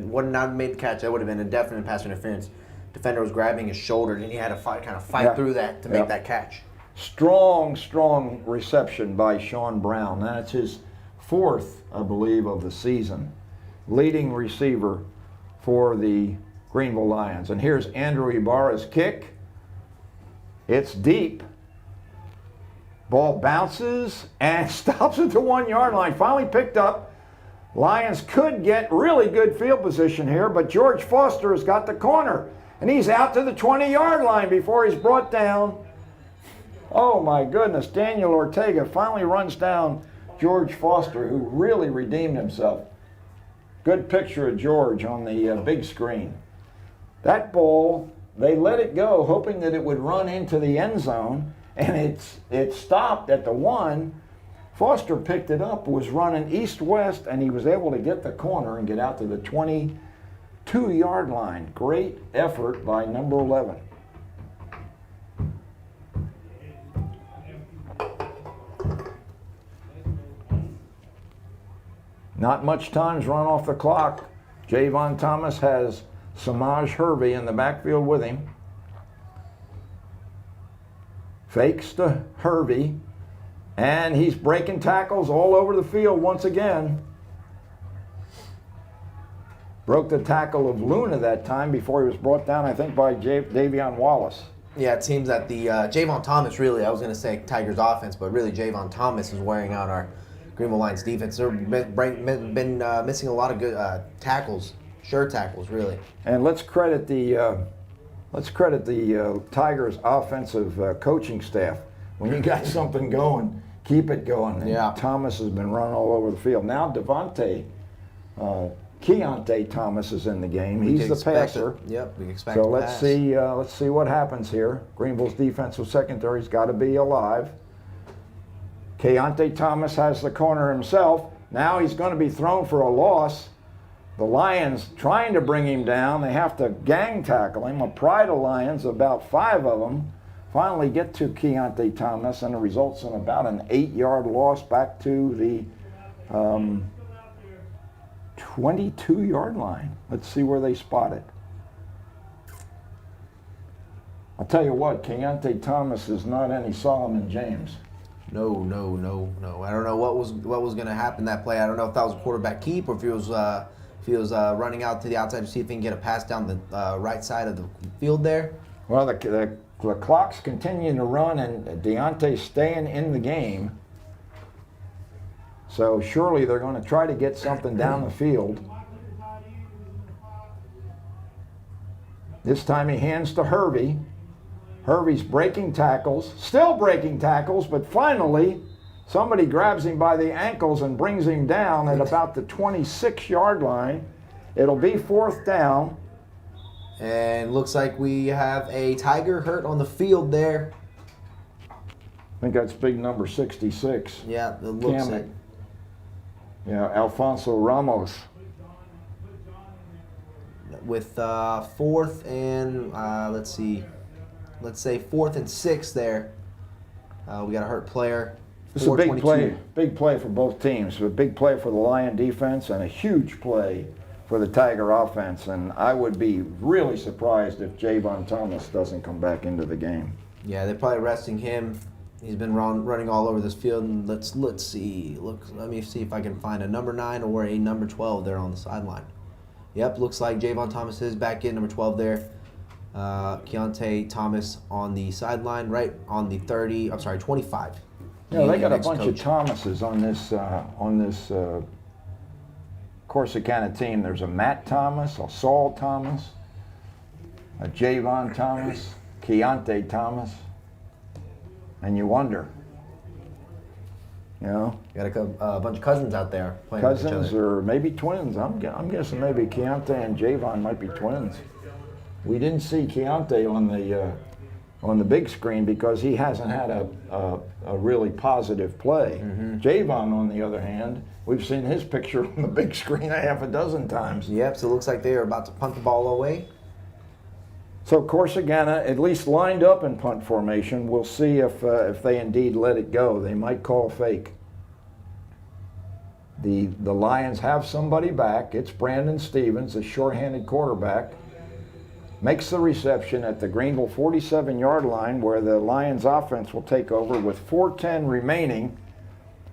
would not made the catch, that would have been a definite pass interference. Defender was grabbing his shoulder, and he had to fight through that to make that catch. Strong reception by Sean Brown. That's his 4th, I believe, of the season. Leading receiver for the Greenville Lions. And here's Andrew Ibarra's kick. It's deep. Ball bounces and stops at the 1 yard line. Finally picked up. Lions could get really good field position here, but George Foster has got the corner. And he's out to the 20-yard line before he's brought down. Oh my goodness, Daniel Ortega finally runs down George Foster, who really redeemed himself. Good picture of George on the big screen. That ball, they let it go, hoping that it would run into the end zone. And it stopped at the 1. Foster picked it up, was running east-west, and he was able to get the corner and get out to the 22-yard line. Great effort by number 11. Not much time's run off the clock. Javon Thomas has Samaj Hervey in the backfield with him. Fakes to Hervey, and he's breaking tackles all over the field once again. Broke the tackle of Luna that time before he was brought down, I think, by Davion Wallace. Yeah, it seems that the Javon Thomas, really, I was going to say Tigers offense, but really Javon Thomas is wearing out our Greenville Lions defense. They've been missing a lot of good tackles, sure tackles, really. And let's credit the Tigers' offensive coaching staff. When you got something going, keep it going. And yeah. Thomas has been running all over the field. Now Keontae Thomas is in the game. He's the passer. Yep, we expect. So let's see what happens here. Greenville's defensive secondary's got to be alive. Keontae Thomas has the corner himself. Now he's going to be thrown for a loss. The Lions trying to bring him down. They have to gang tackle him. A pride of Lions, about 5 of them, finally get to Keontae Thomas, and it results in about an 8-yard loss back to the 22-yard line. Let's see where they spot it. I'll tell you what, Keontae Thomas is not any Solomon James. No. I don't know what was going to happen that play. I don't know if that was a quarterback keep or if he was running out to the outside to see if he can get a pass down the right side of the field there. Well, the clock's continuing to run, and Deontay's staying in the game. So surely they're going to try to get something down the field. This time he hands to Hervey. Hervey's breaking tackles, still breaking tackles, but finally somebody grabs him by the ankles and brings him down at about the 26-yard line. It'll be 4th down. And looks like we have a Tiger hurt on the field there. I think that's big number 66. Yeah, it looks like. Yeah, Alfonso Ramos. With 4th and, let's say 4th and 6 there. We got a hurt player. This is a big play for both teams. A big play for the Lion defense and a huge play for the Tiger offense. And I would be really surprised if Javon Thomas doesn't come back into the game. Yeah, they're probably resting him. He's been running all over this field. And let's see. Let me see if I can find a number 9 or a number 12 there on the sideline. Yep, looks like Javon Thomas is back in, number 12 there. Keontae Thomas on the sideline, right on the 25. Yeah, they got a bunch of Thomases on this Corsicana team. There's a Matt Thomas, a Saul Thomas, a Javon Thomas, Keontae Thomas, and you wonder, you know. Got a bunch of cousins out there playing with each other. Cousins or maybe twins. I'm guessing maybe Keontae and Javon might be twins. We didn't see Keontae on the big screen because he hasn't had a really positive play. Mm-hmm. Javon, on the other hand, we've seen his picture on the big screen a half a dozen times. Yep, so it looks like they are about to punt the ball away. So Corsicana at least lined up in punt formation. We'll see if they indeed let it go. They might call fake. The Lions have somebody back. It's Brandon Stevens, a shorthanded quarterback. Makes the reception at the Greenville 47-yard line, where the Lions offense will take over with 4:10 remaining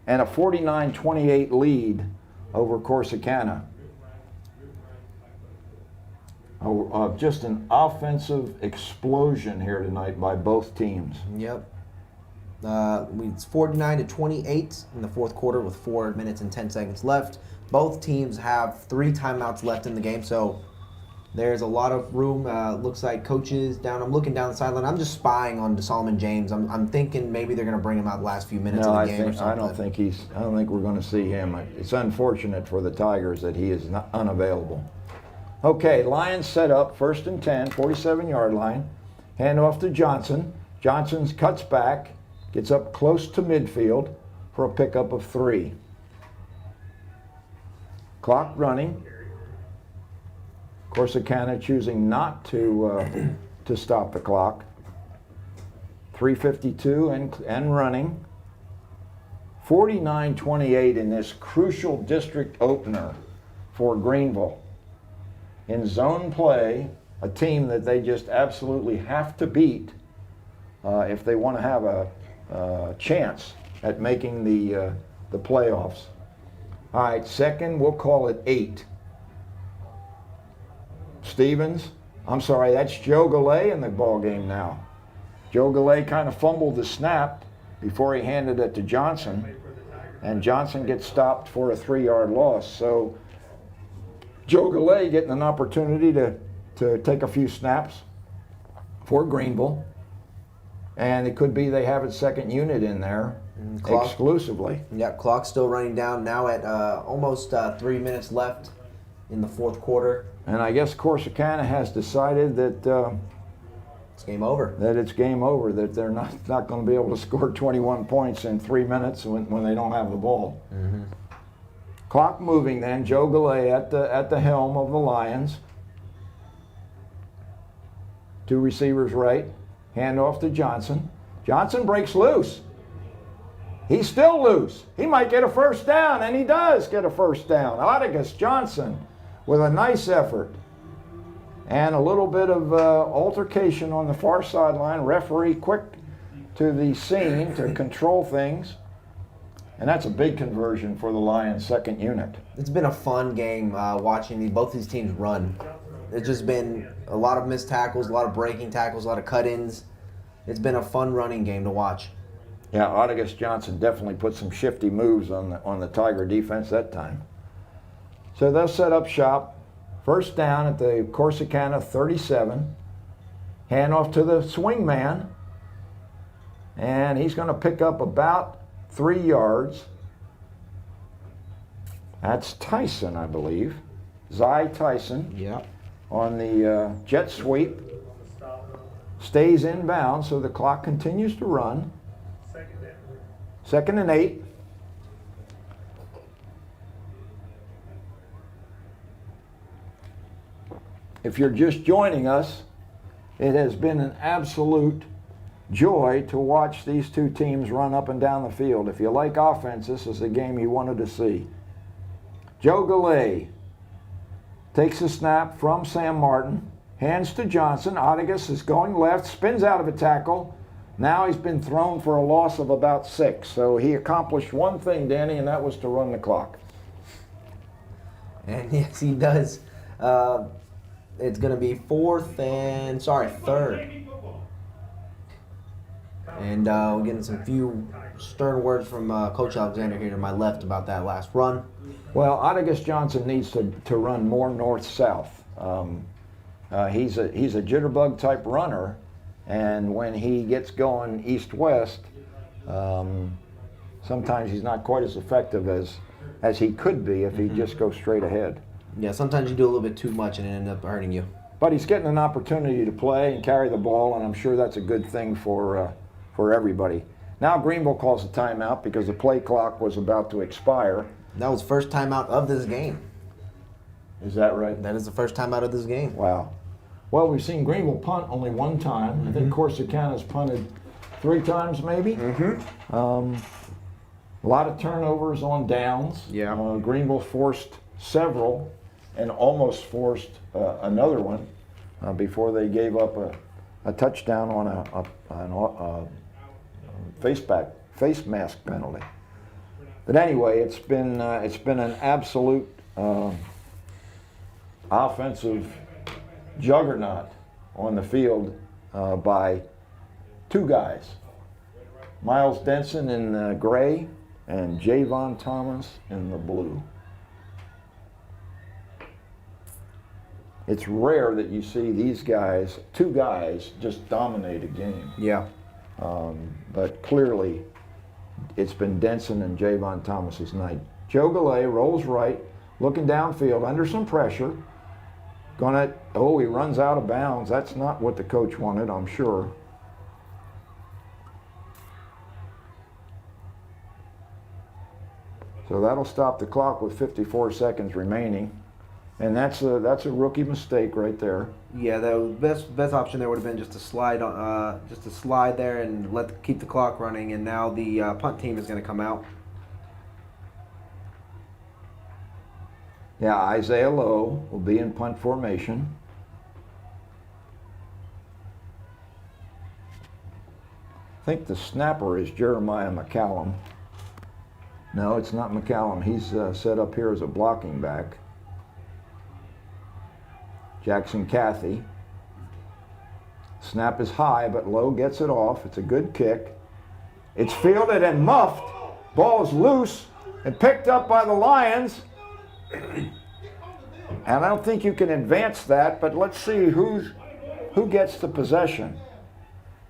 and a 49-28 lead over Corsicana. Just an offensive explosion here tonight by both teams. Yep. It's 49-28 in the fourth quarter with 4 minutes and 10 seconds left. Both teams have 3 timeouts left in the game, so there's a lot of room. Looks like coaches down. I'm looking down the sideline. I'm just spying on Solomon James. I'm thinking maybe they're going to bring him out the last few minutes of the game or something. I don't think we're going to see him. It's unfortunate for the Tigers that he is not unavailable. Okay, Lions set up, 1st and 10, 47-yard line. Hand off to Johnson. Johnson cuts back, gets up close to midfield for a pickup of 3. Clock running. Corsicana choosing not to stop the clock. 3:52 and running. 49-28 in this crucial district opener for Greenville. In zone play, a team that they just absolutely have to beat if they want to have a chance at making the playoffs. All right, second, we'll call it 8. Stevens, I'm sorry, that's Joe Galley in the ball game now. Joe Galley kind of fumbled the snap before he handed it to Johnson, and Johnson gets stopped for a 3-yard loss. So Joe Galley getting an opportunity to take a few snaps for Greenville, and it could be they have its second unit in there exclusively. Yep, clock's still running down now at almost 3 minutes left in the fourth quarter. And I guess Corsicana has decided that it's game over. That it's game over. That they're not going to be able to score 21 points in 3 minutes when they don't have the ball. Mm-hmm. Clock moving then. Joe Galley at the helm of the Lions. 2 receivers right. Hand off to Johnson. Johnson breaks loose. He's still loose. He might get a first down, and he does get a first down. Otagus Johnson with a nice effort. And a little bit of altercation on the far sideline. Referee quick to the scene to control things. And that's a big conversion for the Lions' second unit. It's been a fun game watching both these teams run. It's just been a lot of missed tackles, a lot of breaking tackles, a lot of cut-ins. It's been a fun running game to watch. Yeah, Otagus Johnson definitely put some shifty moves on the Tiger defense that time. So they'll set up shop. First down at the Corsicana 37. Hand off to the swing man. And he's going to pick up about 3 yards. That's Tyson, I believe. Zy Tyson. Yeah. On the jet sweep. Stays inbound, so the clock continues to run. 2nd and 8. If you're just joining us, it has been an absolute joy to watch these two teams run up and down the field. If you like offense, this is the game you wanted to see. Joe Galley takes a snap from Sam Martin, hands to Johnson. Otagus is going left, spins out of a tackle. Now he's been thrown for a loss of about 6. So he accomplished one thing, Danny, and that was to run the clock. And yes, he does. It's going to be third. And we're getting some few stern words from Coach Alexander here to my left about that last run. Well, Otagus Johnson needs to run more north-south. He's a jitterbug type runner, and when he gets going east-west, sometimes he's not quite as effective as he could be if he just goes straight ahead. Yeah, sometimes you do a little bit too much and it ends up hurting you. But he's getting an opportunity to play and carry the ball, and I'm sure that's a good thing for everybody. Now Greenville calls a timeout because the play clock was about to expire. That was first timeout of this game. Is that right? That is the first timeout of this game. Wow. Well, we've seen Greenville punt only one time. I think Corsicana's punted 3 times maybe. A lot of turnovers on downs. Yeah. Greenville forced several and almost forced another one before they gave up a touchdown on a face mask penalty. But anyway, it's been an absolute offensive juggernaut on the field by 2 guys, Miles Denson in the gray and Javon Thomas in the blue. It's rare that you see these guys, 2 guys, just dominate a game. Yeah. But clearly, it's been Denson and Javon Thomas's night. Joe Galley rolls right, looking downfield under some pressure. He runs out of bounds. That's not what the coach wanted, I'm sure. So that'll stop the clock with 54 seconds remaining. And that's a rookie mistake right there. Yeah, the best option there would have been just to slide there and keep the clock running. And now the punt team is going to come out. Yeah, Isaiah Lowe will be in punt formation. I think the snapper is Jeremiah McCallum. No, it's not McCallum. He's set up here as a blocking back. Jackson Cathy. Snap is high, but Lowe gets it off. It's a good kick. It's fielded and muffed. Ball is loose and picked up by the Lions. And I don't think you can advance that, but let's see who gets the possession.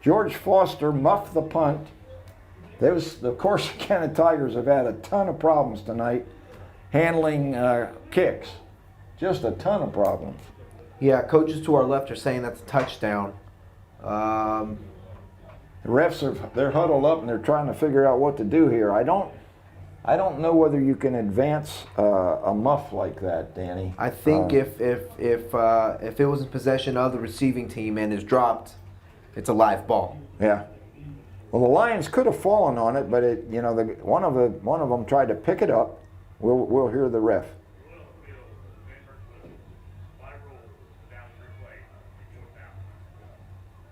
George Foster muffed the punt. The Corsicana Tigers have had a ton of problems tonight handling kicks. Just a ton of problems. Yeah, coaches to our left are saying that's a touchdown. The refs they're huddled up and they're trying to figure out what to do here. I don't know whether you can advance a muff like that, Danny. I think if it was in possession of the receiving team and is dropped, it's a live ball. Yeah. Well, the Lions could have fallen on it, but one of them tried to pick it up. We'll hear the ref.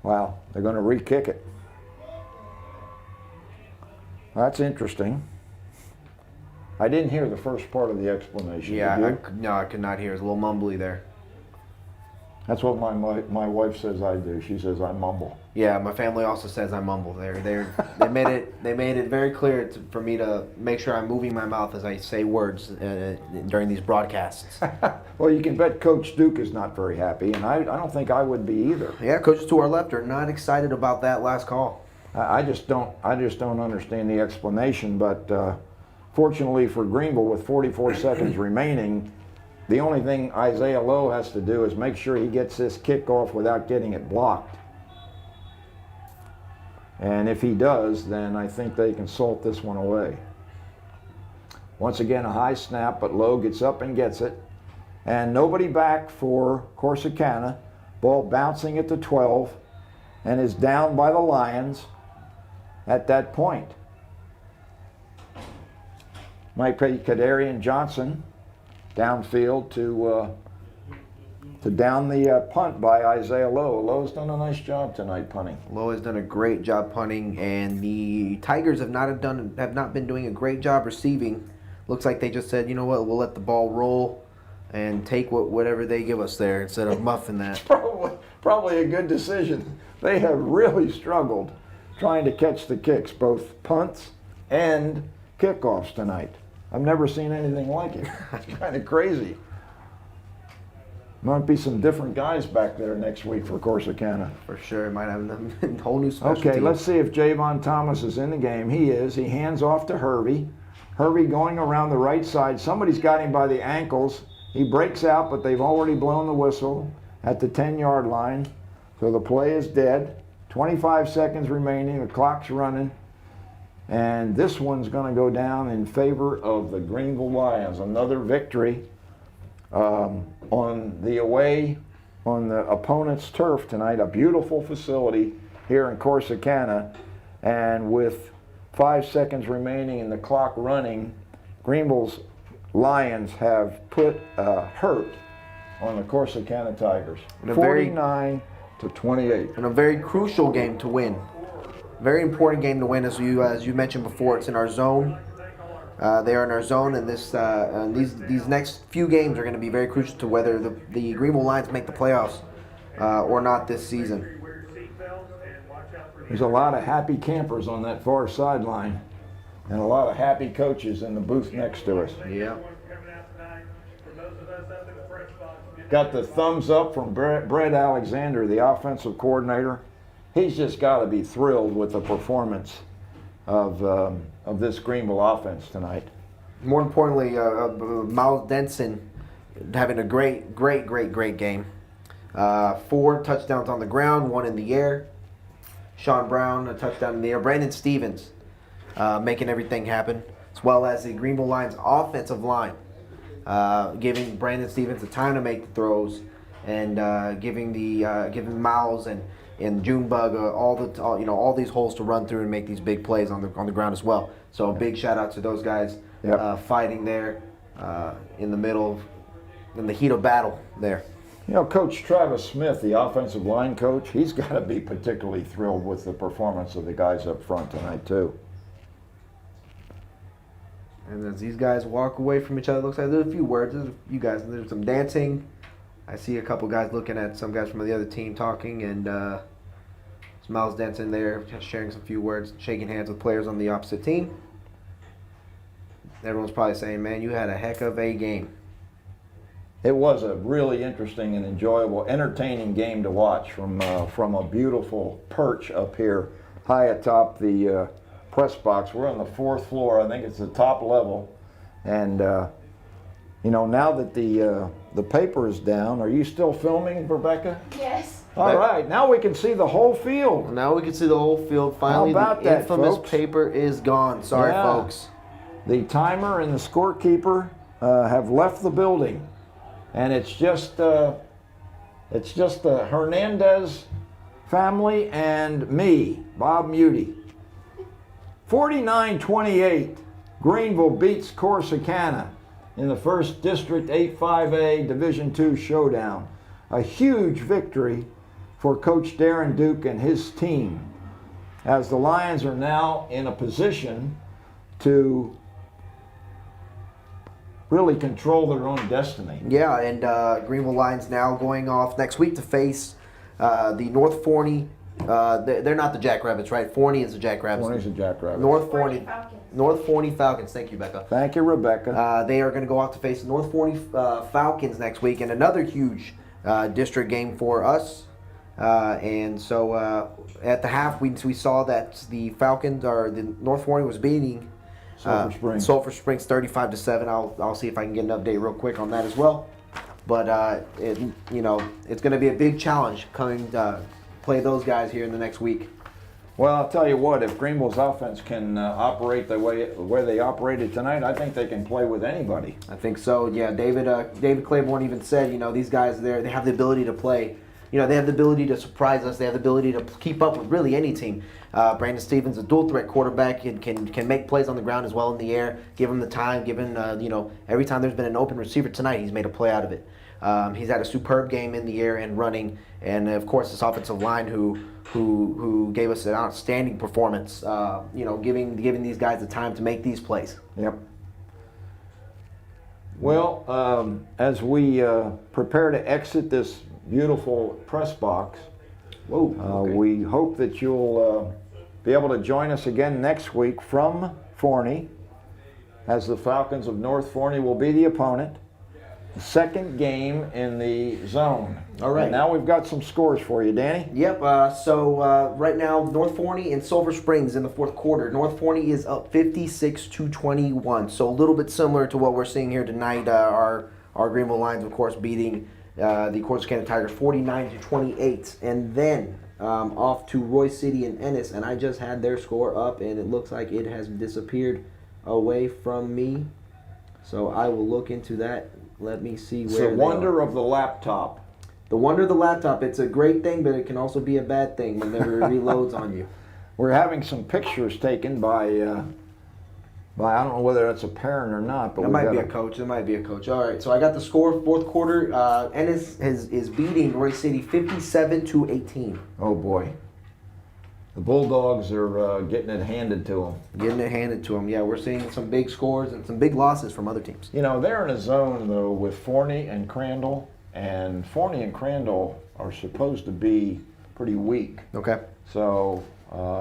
Wow, they're going to re-kick it. That's interesting. I didn't hear the first part of the explanation. Yeah, Did you? I could not hear. It's a little mumbly there. That's what my wife says I do. She says I mumble. Yeah, my family also says I mumble. They made it very clear for me to make sure I'm moving my mouth as I say words during these broadcasts. Well, you can bet Coach Duke is not very happy, and I don't think I would be either. Yeah, coaches to our left are not excited about that last call. I just don't understand the explanation. But fortunately for Greenville, with 44 seconds remaining, the only thing Isaiah Lowe has to do is make sure he gets this kickoff without getting it blocked. And if he does, then I think they can salt this one away. Once again, a high snap, but Lowe gets up and gets it. And nobody back for Corsicana. Ball bouncing at the 12 and is down by the Lions at that point. Might play Kadarian Johnson downfield to down the punt by Isaiah Lowe. Lowe's done a nice job tonight punting. Lowe has done a great job punting, and the Tigers have not been doing a great job receiving. Looks like they just said, you know what, we'll let the ball roll and take whatever they give us there instead of muffing that. Probably a good decision. They have really struggled trying to catch the kicks, both punts and kickoffs tonight. I've never seen anything like it. It's kind of crazy. Might be some different guys back there next week for Corsicana. For sure, might have a whole new special Okay, team. let's see if Javon Thomas is in the game. He is. He hands off to Hervey. Hervey going around the right side. Somebody's got him by the ankles. He breaks out, but they've already blown the whistle at the 10-yard line. So the play is dead. 25 seconds remaining. The clock's running. And this one's going to go down in favor of the Greenville Lions. Another victory on the away on the opponent's turf tonight, a beautiful facility here in Corsicana, and with 5 seconds remaining and the clock running, Greenville's Lions have put a hurt on the Corsicana Tigers, 49-28. And a very crucial game to win. Very important game to win, as you mentioned before. It's in our zone. They are in our zone, and these next few games are going to be very crucial to whether the Greenville Lions make the playoffs or not this season. There's a lot of happy campers on that far sideline, and a lot of happy coaches in the booth next to us. Yeah. Got the thumbs up from Brett Alexander, the offensive coordinator. He's just got to be thrilled with the performance of this Greenville offense tonight. More importantly, Miles Denson having a great game. 4 touchdowns on the ground, 1 in the air. Sean Brown, a touchdown in the air. Brandon Stevens making everything happen, as well as the Greenville Lions offensive line, giving Brandon Stevens the time to make the throws, and giving Miles and Junebug all these holes to run through and make these big plays on the ground as well. So a big shout out to those guys fighting there in the heat of battle there. You know, Coach Travis Smith, the offensive line coach, he's got to be particularly thrilled with the performance of the guys up front tonight too. And as these guys walk away from each other, it looks like there's a few words. There's some dancing. I see a couple guys looking at some guys from the other team talking, and Miles Denson there just sharing some few words, shaking hands with players on the opposite team. Everyone's probably saying, man, you had a heck of a game. It was a really interesting and enjoyable, entertaining game to watch from a beautiful perch up here high atop the press box. We're on the 4th floor. I think it's the top level. And, you know, now that the paper is down, are you still filming, Rebecca? Yes. All right, now we can see the whole field. Now we can see the whole field. Finally, How about the that, infamous folks? paper is gone. Sorry, Yeah. folks. The timer and the scorekeeper have left the building, and it's just the Hernandez family and me, Bob Muty. 49-28, Greenville beats Corsicana in the 1st District 8-5A Division II showdown. A huge victory for Coach Darren Duke and his team, as the Lions are now in a position to really control their own destiny. Yeah, and Greenville Lions now going off next week to face the North Forney. They're not the Jackrabbits, right? Forney is the Jackrabbits. Forney's a Jackrabbit. North Forney. Falcons. North Forney Falcons. Thank you, Becca. Thank you, Rebecca. They are going to go off to face the North Forney Falcons next week, and another huge district game for us. And so at the half, we saw that the Falcons, or the North Forney, was beating Sulphur Springs 35-7. I'll see if I can get an update real quick on that as well. But it's going to be a big challenge coming play those guys here in the next week. Well, I'll tell you what, if Greenville's offense can operate the way they operated tonight, I think they can play with anybody. I think so. Yeah, David Claiborne even said, these guys there, they have the ability to play. They have the ability to surprise us. They have the ability to keep up with really any team. Brandon Stevens, a dual threat quarterback, and can make plays on the ground as well in the air. Give him the time. Every time there's been an open receiver tonight, he's made a play out of it. He's had a superb game in the air and running, and of course this offensive line who gave us an outstanding performance. Giving these guys the time to make these plays. Yep. Well, as we prepare to exit this beautiful press box, we hope that you'll be able to join us again next week from Forney, as the Falcons of North Forney will be the opponent. Second game in the zone. All right. And now we've got some scores for you, Danny. Yep. So right now, North Forney and Sulphur Springs in the 4th quarter. North Forney is up 56-21. So a little bit similar to what we're seeing here tonight. Our Greenville Lions, of course, beating the Corsicana Tigers 49-28, and then off to Roy City and Ennis. And I just had their score up, and it looks like it has disappeared away from me. So I will look into that. Let me see where it's the wonder of the laptop. The wonder of the laptop, it's a great thing, but it can also be a bad thing whenever it reloads on you. We're having some pictures taken by I don't know whether that's a parent or not, but That we might got be a coach. It might be a coach. All right, so I got the score, fourth quarter. Ennis is beating Royce City 57-18. Oh boy, the Bulldogs are getting it handed to them. Getting it handed to them. Yeah, we're seeing some big scores and some big losses from other teams. You know, they're in a zone though with Forney and Crandall, and Forney and Crandall are supposed to be pretty weak. Okay. So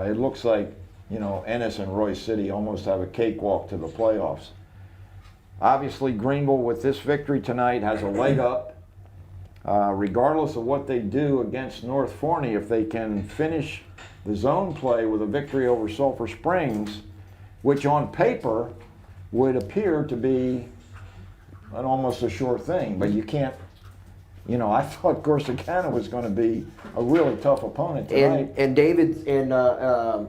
it looks like, you know, Ennis and Royce City almost have a cakewalk to the playoffs. Obviously, Greenville with this victory tonight has a leg up. Regardless of what they do against North Forney, if they can finish the zone play with a victory over Sulphur Springs, which on paper would appear to be almost a sure thing, but you can't. You know, I thought Corsicana was going to be a really tough opponent tonight. And David and I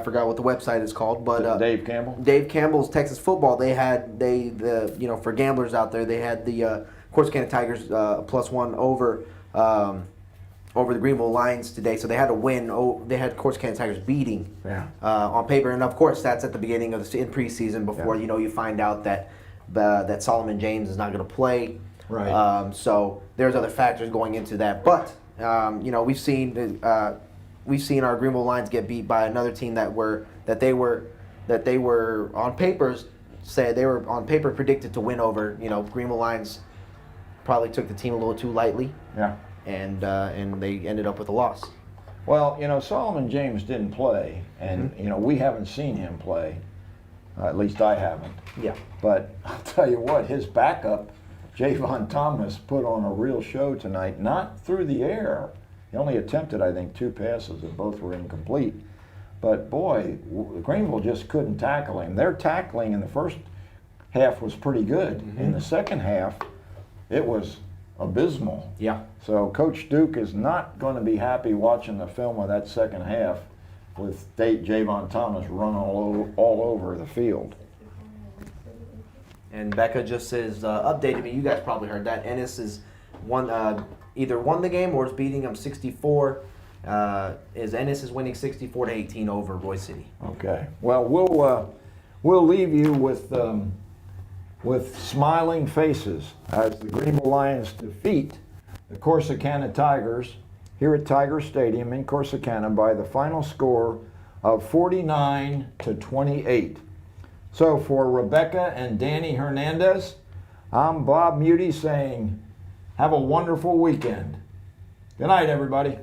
forgot what the website is called, but Dave Campbell. Dave Campbell's Texas Football. For gamblers out there, they had the Corsicana Tigers +1 over the Greenville Lions today. So they had a win. They had Corsicana Tigers beating on paper, and of course that's at the beginning of the in preseason before you find out that that Solomon James is not going to play. Right. So there's other factors going into that, but we've seen our Greenville Lions get beat by another team that they were on paper predicted to win over. Greenville Lions probably took the team a little too lightly. Yeah. And they ended up with a loss. Well, Solomon James didn't play, and we haven't seen him play. At least I haven't. Yeah. But I'll tell you what, his backup, Javon Thomas, put on a real show tonight. Not through the air. He only attempted, I think, 2 passes, and both were incomplete. But boy, Greenville just couldn't tackle him. Their tackling in the first half was pretty good. In the second half, it was abysmal. Yeah. So Coach Duke is not going to be happy watching the film of that second half with Javon Thomas running all over the field. And Becca just says, updated me. You guys probably heard that. Ennis is either won the game or is beating them 64. Ennis is winning 64-18 over Royce City. Okay. Well, we'll leave you with smiling faces as the Greenville Lions defeat the Corsicana Tigers here at Tiger Stadium in Corsicana by the final score of 49-28. So for Rebecca and Danny Hernandez, I'm Bob Muty saying have a wonderful weekend. Good night, everybody.